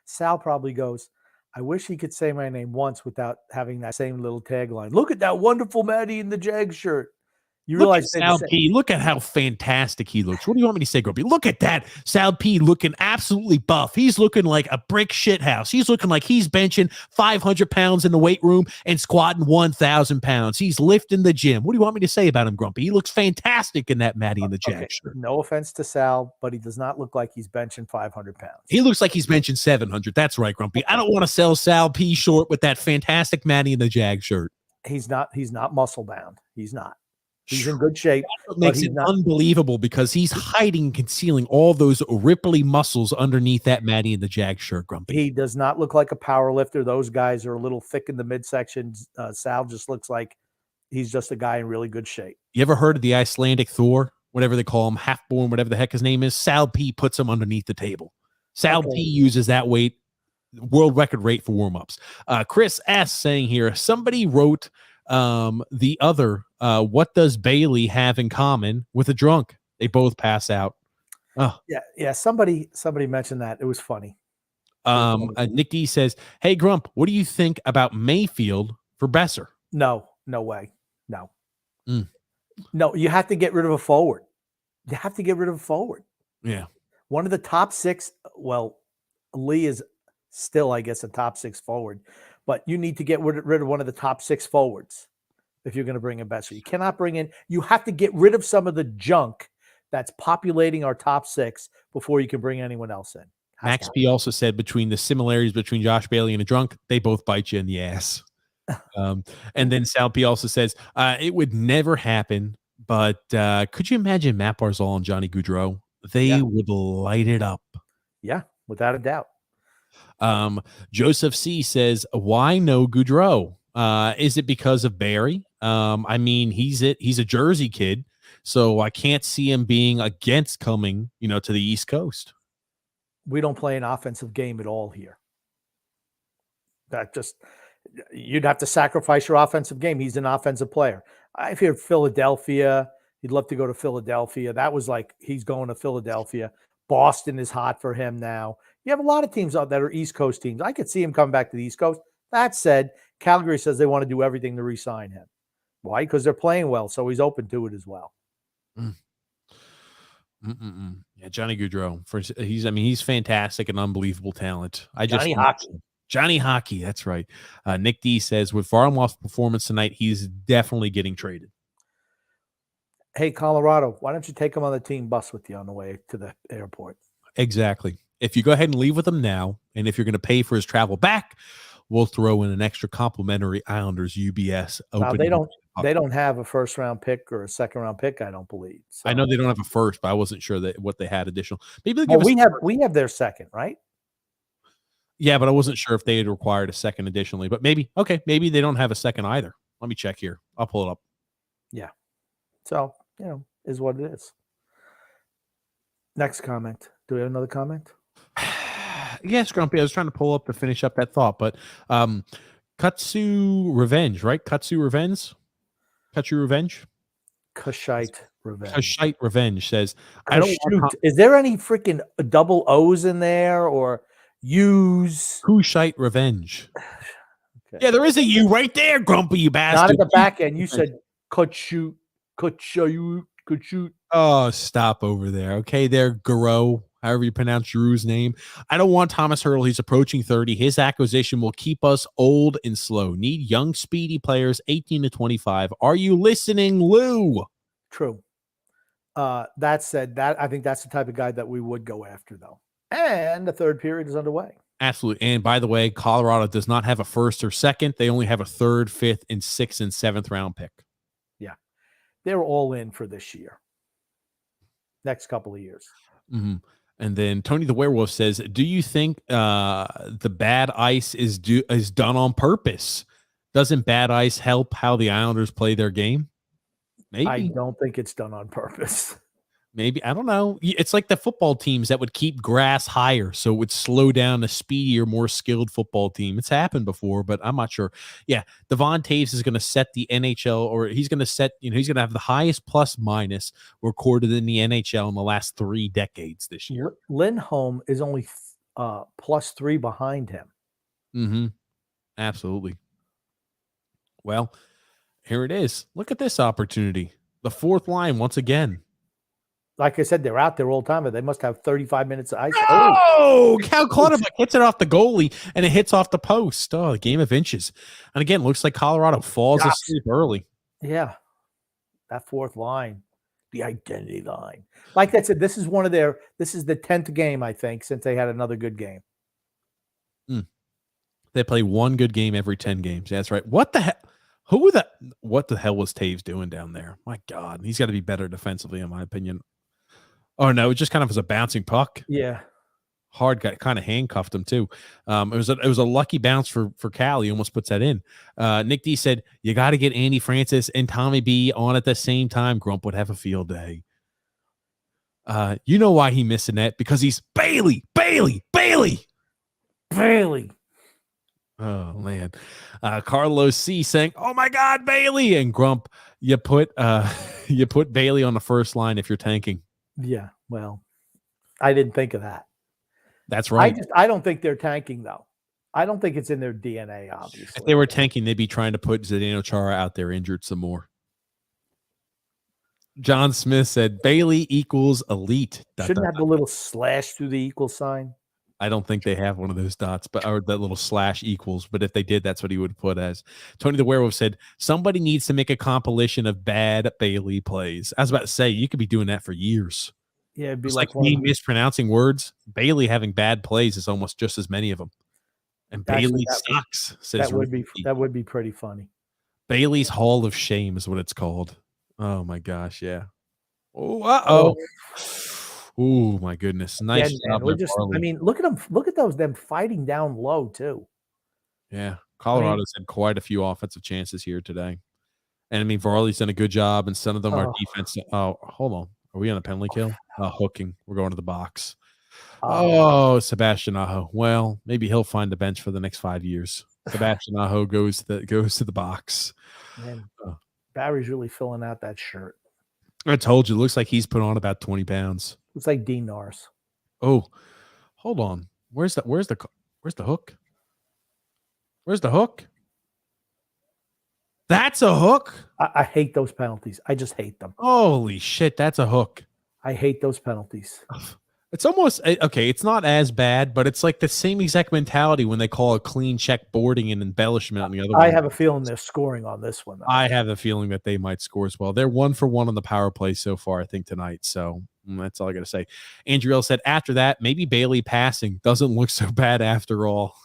Sal probably goes, I wish he could say my name once without having that same little tagline. Look at that wonderful Maddie in the Jag shirt. You realize Sal P, look at how fantastic he looks. What do you want me to say, Grumpy? Look at that. Sal P looking absolutely buff. He's looking like a brick shit house. He's looking like he's benching 500 pounds in the weight room and squatting 1,000 pounds. He's lifting the gym. What do you want me to say about him, Grumpy? He looks fantastic in that Maddie in the Jag shirt. No offense to Sal, but he does not look like he's benching 500 pounds. He looks like he's benching 700. That's right, Grumpy. I don't want to sell Sal P short with that fantastic Maddie in the Jag shirt. He's not muscle bound. He's not. He's in good shape. That makes it unbelievable because he's hiding, concealing all those ripply muscles underneath that Maddie in the Jag shirt, Grumpy. He does not look like a power lifter. Those guys are a little thick in the midsection. Sal just looks like he's just a guy in really good shape. You ever heard of the Icelandic Thor? Whatever they call him, half-born, whatever the heck his name is. Sal P puts him underneath the table. Sal P uses that weight, world record rate for warm-ups. Chris S. saying here, somebody wrote the other, what does Bailey have in common with a drunk? They both pass out. Oh yeah. Somebody mentioned that. It was funny. Nick D says, hey Grump, what do you think about Mayfield for Besser? No way. No, you have to get rid of a forward. Yeah. One of the top six. Well, Lee is still, I guess, a top six forward, but you need to get rid of one of the top six forwards if you're going to bring in Besser. You cannot bring in, you have to get rid of some of the junk that's populating our top six before you can bring anyone else in. Max P also said between the similarities between Josh Bailey and a drunk, they both bite you in the ass. And then Sal P also says, it would never happen, but could you imagine Matt Barzal and Johnny Gaudreau? They would light it up. Yeah, without a doubt. Joseph C says, why no Gaudreau? Is it because of Barry? I mean, he's a Jersey kid, So I can't see him being against coming, to the East Coast. We don't play an offensive game at all here. You'd have to sacrifice your offensive game. He's an offensive player. I've heard Philadelphia. He'd love to go to Philadelphia. That was like he's going to Philadelphia. Boston is hot for him now. You have a lot of teams out that are East Coast teams. I could see him coming back to the East Coast. That said, Calgary says they want to do everything to re-sign him. Why? Because they're playing well, so he's open to it as well. Yeah, Johnny Gaudreau. He's fantastic and unbelievable talent. Johnny Hockey, that's right. Nick D says, with Varlamov's performance tonight, he's definitely getting traded. Hey, Colorado, why don't you take him on the team bus with you on the way to the airport? Exactly. If you go ahead and leave with him now, and if you're going to pay for his travel back, we'll throw in an extra complimentary Islanders UBS opening. Now, they don't have a first-round pick or a second-round pick, I don't believe. So. I know they don't have a first, but I wasn't sure what they had additional. Maybe we have their second, right? Yeah, but I wasn't sure if they had required a second additionally. But maybe they don't have a second either. Let me check here. I'll pull it up. Yeah. So, is what it is. Next comment. Do we have another comment? Yes, Grumpy. I was trying to pull up to finish up that thought, but Kutsu Revenge, right? Kutsu Revenge? Kushite Revenge. Kushite Revenge says, Is there any freaking double O's in there or U's? Kushite Revenge. Okay. Yeah, there is a U right there, Grumpy, you bastard. Not at the back end. You said could shoot. Oh, stop over there. Okay, there, Garo, however you pronounce Drew's name. I don't want Thomas Hurdle. He's approaching 30. His acquisition will keep us old and slow. Need young, speedy players, 18 to 25. Are you listening, Lou? True. That said, I think that's the type of guy that we would go after, though. And the third period is underway. Absolutely. And by the way, Colorado does not have a first or second. They only have a third, fifth, and sixth and seventh round pick. Yeah. They're all in for this year. Next couple of years. Mm-hmm. And then Tony the Werewolf says, do you think the bad ice is done on purpose? Doesn't bad ice help how the Islanders play their game? Maybe. I don't think it's done on purpose. Maybe. I don't know. It's like the football teams that would keep grass higher, so it would slow down a speedier, more skilled football team. It's happened before, but I'm not sure. Yeah, Devon Taves is going to set the NHL, or he's going to set, he's going to have the highest plus minus recorded in the NHL in the last 3 decades this year. Lindholm is only +3 behind him. Mm-hmm. Absolutely. Well, here it is. Look at this opportunity. The fourth line once again. Like I said, they're out there all the time, but they must have 35 minutes of ice. Oh, Cal Clutterbuck hits it off the goalie, and it hits off the post. Oh, a game of inches. And again, looks like Colorado falls asleep early. Yeah. That fourth line, the identity line. Like I said, this is the 10th game, I think, since they had another good game. They play one good game every 10 games. That's right. What the hell? What the hell was Taves doing down there? My God, he's got to be better defensively, in my opinion. Oh no, it just kind of was a bouncing puck. Yeah, hard guy, kind of handcuffed him too. It was a lucky bounce for Cal. He almost puts that in. Nick D said you got to get Andy Francis and Tommy B on at the same time. Grump would have a field day. You know why he missed a net? Because he's Bailey. Oh man, Carlos C saying, "Oh my God, Bailey!" And Grump, you put Bailey on the first line if you're tanking. Yeah, well, I didn't think of that. That's right. I don't think they're tanking though. I don't think it's in their DNA. Obviously, if they were tanking, they'd be trying to put Zdeno Chara out there injured some more. John Smith said Bailey equals elite. Shouldn't have the little slash through the equal sign. I don't think they have one of those dots, or that little slash equals. But if they did, that's what he would put as. Tony the Werewolf said, somebody needs to make a compilation of bad Bailey plays. I was about to say, you could be doing that for years. Yeah, it'd be like me mispronouncing words. Bailey having bad plays is almost just as many of them. And Bailey sucks. That would be pretty funny. Bailey's Hall of Shame is what it's called. Oh my gosh, yeah. Oh. Oh my goodness! Nice job, look at them. Look at them fighting down low too. Yeah, Colorado's had quite a few offensive chances here today. And I mean, Varley's done a good job, and some of them are defense. Oh, hold on. Are we on a penalty kill? Hooking. We're going to the box. Oh, Sebastian Aho. Well, maybe he'll find the bench for the next 5 years. Sebastian Aho goes to the box. Man, Barry's really filling out that shirt. I told you, it looks like he's put on about 20 pounds. Looks like Dean Norris. Oh, hold on. Where's the hook? Where's the hook? That's a hook. I hate those penalties. I just hate them. Holy shit, that's a hook. I hate those penalties. It's almost okay. It's not as bad, but it's like the same exact mentality when they call a clean check boarding and embellishment on the other one. I have a feeling they're scoring on this one, though. I have a feeling that they might score as well. They're 1 for 1 on the power play so far, I think, tonight. So that's all I got to say. Andrew L said after that, maybe Bailey passing doesn't look so bad after all.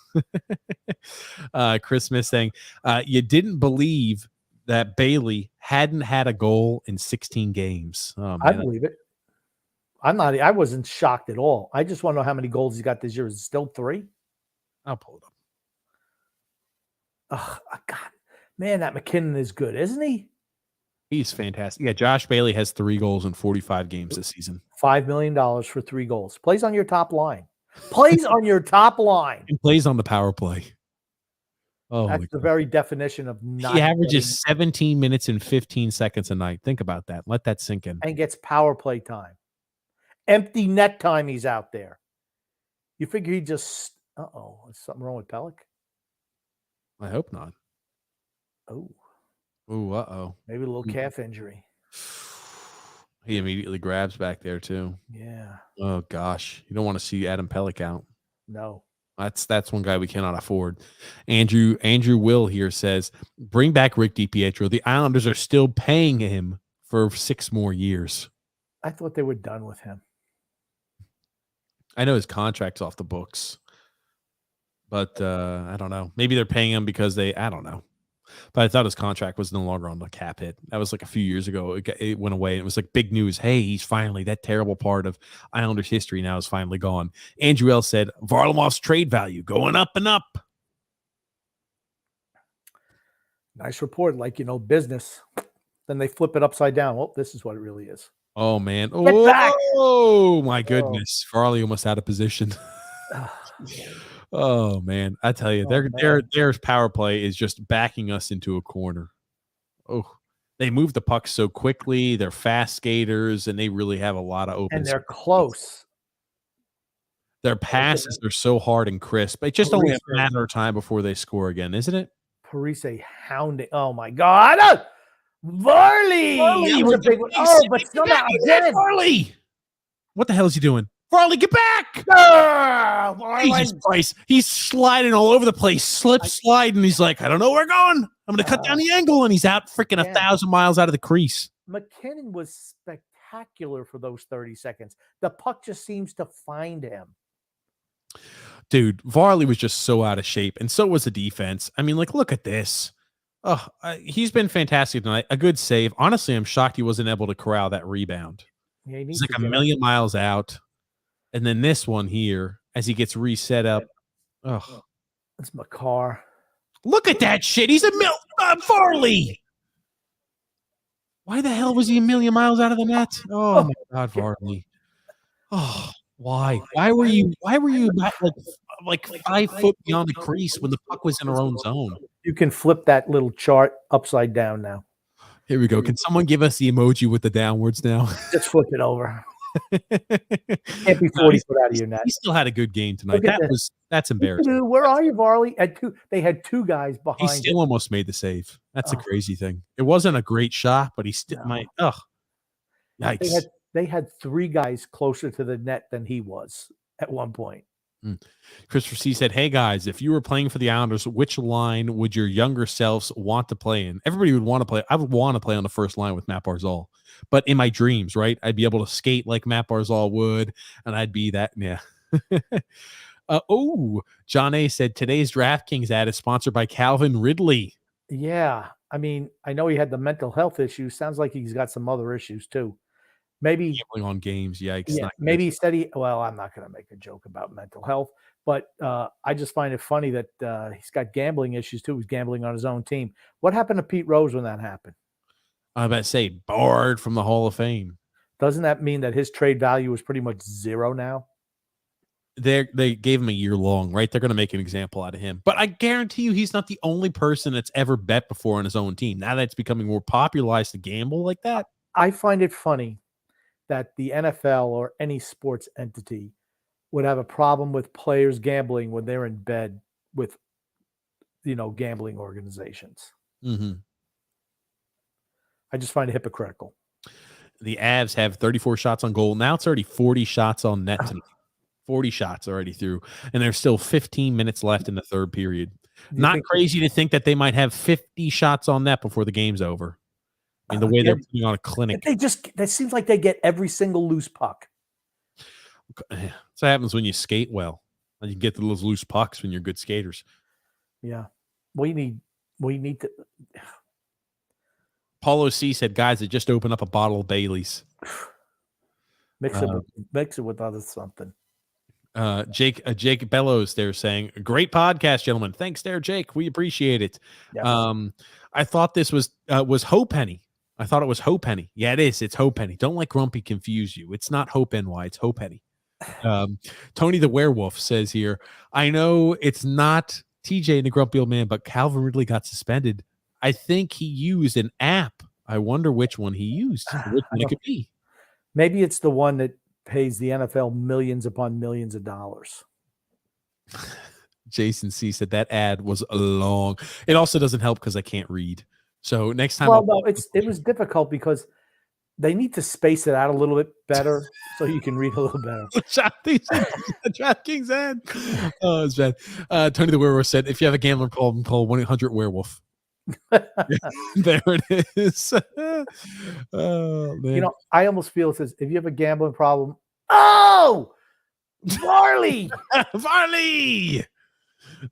Chris Smith saying you didn't believe that Bailey hadn't had a goal in 16 games. Oh, I believe it. I wasn't shocked at all. I just want to know how many goals he got this year. Is it still 3? I'll pull it up. Oh, God. Man, that McKinnon is good, isn't he? He's fantastic. Yeah, Josh Bailey has 3 goals in 45 games this season. $5 million for 3 goals. Plays on your top line. Plays on your top line. He plays on the power play. Oh, that's the very definition of not. He averages 17 minutes and 15 seconds a night. Think about that. Let that sink in. And gets power play time. Empty net time he's out there. You figure he just is something wrong with Pellick? I hope not. Oh. Maybe a little calf injury. He immediately grabs back there too. Yeah. Oh gosh. You don't want to see Adam Pellick out. No. That's one guy we cannot afford. Andrew Will here says, bring back Rick DiPietro. The Islanders are still paying him for 6 more years. I thought they were done with him. I know his contract's off the books, but I don't know. Maybe they're paying him because I don't know. But I thought his contract was no longer on the cap hit. That was like a few years ago. It went away. It was like big news. Hey, he's finally, that terrible part of Islanders history now is finally gone. Andrew L said, Varlamov's trade value going up and up. Nice report. Like, business. Then they flip it upside down. Well, this is what it really is. Oh, man. Get back. Oh, my goodness. Farley almost out of position. Oh, man. I tell you, their power play is just backing us into a corner. Oh, they move the puck so quickly. They're fast skaters, and they really have a lot of open. And they're close. Their passes are so hard and crisp. It's just only a matter of time before they score again, isn't it? Parise hounding. Oh, my God. Varley was a big one. Oh, but somehow again. Varley. What the hell is he doing? Varley, get back! Jesus Christ. He's sliding all over the place, sliding. He's like, I don't know where we're going. I'm going to cut down the angle, and he's out freaking 1,000 miles out of the crease. McKinnon was spectacular for those 30 seconds. The puck just seems to find him. Dude, Varley was just so out of shape, and so was the defense. I mean, look at this. Oh, he's been fantastic tonight. A good save. Honestly, I'm shocked he wasn't able to corral that rebound. Yeah, he's like a million miles out. And then this one here, as he gets reset up. Oh, it's McCarr. Look at that shit. He's Varley. Why the hell was he a million miles out of the net? Oh my God, Varley. Oh, why? Why were you like 5 foot beyond the crease when the puck was in our own zone? You can flip that little chart upside down now. Here we go. Can someone give us the emoji with the downwards now? Just flip it over. Can't be 40 foot out of your net. He still had a good game tonight. That's embarrassing. Where are you, Varley? They had 2 guys behind. He still almost made the save. That's a crazy thing. It wasn't a great shot, but he still might. Yikes! They had 3 guys closer to the net than he was at one point. Christopher C said, hey guys, if you were playing for the Islanders, which line would your younger selves want to play in? Everybody would want to play. I would want to play on the first line with Matt Barzal, but in my dreams, right? I'd be able to skate like Matt Barzal would, and I'd be that. Yeah. John A said today's DraftKings ad is sponsored by Calvin Ridley. Yeah. I mean, I know he had the mental health issues. Sounds like he's got some other issues too. Maybe gambling on games. Yikes. Yeah, maybe he said I'm not going to make a joke about mental health, but I just find it funny that he's got gambling issues too. He's gambling on his own team. What happened to Pete Rose when that happened? I about to say barred from the Hall of Fame. Doesn't that mean that his trade value is pretty much zero now? They gave him a year long, right? They're going to make an example out of him. But I guarantee you he's not the only person that's ever bet before on his own team. Now that it's becoming more popularized to gamble like that. I find it funny that the NFL or any sports entity would have a problem with players gambling when they're in bed with, gambling organizations. Mm-hmm. I just find it hypocritical. The Avs have 34 shots on goal. Now it's already 40 shots on net tonight. 40 shots already through, and there's still 15 minutes left in the third period. Not crazy to think that they might have 50 shots on net before the game's over. I mean, the way they're putting on a clinic. That seems like they get every single loose puck. That's what happens when you skate well. You get those loose pucks when you're good skaters. Yeah. We need to. Paulo C said, guys, that just opened up a bottle of Bailey's. Mix it with other something. Jake Bellows there saying, great podcast, gentlemen. Thanks there, Jake. We appreciate it. Yep. I thought this was Hopenny. I thought it was Hopenny. Yeah, it is. It's Hopenny. Don't let Grumpy confuse you. It's not Hope NY. It's Hopenny. Tony the Werewolf says here, I know it's not TJ and the Grumpy Old Man, but Calvin Ridley got suspended. I think he used an app. I wonder which one he used. Which one it could be. Maybe it's the one that pays the NFL millions upon millions of dollars. Jason C said that ad was long. It also doesn't help because I can't read. So next time. Well, no, it was difficult because they need to space it out a little bit better so you can read a little better. DraftKings ad. Oh, it's bad. Tony the Werewolf said, if you have a gambling problem, call 1-800-WEREWOLF. There it is. Oh, man. I almost feel it says, if you have a gambling problem, Varley! Varley!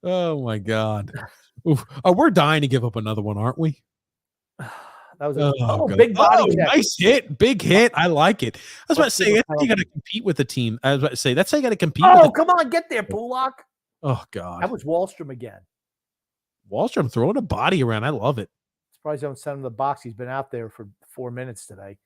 Oh, my God. We're dying to give up another one, aren't we? That was big body check. Nice hit. Big hit. I like it. I was about to say, that's how you got to compete with the team. I was about to say, that's how you got to compete. Come on. Get there, Pulak. Oh, God. That was Wallstrom again. Wallstrom throwing a body around. I love it. Surprised I don't send him the box. He's been out there for 4 minutes today.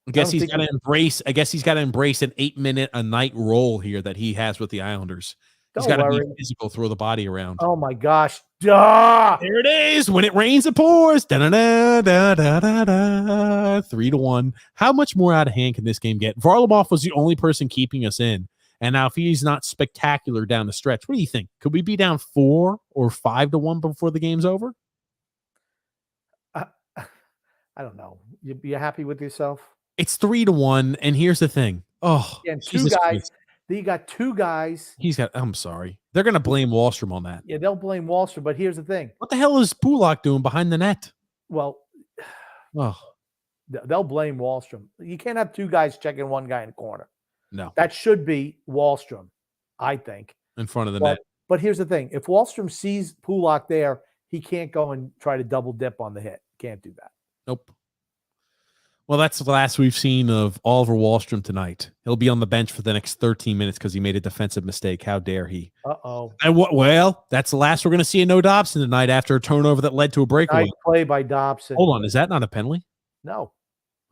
I guess he's got to embrace an 8-minute a night role here that he has with the Islanders. He's got to be physical, throw the body around. Oh my gosh. Duh! There it is. When it rains, it pours. 3-1. How much more out of hand can this game get? Varlamov was the only person keeping us in. And now if he's not spectacular down the stretch, what do you think? Could we be down 4 or 5-1 before the game's over? I don't know. You happy with yourself? It's 3-1. And here's the thing. Oh, and two guys. You got two guys. I'm sorry. They're going to blame Wallstrom on that. Yeah, they'll blame Wallstrom. But here's the thing. What the hell is Pulak doing behind the net? Well, they'll blame Wallstrom. You can't have two guys checking one guy in the corner. No. That should be Wallstrom, I think. In front of the net. But here's the thing. If Wallstrom sees Pulak there, he can't go and try to double dip on the hit. Can't do that. Nope. Well, that's the last we've seen of Oliver Wallstrom tonight. He'll be on the bench for the next 13 minutes because he made a defensive mistake. How dare he? Uh-oh. And well, that's the last we're going to see of No Dobson tonight after a turnover that led to a breakaway. Nice play by Dobson. Hold on. Is that not a penalty? No.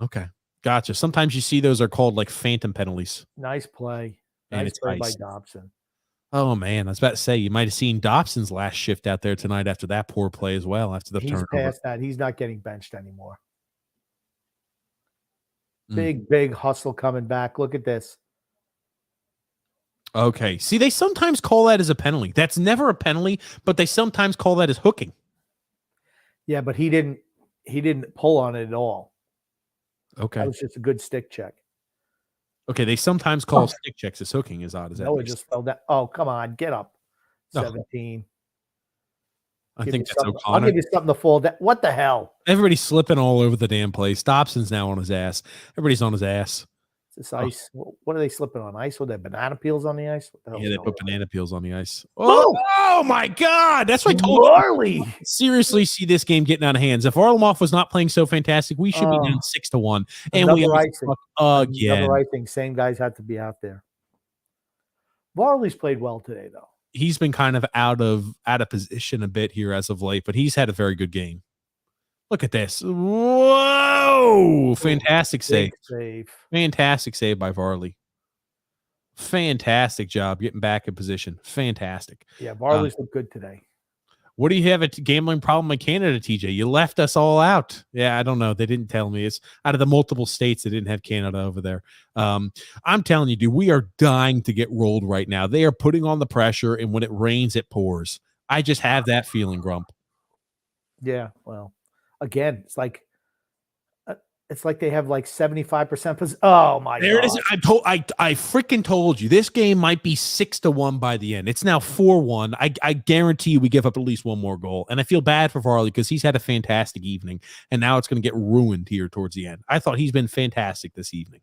Okay. Gotcha. Sometimes you see those are called like phantom penalties. Nice play. And nice it's play ice. by Dobson. Oh, man. I was about to say, you might have seen Dobson's last shift out there tonight after that poor play as well. After the turnover. He's past that. He's not getting benched anymore. Big hustle coming back. Look at this. Okay. See, they sometimes call that as a penalty. That's never a penalty, but they sometimes call that as hooking. Yeah, but he didn't pull on it at all. Okay. That was just a good stick check. Okay, they sometimes call stick checks as hooking, as odd as that. No, it just fell down. Oh, come on, get up. 17. I think that's O'Connor. I'll give you something to fall down. What the hell? Everybody's slipping all over the damn place. Dobson's now on his ass. Everybody's on his ass. This ice. What are they slipping on? Ice? With their banana peels on the ice? What the hell they put banana peels on the ice. Oh, my God. That's what I told you. Seriously, see this game getting out of hands. If Varlamov was not playing so fantastic, we should be down 6-1. And we icing. Again. Another icing. Same guys had to be out there. Varley's played well today, though. He's been kind of out of position a bit here as of late, but he's had a very good game. Look at this. Whoa! Fantastic save. Save. Fantastic save by Varley. Fantastic job getting back in position. Fantastic. Yeah, Varley's looked good today. What do you have a gambling problem in Canada, TJ? You left us all out. Yeah, I don't know. They didn't tell me. It's out of the multiple states they didn't have Canada over there. I'm telling you, dude, we are dying to get rolled right now. They are putting on the pressure, and when it rains, it pours. I just have that feeling, Grump. Yeah, well, again, it's like they have like 75%. Oh my God! There it is. I freaking told you this game might be 6-1 by the end. It's now 4-1. I guarantee you we give up at least one more goal, and I feel bad for Varley because he's had a fantastic evening, and now it's going to get ruined here towards the end. I thought he's been fantastic this evening.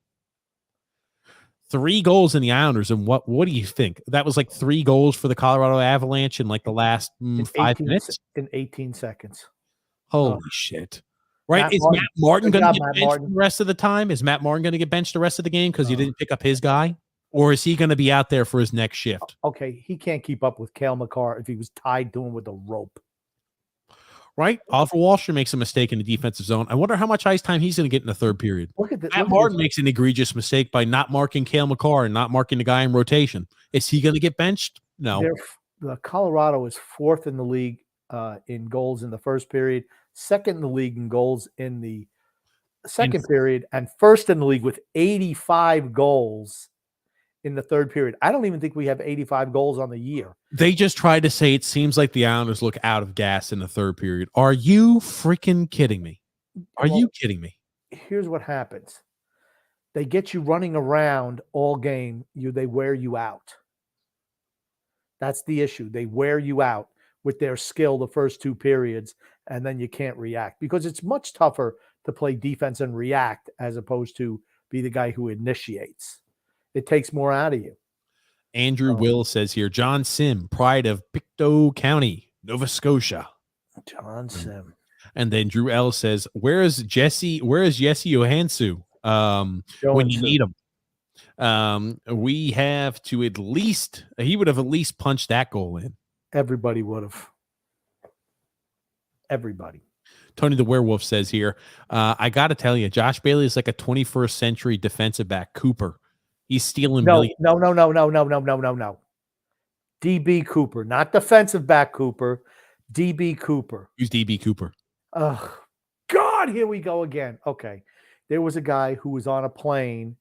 3 goals in the Islanders, and what do you think? That was like 3 goals for the Colorado Avalanche in like the last 5 minutes in 18 seconds. Holy shit! Right? Is Matt Martin going to get benched the rest of the time? Is Matt Martin going to get benched the rest of the game because you didn't pick up his guy? Or is he going to be out there for his next shift? Okay, he can't keep up with Cale Makar if he was tied to him with a rope. Right? Oliver Wahlstrom makes a mistake in the defensive zone. I wonder how much ice time he's going to get in the third period. Matt Martin makes an egregious mistake by not marking Cale Makar and not marking the guy in rotation. Is he going to get benched? No. The Colorado is 4th in the league in goals in the first period, 2nd in the league in goals in the second period, and 1st in the league with 85 goals in the third period. I don't even think we have 85 goals on the year. They just tried to say it seems like the Islanders look out of gas in the third period. Are you freaking kidding me? Are you kidding me? Here's what happens. They get you running around all game. They wear you out. That's the issue. They wear you out with their skill the first 2 periods, and then you can't react because it's much tougher to play defense and react as opposed to be the guy who initiates. It takes more out of you. Andrew Will says here, John Sim, pride of Pictou County, Nova Scotia. John Sim. And then Drew L says, where is Jesse Johansson when you need him? We have to he would have at least punched that goal in. Everybody would have. Everybody. Tony the Werewolf says here, I got to tell you, Josh Bailey is like a 21st century defensive back Cooper. He's stealing millions. No. DB Cooper, not defensive back Cooper. DB Cooper. Who's DB Cooper? Oh, God, here we go again. Okay. There was a guy who was on a plane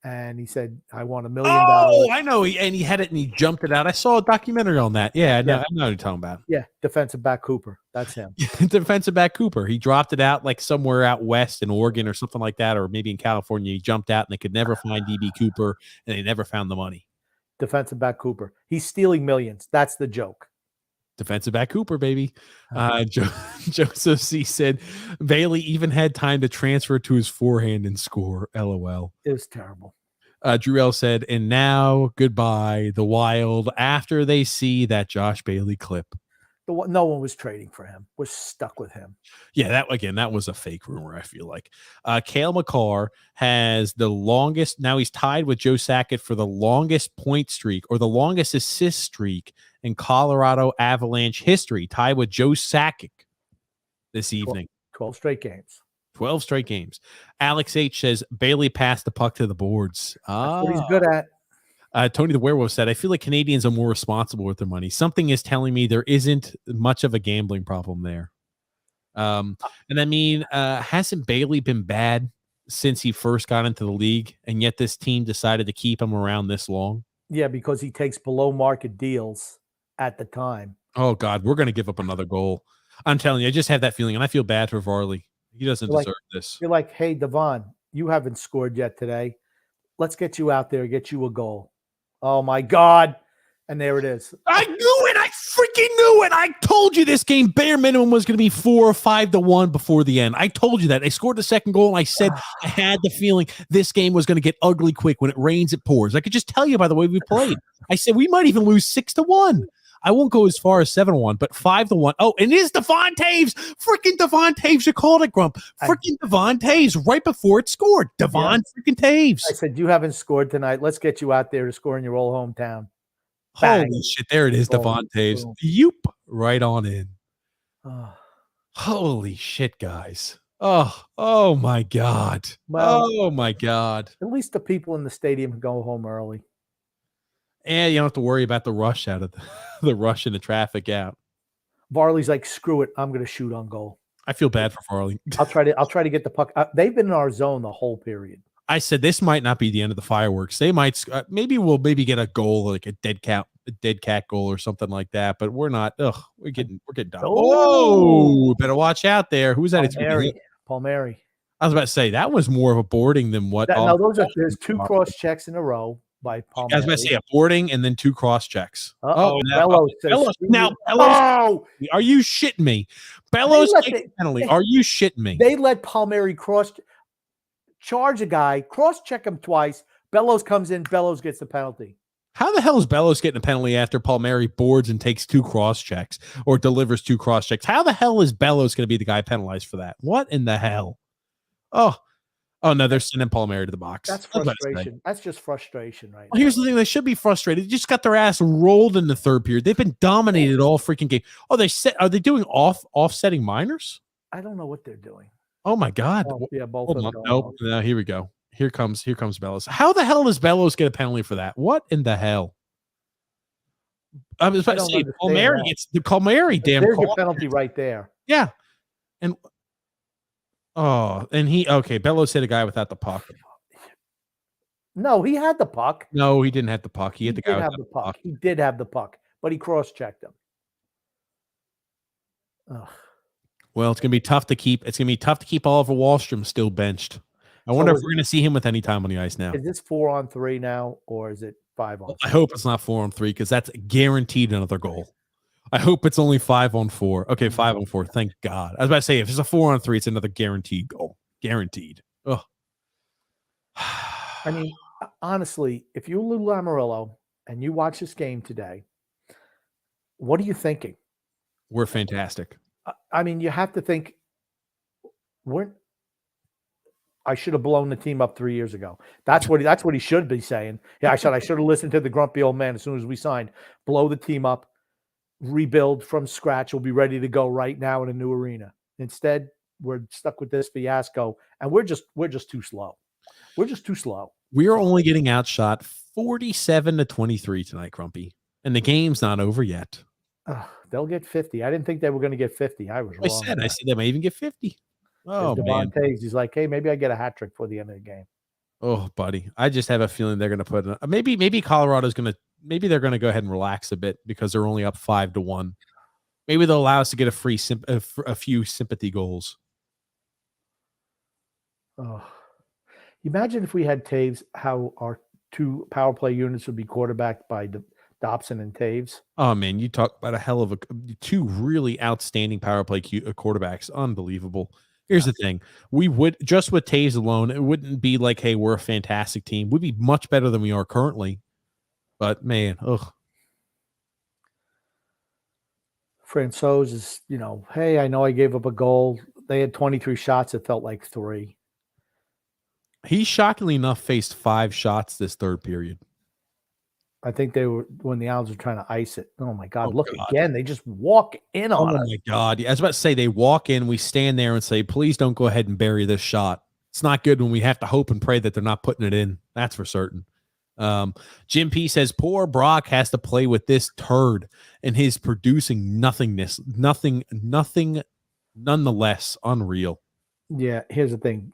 and he said, I want $1 million. Oh, I know. He had it and he jumped it out. I saw a documentary on that. Yeah, I know what you're talking about. Yeah, defensive back Cooper. That's him. Defensive back Cooper. He dropped it out like somewhere out west in Oregon or something like that, or maybe in California. He jumped out and they could never find DB Cooper and they never found the money. Defensive back Cooper. He's stealing millions. That's the joke. Defensive back Cooper, baby. Joseph C. said Bailey even had time to transfer to his forehand and score. LOL. It was terrible. Drew L. said, and now goodbye, the Wild, after they see that Josh Bailey clip. No one was trading for him. Was stuck with him. Yeah, that was a fake rumor, I feel like. Cale Makar has the longest, now he's tied with Joe Sakic for the longest point streak or the longest assist streak in Colorado Avalanche history, tied with Joe Sakic this evening. 12 straight games. 12 straight games. Alex H. says Bailey passed the puck to the boards. That's what he's good at. Tony the Werewolf said, I feel like Canadians are more responsible with their money. Something is telling me there isn't much of a gambling problem there. And I mean, hasn't Bailey been bad since he first got into the league, and yet this team decided to keep him around this long? Yeah, because he takes below market deals at the time. Oh, God, we're going to give up another goal. I'm telling you, I just have that feeling, and I feel bad for Varley. He doesn't deserve this. You're like, hey, Devon, you haven't scored yet today. Let's get you out there, get you a goal. Oh, my God. And there it is. I knew it. I freaking knew it. I told you this game bare minimum was going to be 4 or 5-1 before the end. I told you that. They scored the second goal, and I said I had the feeling this game was going to get ugly quick. When it rains, it pours. I could just tell you by the way we played. I said we might even lose 6-1. I won't go as far as 7-1, but 5-1. Oh, and it is Devon Toews. Freaking Devon Toews. You called it, Grump. Freaking Devon Toews right before it scored. Devon freaking Toews. I said, you haven't scored tonight. Let's get you out there to score in your old hometown. Bang. Holy shit. There it is, Devon Toews. Yoop. Right on in. Holy shit, guys. Oh my God. Well, Oh my God. at least the people in the stadium can go home early. And you don't have to worry about the rush out of the rush and the traffic out. Varley's like, screw it, I'm going to shoot on goal. I feel bad for Farley. I'll try to get the puck. They've been in our zone the whole period. I said this might not be the end of the fireworks. They might we'll get a goal, like a dead cat goal or something like that. But we're not. We're getting done. Oh, better watch out there. Who's that? Palmieri. I was about to say that was more of a boarding than what. No, there's 2 cross checks in a row by Palmieri. I was about to say a boarding and then 2 cross checks. Bellows. Oh, are you shitting me? Bellows penalty. Are you shitting me? They let Palmieri charge a guy, cross check him twice. Bellows comes in. Bellows gets the penalty. How the hell is Bellows getting a penalty after Palmieri boards and takes 2 cross checks or delivers 2 cross checks? How the hell is Bellows going to be the guy penalized for that? What in the hell? Oh no, they're sending Palmieri to the box. That's frustration. That's just frustration, right? Well, here's the thing: they should be frustrated. They just got their ass rolled in the third period. They've been dominated all freaking game. Oh, are they doing offsetting minors? I don't know what they're doing. Oh my God! Yeah, both of them. Nope. No, here we go. Here comes Bellows. How the hell does Bellows get a penalty for that? What in the hell? I was about to say Palmieri gets the Palmieri damn. There's your penalty right there. Yeah, and Bellows hit a guy without the puck. No, he had the puck. No, he didn't have the puck. He hit the guy without the puck. He did have the puck, but he cross-checked him. Ugh. Well, it's gonna be tough to keep. It's gonna be tough to keep Oliver Wahlstrom still benched. I wonder if we're gonna see him with any time on the ice now. Is this 4-on-3 now, or is it 5-on-3? I hope it's not 4-on-3 because that's guaranteed another goal. I hope it's only 5-on-4. Okay, 5-on-4. Thank God. I was about to say if it's a 4-on-3, it's another guaranteed goal. Guaranteed. Ugh. I mean, honestly, if you're Lou Lamoriello and you watch this game today, what are you thinking? We're fantastic. I mean, you have to think I should have blown the team up 3 years ago. That's what he should be saying. Yeah, I should have listened to the grumpy old man as soon as we signed. Blow the team up, rebuild from scratch. We'll be ready to go right now in a new arena. Instead, we're stuck with this fiasco, and we're just too slow. We're just too slow. We are only getting outshot 47-23 tonight, Crumpy, and the game's not over yet. They'll get 50. I didn't think they were going to get 50. I was wrong. I said they might even get 50. Oh, man. He's like, hey, maybe I get a hat trick for the end of the game. Oh, buddy. I just have a feeling they're going to put maybe Colorado's going to they're going to go ahead and relax a bit because they're only up 5-1. Maybe they'll allow us to get a few sympathy goals. Oh, imagine if we had Taves, how our 2 power play units would be quarterbacked by Dobson and Taves. Oh man, you talk about a hell of 2 really outstanding power play quarterbacks. Unbelievable. Here's the thing. We would just with Taves alone, it wouldn't be like, hey, we're a fantastic team. We'd be much better than we are currently. But man, Francouz is, hey, I know I gave up a goal. They had 23 shots. It felt like 3. He shockingly enough faced 5 shots this third period. I think they were when the Islanders were trying to ice it. Oh my God! Again. They just walk in on us. Oh my God! I was about to say they walk in. We stand there and say, "Please don't go ahead and bury this shot." It's not good when we have to hope and pray that they're not putting it in. That's for certain. Jim P says poor Brock has to play with this turd and his producing nothingness. Nothing. Nonetheless, unreal. Yeah. Here's the thing.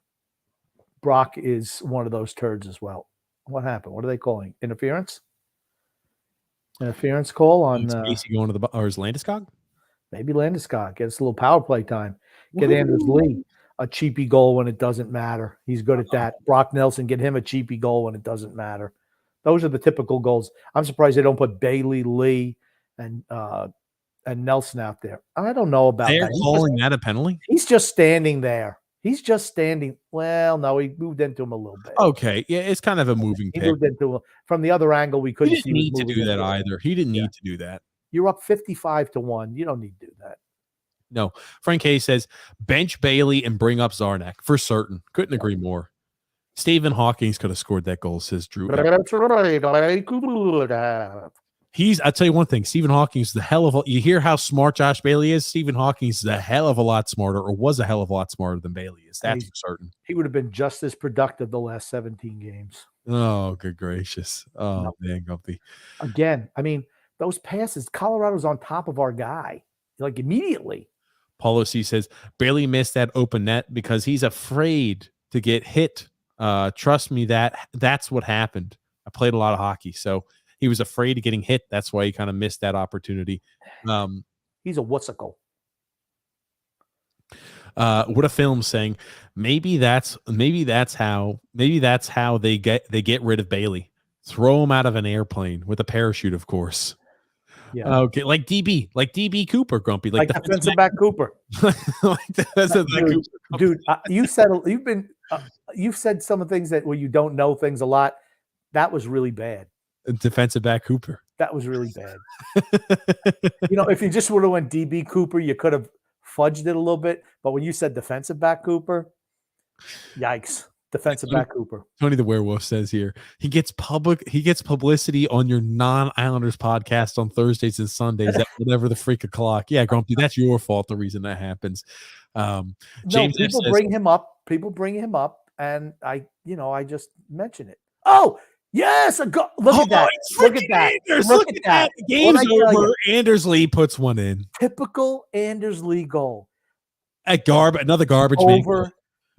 Brock is one of those turds as well. What happened? What are they calling? Interference? Interference call on Casey going to the or is Landeskog? Maybe Landeskog gets a little power play time. Get Anders Lee a cheapy goal when it doesn't matter. He's good at that. Brock Nelson, get him a cheapy goal when it doesn't matter. Those are the typical goals. I'm surprised they don't put Bailey, Lee, and Nelson out there. I don't know about that. They're calling that a penalty? He's just standing there. He's just standing. Well, no, he moved into him a little bit. Okay, yeah, it's kind of a moving pick. He moved into him. From the other angle, we couldn't see. He didn't need to do that either. He didn't need to do that. You're up 55-1. You don't need to do that. No. Frank Hayes says, bench Bailey and bring up Zarnak. For certain. Couldn't agree more. Stephen Hawkins could have scored that goal, says Drew. I'll tell you one thing. Stephen Hawking is you hear how smart Josh Bailey is. Stephen Hawking is a hell of a lot smarter, or was a hell of a lot smarter than Bailey is. That's for certain. He would have been just as productive the last 17 games. Oh, good gracious. Oh, man, Gumpy. Again, I mean, those passes, Colorado's on top of our guy, like immediately. Paulo C says, Bailey missed that open net because he's afraid to get hit. Trust me, that's what happened. I played a lot of hockey, so he was afraid of getting hit. That's why he kind of missed that opportunity. He's a wussicle. What a film saying maybe that's how they get rid of Bailey. Throw him out of an airplane with a parachute, of course. Yeah. Okay, like DB Cooper, Grumpy, like defensive back Cooper. Dude, you've said some of the things that where you don't know things a lot. That was really bad. Defensive back Cooper. That was really bad. If you just would have went DB Cooper, you could have fudged it a little bit. But when you said defensive back Cooper, yikes. Defensive back Cooper. Tony the Werewolf says here, he gets publicity on your non-Islanders podcast on Thursdays and Sundays at whatever the freak o'clock. Yeah, Grumpy, that's your fault. The reason that happens. James people bring him up. People bring him up, and I just mention it. Oh, yes, look at that. Look at that. Look at that. The game's over. Anders Lee puts one in. Typical Anders Lee goal. Another garbage over.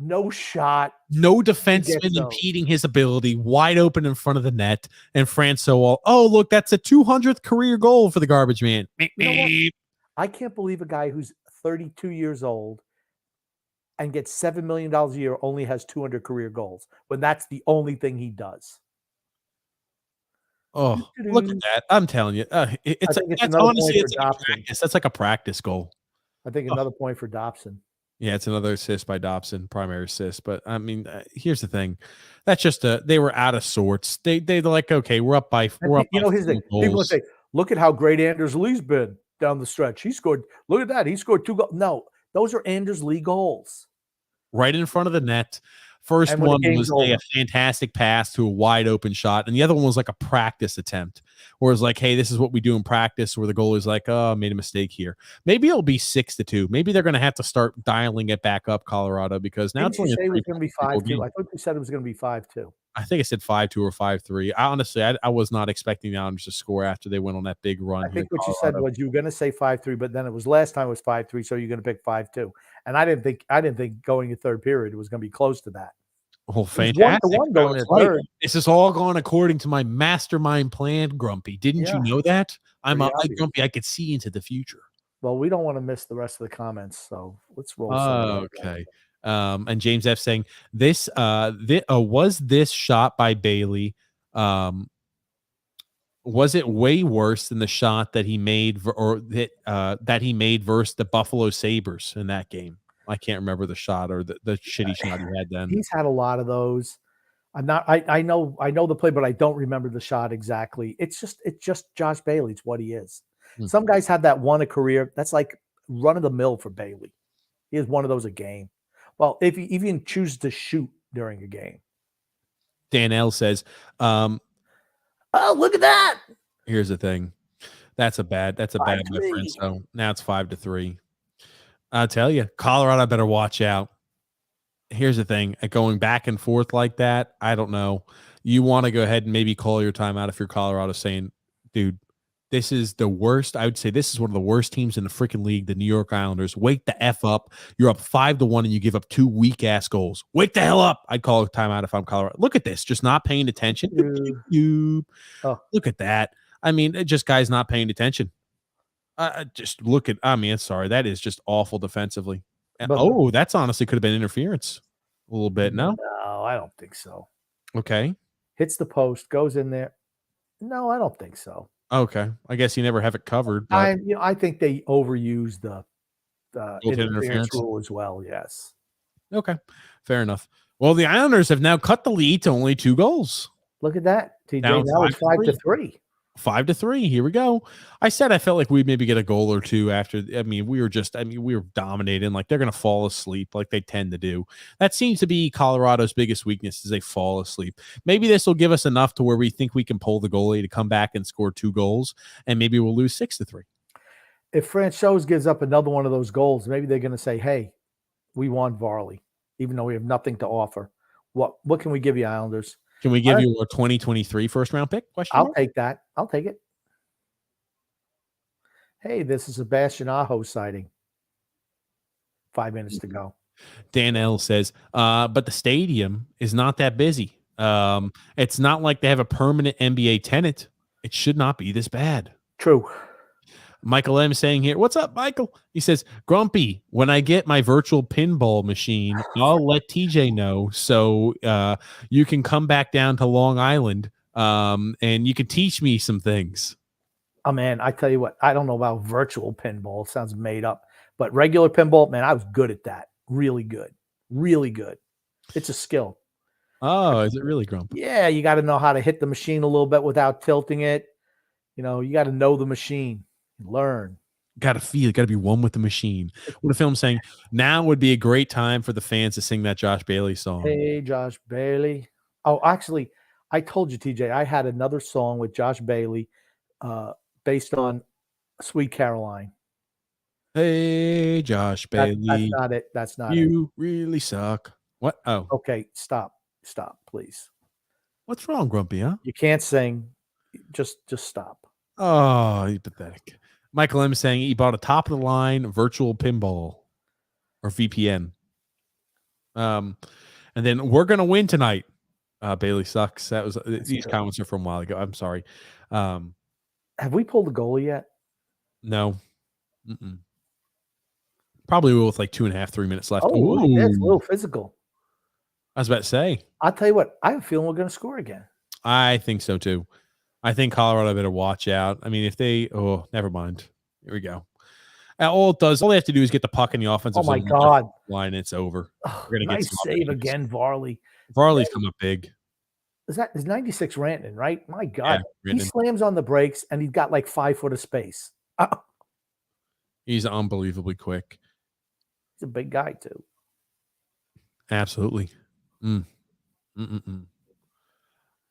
No shot. No defenseman impeding his ability. Wide open in front of the net. And Francois, look, that's a 200th career goal for the garbage man. I can't believe a guy who's 32 years old and gets $7 million a year only has 200 career goals when that's the only thing he does. Oh, look at that. I'm telling you. It's practice. That's like a practice goal. I think another point for Dobson. Yeah, it's another assist by Dobson, primary assist. But I mean, here's the thing: that's just they were out of sorts. They're like, okay, we're up by. Here's the thing: people will say, "Look at how great Anders Lee's been down the stretch. He scored. Look at that. He scored 2 goals." No, those are Anders Lee goals. Right in front of the net. First one was a fantastic pass to a wide open shot, and the other one was like a practice attempt, where it's like, "Hey, this is what we do in practice." Where the goalie's like, "Oh, I made a mistake here." Maybe it'll be 6-2. Maybe they're going to have to start dialing it back up, Colorado, because now it's only it was going to be 5-2. I thought you said it was going to be 5-2. I think I said 5-2 or 5-3. Honestly, I was not expecting the Islanders to score after they went on that big run. I think what you said was you were going to say 5-3, but then it was last time it was 5-3, so you're going to pick 5-2. And I didn't think going to third period it was going to be close to that. Oh, fantastic. This is all going according to my mastermind plan, Grumpy. Didn't you know that? I'm like Grumpy. I could see into the future. Well, we don't want to miss the rest of the comments, so let's roll. Okay. And James F saying was this shot by Bailey? Was it way worse than the shot that he made that he made versus the Buffalo Sabres in that game? I can't remember the shot or the shitty shot he had then. He's had a lot of those. I know the play, but I don't remember the shot exactly. It's just Josh Bailey. It's what he is. Mm-hmm. Some guys have that one a career. That's like run of the mill for Bailey. He has one of those a game. Well, if he even chooses to shoot during a game. Dan L says, "Oh, look at that." Here's the thing. That's a bad reference. So now it's 5-3. I'll tell you, Colorado better watch out. Here's the thing. Going back and forth like that, I don't know. You want to go ahead and maybe call your timeout if you're Colorado saying, dude, this is the worst. I would say this is one of the worst teams in the freaking league, the New York Islanders. Wake the F up. You're up 5-1 and you give up 2 weak-ass goals. Wake the hell up. I'd call a timeout if I'm Colorado. Look at this. Just not paying attention. Look at that. I mean, just guys not paying attention. Just look at, sorry, that is just awful defensively. That's honestly could have been interference a little bit. No, I don't think so. Okay. Hits the post, goes in there. No, I don't think so. Okay. I guess you never have it covered. I think they overuse the interference rule as well. Yes. Okay. Fair enough. Well, the Islanders have now cut the lead to only 2 goals. Look at that. TJ, now it's 5-3. 5-3. Here we go. I said I felt like we'd maybe get a goal or two after. We were dominating. Like they're going to fall asleep like they tend to do. That seems to be Colorado's biggest weakness is they fall asleep. Maybe this will give us enough to where we think we can pull the goalie to come back and score 2 goals, and maybe we'll lose 6-3. If Franchose gives up another one of those goals, maybe they're going to say, hey, we want Varley, even though we have nothing to offer. What can we give you, Islanders? Can we give you a 2023 first-round pick? I'll take that. I'll take it. Hey, this is Sebastian Aho sighting. 5 minutes to go. Dan L says, but the stadium is not that busy. It's not like they have a permanent NBA tenant. It should not be this bad. True. Michael M saying here, what's up, Michael? He says, Grumpy, when I get my virtual pinball machine, I'll let TJ know so you can come back down to Long Island and you can teach me some things. Oh, man, I tell you what, I don't know about virtual pinball. It sounds made up. But regular pinball, man, I was good at that. Really good. Really good. It's a skill. Oh, is it really, Grump? Yeah, you got to know how to hit the machine a little bit without tilting it. You got to know the machine. Learn. Got to feel. Got to be one with the machine. What a film saying, now would be a great time for the fans to sing that Josh Bailey song. Hey, Josh Bailey. Oh, actually, I told you, TJ, I had another song with Josh Bailey based on Sweet Caroline. Hey, Josh Bailey. That's not it. That's not it. You really suck. What? Oh. Okay, stop, please. What's wrong, Grumpy, huh? You can't sing. Just stop. Oh, you pathetic. Michael M saying he bought a top-of-the-line virtual pinball or VPN. And then we're going to win tonight. Bailey sucks. That was these comments are from a while ago. I'm sorry. Have we pulled the goalie yet? No. Mm-mm. Probably will with like 2.5, 3 minutes left. Oh, that's a little physical. I was about to say. I'll tell you what. I have a feeling we're going to score again. I think so too. I think Colorado better watch out. I mean, if they, never mind. Here we go. All they have to do is get the puck in the offensive zone. Oh my God! Line, it's over. We're gonna nice get save again, Varley. Varley's come up big. Is 96 Rantanen, right? My God, yeah, he slams on the brakes and he's got like 5 foot of space. He's unbelievably quick. He's a big guy too. Absolutely.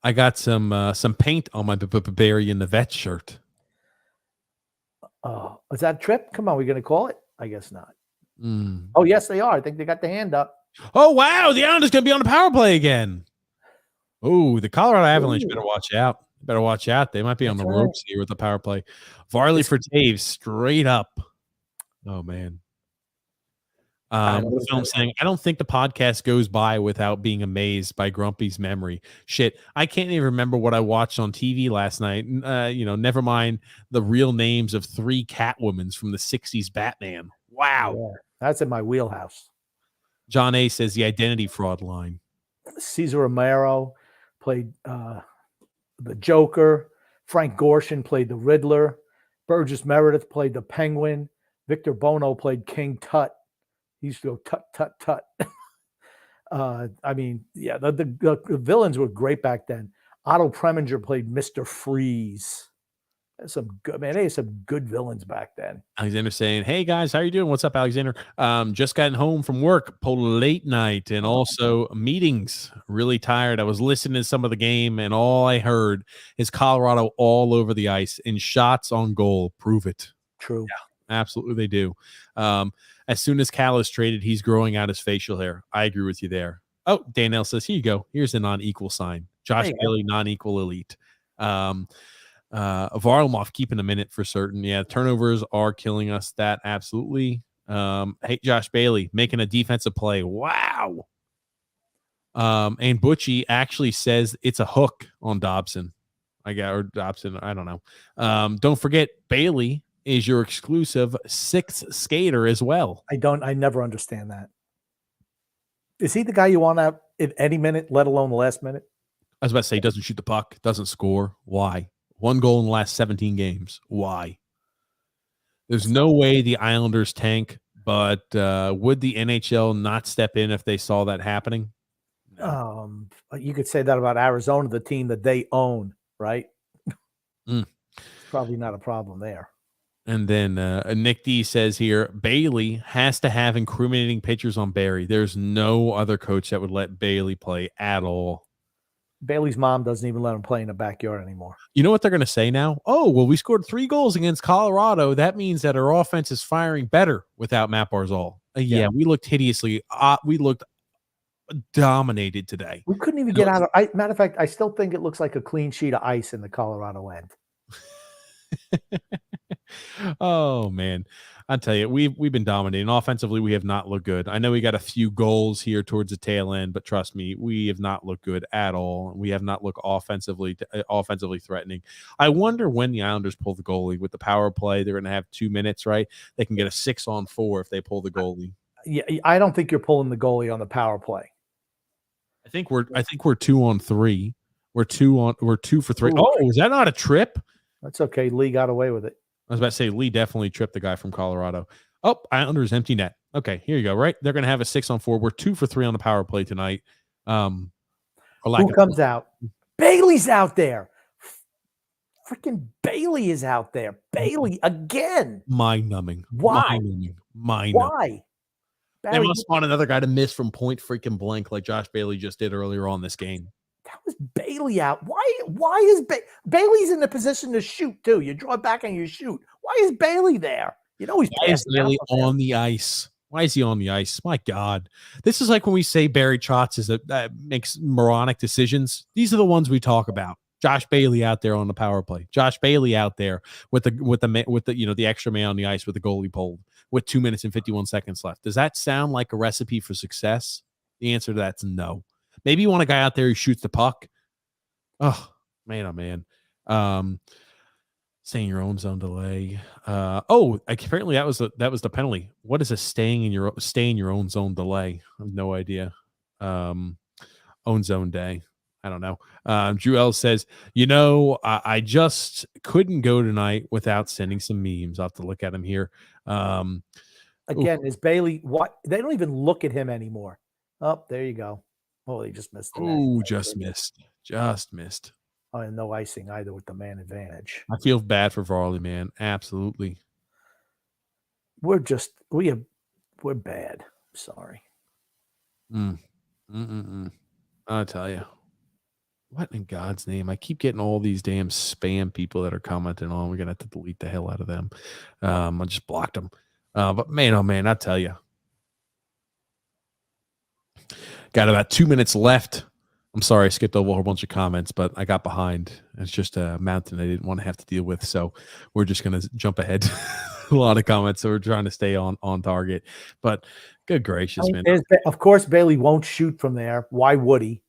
I got some paint on my Barry in the vet shirt. Is that a trip? Come on, we're going to call it? I guess not. Oh, yes, they are. I think they got the hand up. Oh, wow. The Islanders going to be on the power play again. Oh, the Colorado Avalanche better watch out. Better watch out. They might be on the ropes here with the power play. Varley for Dave, straight up. Oh, man. Film saying, I don't think the podcast goes by without being amazed by Grumpy's memory. Shit, I can't even remember what I watched on TV last night. Never mind the real names of 3 Catwomans from the 60s Batman. Wow. Yeah, that's in my wheelhouse. John A. says the identity fraud line. Cesar Romero played the Joker. Frank Gorshin played the Riddler. Burgess Meredith played the Penguin. Victor Bono played King Tut. He used to go tut, tut, tut. I mean, yeah, the villains were great back then. Otto Preminger played Mr. Freeze. That's some good, man. They had some good villains back then. Alexander saying, hey, guys, how you doing? What's up, Alexander? Just gotten home from work, pulled a late night, and also meetings. Really tired. I was listening to some of the game, and all I heard is Colorado all over the ice and shots on goal. Prove it. True. Yeah, absolutely they do. As soon as Cal is traded, he's growing out his facial hair. I agree with you there. Oh, Danielle says, here you go. Here's a non-equal sign. Josh Bailey, non-equal elite. Varlamov keeping a minute for certain. Yeah, turnovers are killing us. That absolutely. Hey, Josh Bailey making a defensive play. Wow. And Butchie actually says it's a hook on Dobson. Or Dobson. I don't know. Don't forget Bailey is your exclusive 6th skater as well. I never understand that. Is he the guy you want out at any minute, let alone the last minute? I was about to say, doesn't shoot the puck, doesn't score. Why? 1 goal in the last 17 games. Why? There's no way the Islanders tank, but would the NHL not step in if they saw that happening? You could say that about Arizona, the team that they own, right? It's probably not a problem there. And then Nick D says here, Bailey has to have incriminating pictures on Barry. There's no other coach that would let Bailey play at all. Bailey's mom doesn't even let him play in the backyard anymore. You know what they're going to say now? Oh, well, we scored 3 goals against Colorado. That means that our offense is firing better without Matt Barzal. Yeah, we looked hideously. We looked dominated today. We couldn't even get out of. Matter of fact, I still think it looks like a clean sheet of ice in the Colorado end. Oh man, I tell you, we've been dominating offensively. We have not looked good. I know we got a few goals here towards the tail end, but trust me, we have not looked good at all. We have not looked offensively threatening. I wonder when the Islanders pull the goalie with the power play. They're going to have 2 minutes, right? They can get a 6-on-4 if they pull the goalie. Yeah, I don't think you're pulling the goalie on the power play. I think we're 2-on-3. We're 2 for 3. Ooh. Oh, is that not a trip? That's okay. Lee got away with it. I was about to say Lee definitely tripped the guy from Colorado. Oh, Islanders empty net. Okay, here you go. Right, they're going to have a 6-on-4. We're 2 for 3 on the power play tonight. Who comes out? Bailey's out there. Freaking Bailey is out there. Bailey again. Mind-numbing. Why? Mind-numbing. Why? They must want another guy to miss from point freaking blank like Josh Bailey just did earlier on this game. That was Bailey out. Why is Bailey's in the position to shoot too? You draw back and you shoot. Why is Bailey there? You know he's Bailey on the ice. Why is he on the ice? My God, this is like when we say Barry Trotz is makes moronic decisions. These are the ones we talk about. Josh Bailey out there on the power play. Josh Bailey out there with the extra man on the ice with the goalie pulled with 2 minutes and 51 seconds left. Does that sound like a recipe for success? The answer to that's no. Maybe you want a guy out there who shoots the puck. Oh man. Staying in your own zone delay. Apparently that was the penalty. What is a staying in your own zone delay? I have no idea. Own zone day. I don't know. Drew L says, I just couldn't go tonight without sending some memes. I'll have to look at them here. Again, is Bailey what? They don't even look at him anymore. Oh, there you go. Oh, he just missed. Just missed. Oh, and no icing either with the man advantage. I feel bad for Varley, man. Absolutely. We're bad. Sorry. I'll tell you. What in God's name? I keep getting all these damn spam people that are commenting on. We're going to have to delete the hell out of them. I just blocked them. But man, oh man, I tell you. Got about 2 minutes left. I'm sorry I skipped over a whole bunch of comments, but I got behind. It's just a mountain I didn't want to have to deal with. So we're just going to jump ahead. A lot of comments. So we're trying to stay on target. But good gracious, man. Of course, Bailey won't shoot from there. Why would he?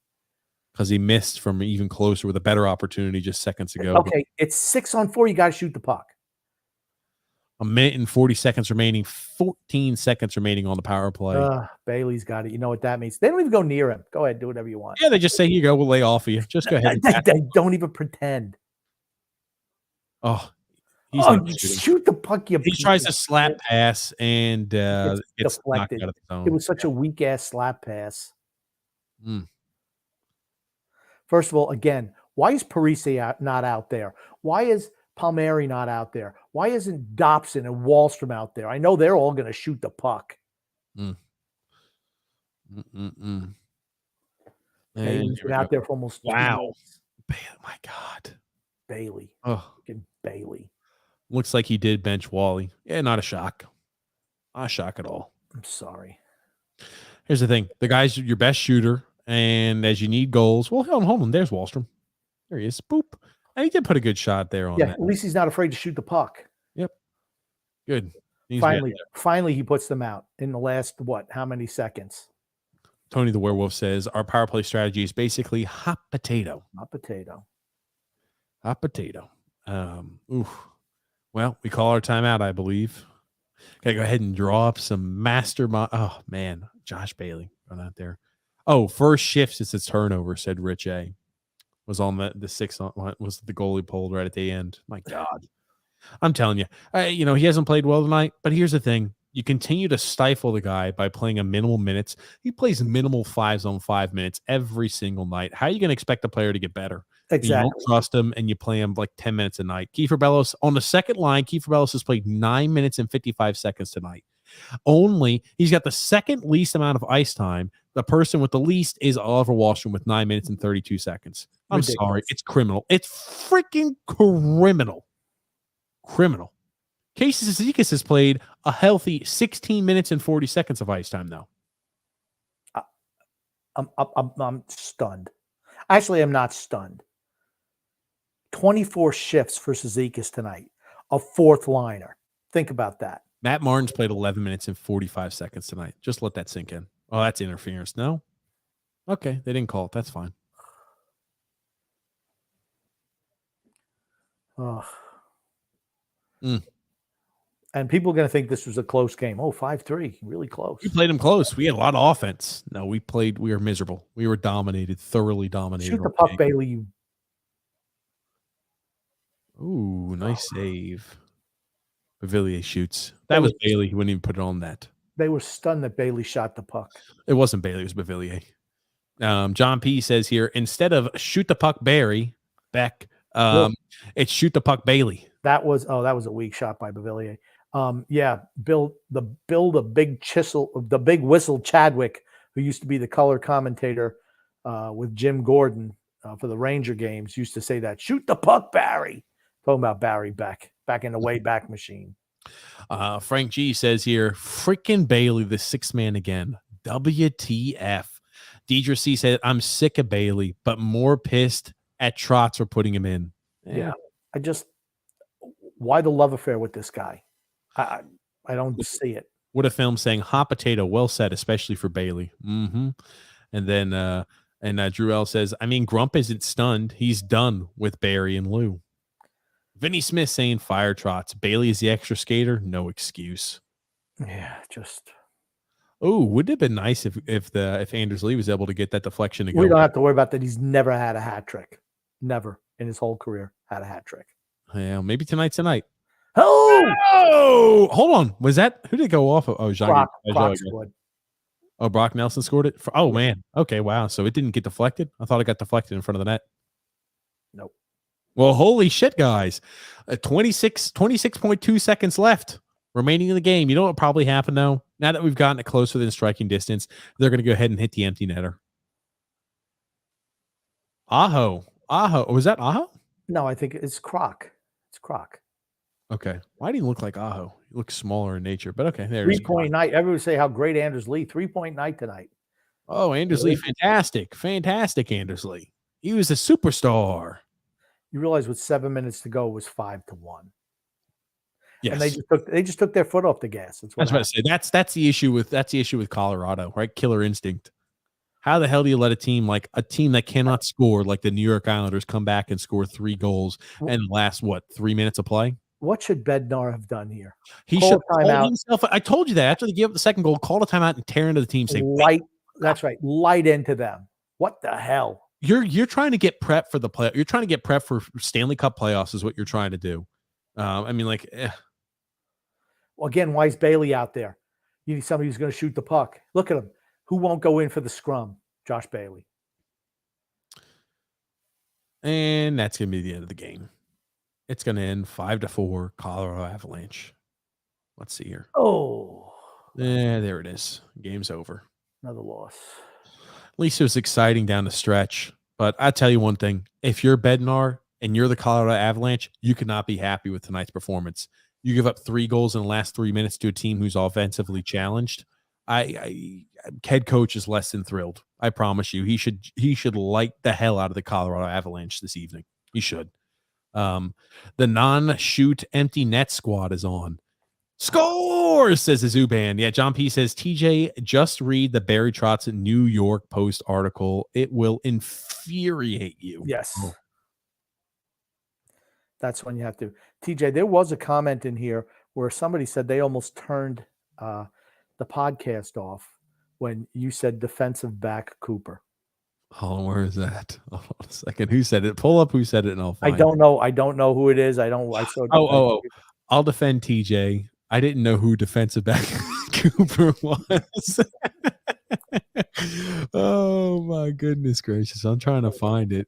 Because he missed from even closer with a better opportunity just seconds ago. Okay, it's 6-on-4. You got to shoot the puck. 1 minute and 40 seconds remaining. 14 seconds remaining on the power play. Bailey's got it. You know what that means? They don't even go near him. Go ahead, do whatever you want. Yeah, they just say, "Here you go. We'll lay off of you. Just go ahead." They don't even pretend. Oh, shoot the puck! He tries to slap pass and it's deflected. Out of the zone. It was such a weak ass slap pass. First of all, again, why is Parise not out there? Why is Palmieri not out there? Why isn't Dobson and Wallstrom out there? I know they're all going to shoot the puck. Bailey's been out there for almost 2 minutes. My God. Bailey. Bailey. Looks like he did bench Wally. Yeah, not a shock. Not a shock at all. I'm sorry. Here's the thing. The guy's your best shooter, and as you need goals, well, hold on. There's Wallstrom. There he is. Boop. And he did put a good shot there on that. At least he's not afraid to shoot the puck. Yep. Good. Finally, he puts them out in the last, how many seconds? Tony the Werewolf says, our power play strategy is basically hot potato. Hot potato. Hot potato. Well, we call our timeout, I believe. Okay, go ahead and draw up some mastermind. Oh, man. Josh Bailey going out there. Oh, first shift since it's turnover, said Rich A. Was on the 6 was the goalie pulled right at the end. My God. I'm telling you, he hasn't played well tonight, but here's the thing. You continue to stifle the guy by playing a minimal minutes. He plays minimal 5-on-5 minutes every single night. How are you going to expect the player to get better? Exactly. You don't trust him, and you play him like 10 minutes a night. Kiefer Bellows on the second line. Kiefer Bellows has played 9 minutes and 55 seconds tonight. He's got the second least amount of ice time. The person with the least is Oliver Wahlstrom with 9 minutes and 32 seconds. I'm Ridiculous. sorry. It's criminal. It's freaking criminal. Criminal. Casey Cizikas has played a healthy 16 minutes and 40 seconds of ice time, though. I'm stunned. Actually, I'm not stunned. 24 shifts for Cizikas tonight. A fourth liner. Think about that. Matt Martin's played 11 minutes and 45 seconds tonight. Just let that sink in. Oh, that's interference. No? Okay, they didn't call it. That's fine. Oh. And people are going to think this was a close game. Oh, 5-3. Really close. We played them close. We had a lot of offense. No, we were miserable. We were dominated, thoroughly dominated. Shoot the puck, Bailey. Ooh, nice save. Villiers shoots. That was Bailey. He wouldn't even put it on net. They were stunned that Bailey shot the puck. It wasn't Bailey. It was Bavilier. John P. says here, instead of shoot the puck Beck, it's shoot the puck Bailey. That was a weak shot by Bavilier. Bill the big chisel, the big whistle Chadwick, who used to be the color commentator with Jim Gordon for the Ranger games, used to say that, shoot the puck, Barry. Talking about Barry Beck, back in the way back machine. Frank G says here, freaking Bailey, the sixth man again. WTF. Deidre C said, I'm sick of Bailey, but more pissed at Trotz for putting him in. Yeah. Why the love affair with this guy? I don't see it. What a film saying, hot potato, well said, especially for Bailey. And then Drew L says, I mean, Grump isn't stunned. He's done with Barry and Lou. Vinny Smith saying, fire Trotz. Bailey is the extra skater. No excuse. Yeah, just. Oh, wouldn't it have been nice if Anders Lee was able to get that deflection to go? We don't have to worry about that. He's never had a hat trick. Never in his whole career had a hat trick. Yeah, maybe tonight's the night. Oh, hold on. Was that who did it go off of? Oh, Brock scored. Oh, Brock Nelson scored it. Man. Okay, wow. So it didn't get deflected. I thought it got deflected in front of the net. Nope. Well, holy shit, guys. 26.2 seconds left remaining in the game. You know what probably happened, though? Now that we've gotten it closer than striking distance, they're going to go ahead and hit the empty netter. Aho. Was that Aho? No, I think it's Croc. It's Croc. Okay. Why do you look like Aho? He looks smaller in nature, but okay. There it is. 3-point night. Everyone say how great Anders Lee. 3-point night tonight. Oh, Anders Lee. Fantastic. Fantastic, Anders Lee. He was a superstar. You realize with 7 minutes to go, it was 5-1. Yes. And they just took their foot off the gas. That's what I was about to say. That's the issue with Colorado, right? Killer instinct. How the hell do you let a team that cannot score, like the New York Islanders, come back and score 3 goals and last 3 minutes of play? What should Bednar have done here? He should call himself. I told you that after they gave up the second goal, call a timeout and tear into the team. Say That's right. Light into them. What the hell? You're trying to get prep for the play. You're trying to get prep for Stanley Cup playoffs is what you're trying to do. Well, again, why is Bailey out there? You need somebody who's going to shoot the puck. Look at him. Who won't go in for the scrum? Josh Bailey. And that's going to be the end of the game. It's going to end 5-4 Colorado Avalanche. Let's see here. Oh. There it is. Game's over. Another loss. At least it was exciting down the stretch. But I tell you one thing. If you're Bednar and you're the Colorado Avalanche, you could not be happy with tonight's performance. You give up 3 goals in the last 3 minutes to a team who's offensively challenged. Head coach is less than thrilled. I promise you. He should light the hell out of the Colorado Avalanche this evening. He should. The non-shoot empty net squad is on. Scores, says the Zuban. Yeah, John P says, TJ, just read the Barry Trotz New York Post article. It will infuriate you. Yes. Oh. That's when you have to. TJ, there was a comment in here where somebody said they almost turned the podcast off when you said defensive back Cooper. Oh, where is that? Hold on a second. Who said it? Pull up who said it and I'll find I don't know. I don't know who it is. I saw I'll defend TJ. I didn't know who defensive back Cooper was. Oh my goodness gracious. I'm trying to find it.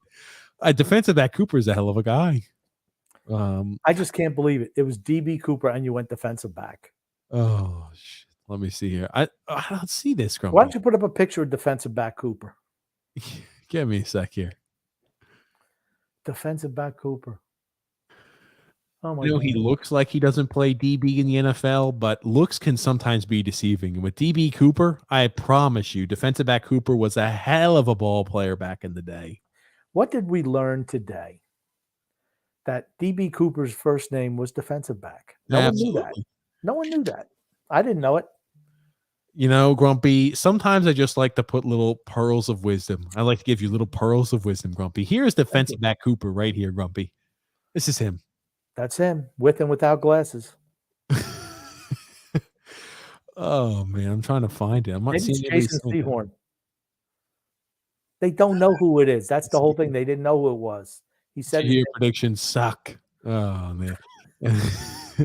Defensive back Cooper is a hell of a guy. I just can't believe it. It was DB Cooper, and you went defensive back. Oh, shit. Let me see here. I don't see this, Grumpy. Why don't you put up a picture of defensive back Cooper? Give me a sec here. Defensive back Cooper. Oh my He God. looks like he doesn't play DB in the NFL, but looks can sometimes be deceiving. And with DB Cooper, I promise you, defensive back Cooper was a hell of a ball player back in the day. What did we learn today? That DB Cooper's first name was defensive back. No one knew that. No one knew that. I didn't know it. Grumpy, sometimes I just like to put little pearls of wisdom. I like to give you little pearls of wisdom, Grumpy. Here's defensive back Cooper right here, Grumpy. This is him. That's him, with and without glasses. Oh, man, I'm trying to find it. I'm not seeing Jason Sehorn. They don't know who it is. That's the whole thing. They didn't know who it was. He said your predictions suck. Oh, man.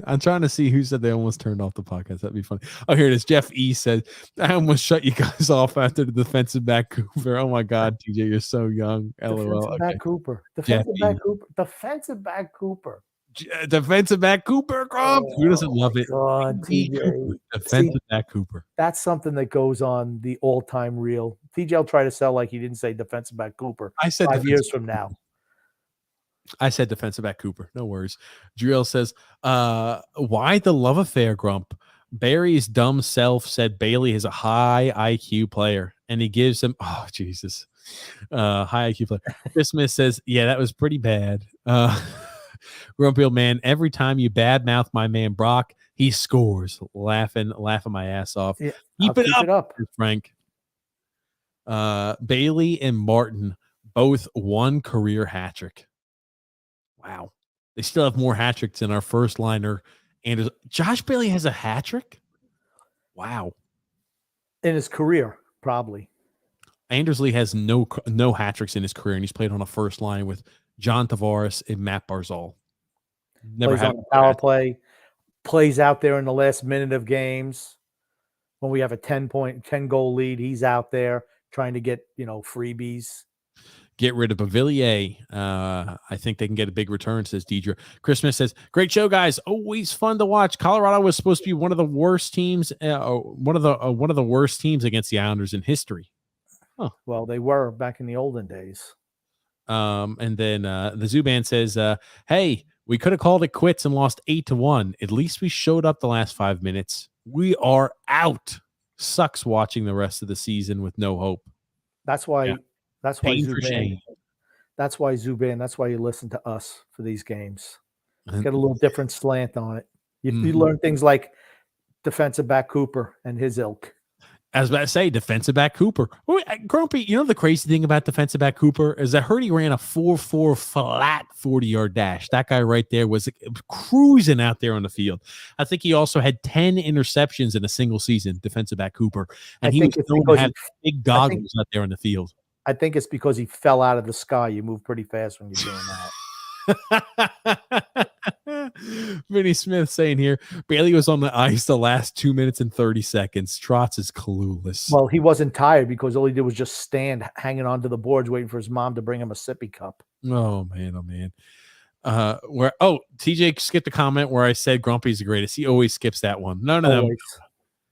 I'm trying to see who said they almost turned off the podcast. That'd be funny. Oh, here it is. Jeff E said, I almost shut you guys off after the defensive back Cooper. Oh my God, TJ, you're so young. LOL. Defensive back Cooper. Defensive back Cooper. Defensive back Cooper. Defensive back Cooper. Who doesn't love it? God, TJ. Defensive back Cooper. That's something that goes on the all-time reel. TJ will try to sell like he didn't say defensive back Cooper. I said 5 years from now. I said defensive back Cooper. No worries. Drill says, why the love affair, Grump? Barry's dumb self said Bailey is a high IQ player, and he gives him, oh, Jesus. High IQ player. Christmas says, yeah, that was pretty bad. Grumpy old man, every time you badmouth my man Brock, he scores. Laughing my ass off. Yeah, keep it up, Frank. Bailey and Martin both one career hat trick. Wow. They still have more hat tricks than our first liner. And Josh Bailey has a hat trick? Wow. In his career, probably. Anders Lee has no hat tricks in his career, and he's played on a first line with John Tavares and Matt Barzal. Never plays on the power play, plays out there in the last minute of games. When we have a 10 goal lead, he's out there trying to get, freebies. Get rid of Bavillier. I think they can get a big return, says Deidre. Christmas says, great show, guys. Always fun to watch. Colorado was supposed to be one of the worst teams, one of the worst teams against the Islanders in history. Huh. Well, they were back in the olden days. And then the Zuban says, hey, we could have called it quits and lost 8-1. At least we showed up the last 5 minutes. We are out. Sucks watching the rest of the season with no hope. That's why. Yeah. That's why Zuban. That's why Zuban. That's why you listen to us for these games. Get a little different slant on it. You learn things like defensive back Cooper and his ilk. I was about to say defensive back Cooper. Grumpy, the crazy thing about defensive back Cooper is I heard he ran a 4.4 flat 40-yard dash. That guy right there was cruising out there on the field. I think he also had 10 interceptions in a single season, defensive back Cooper. And he had big goggles out there on the field. I think it's because he fell out of the sky. You move pretty fast when you're doing that. Vinny Smith saying here, Bailey was on the ice the last 2 minutes and 30 seconds. Trotz is clueless. Well, he wasn't tired because all he did was just stand hanging onto the boards waiting for his mom to bring him a sippy cup. Oh, man. TJ skipped a comment where I said Grumpy's the greatest. He always skips that one. No.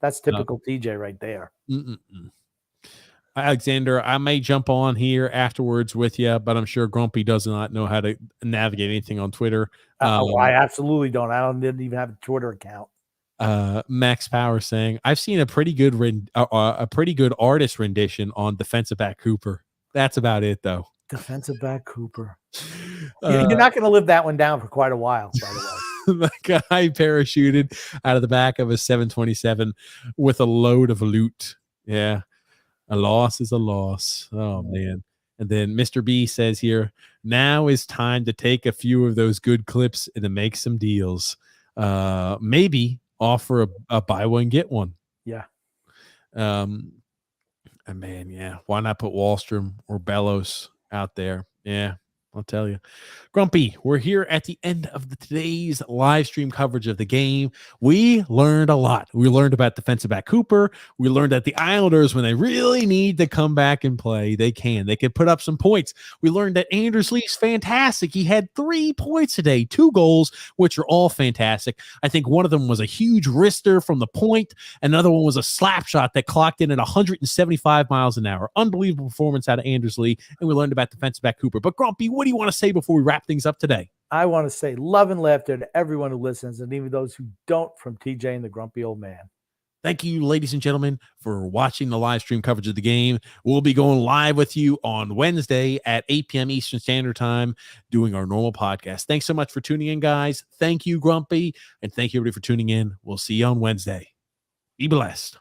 That's typical TJ right there. Alexander, I may jump on here afterwards with you, but I'm sure Grumpy does not know how to navigate anything on Twitter. I absolutely don't. Didn't even have a Twitter account. Max Power saying, I've seen a pretty good artist rendition on defensive back Cooper. That's about it, though. Defensive back Cooper. You're not going to live that one down for quite a while, by the way. The guy parachuted out of the back of a 727 with a load of loot. Yeah. A loss is a loss. Oh, man. And then Mr. B says here, now is time to take a few of those good clips and to make some deals. Maybe offer a buy one, get one. Yeah. And man, yeah. Why not put Wallstrom or Bellows out there? Yeah. I'll tell you. Grumpy, we're here at the end of today's live stream coverage of the game. We learned a lot. We learned about defensive back Cooper. We learned that the Islanders, when they really need to come back and play, they can. They can put up some points. We learned that Anders Lee's fantastic. He had 3 points today, 2 goals, which are all fantastic. I think one of them was a huge wrister from the point. Another one was a slap shot that clocked in at 175 miles an hour. Unbelievable performance out of Anders Lee. And we learned about defensive back Cooper. But Grumpy, what do you want to say before we wrap things up today? I want to say love and laughter to everyone who listens, and even those who don't, from TJ and the Grumpy Old Man. Thank you, ladies and gentlemen, for watching the live stream coverage of the game. We'll be going live with you on Wednesday at 8 p.m. Eastern Standard Time, doing our normal podcast. Thanks so much for tuning in, guys. Thank you, Grumpy, and thank you, everybody, for tuning in. We'll see you on Wednesday. Be blessed.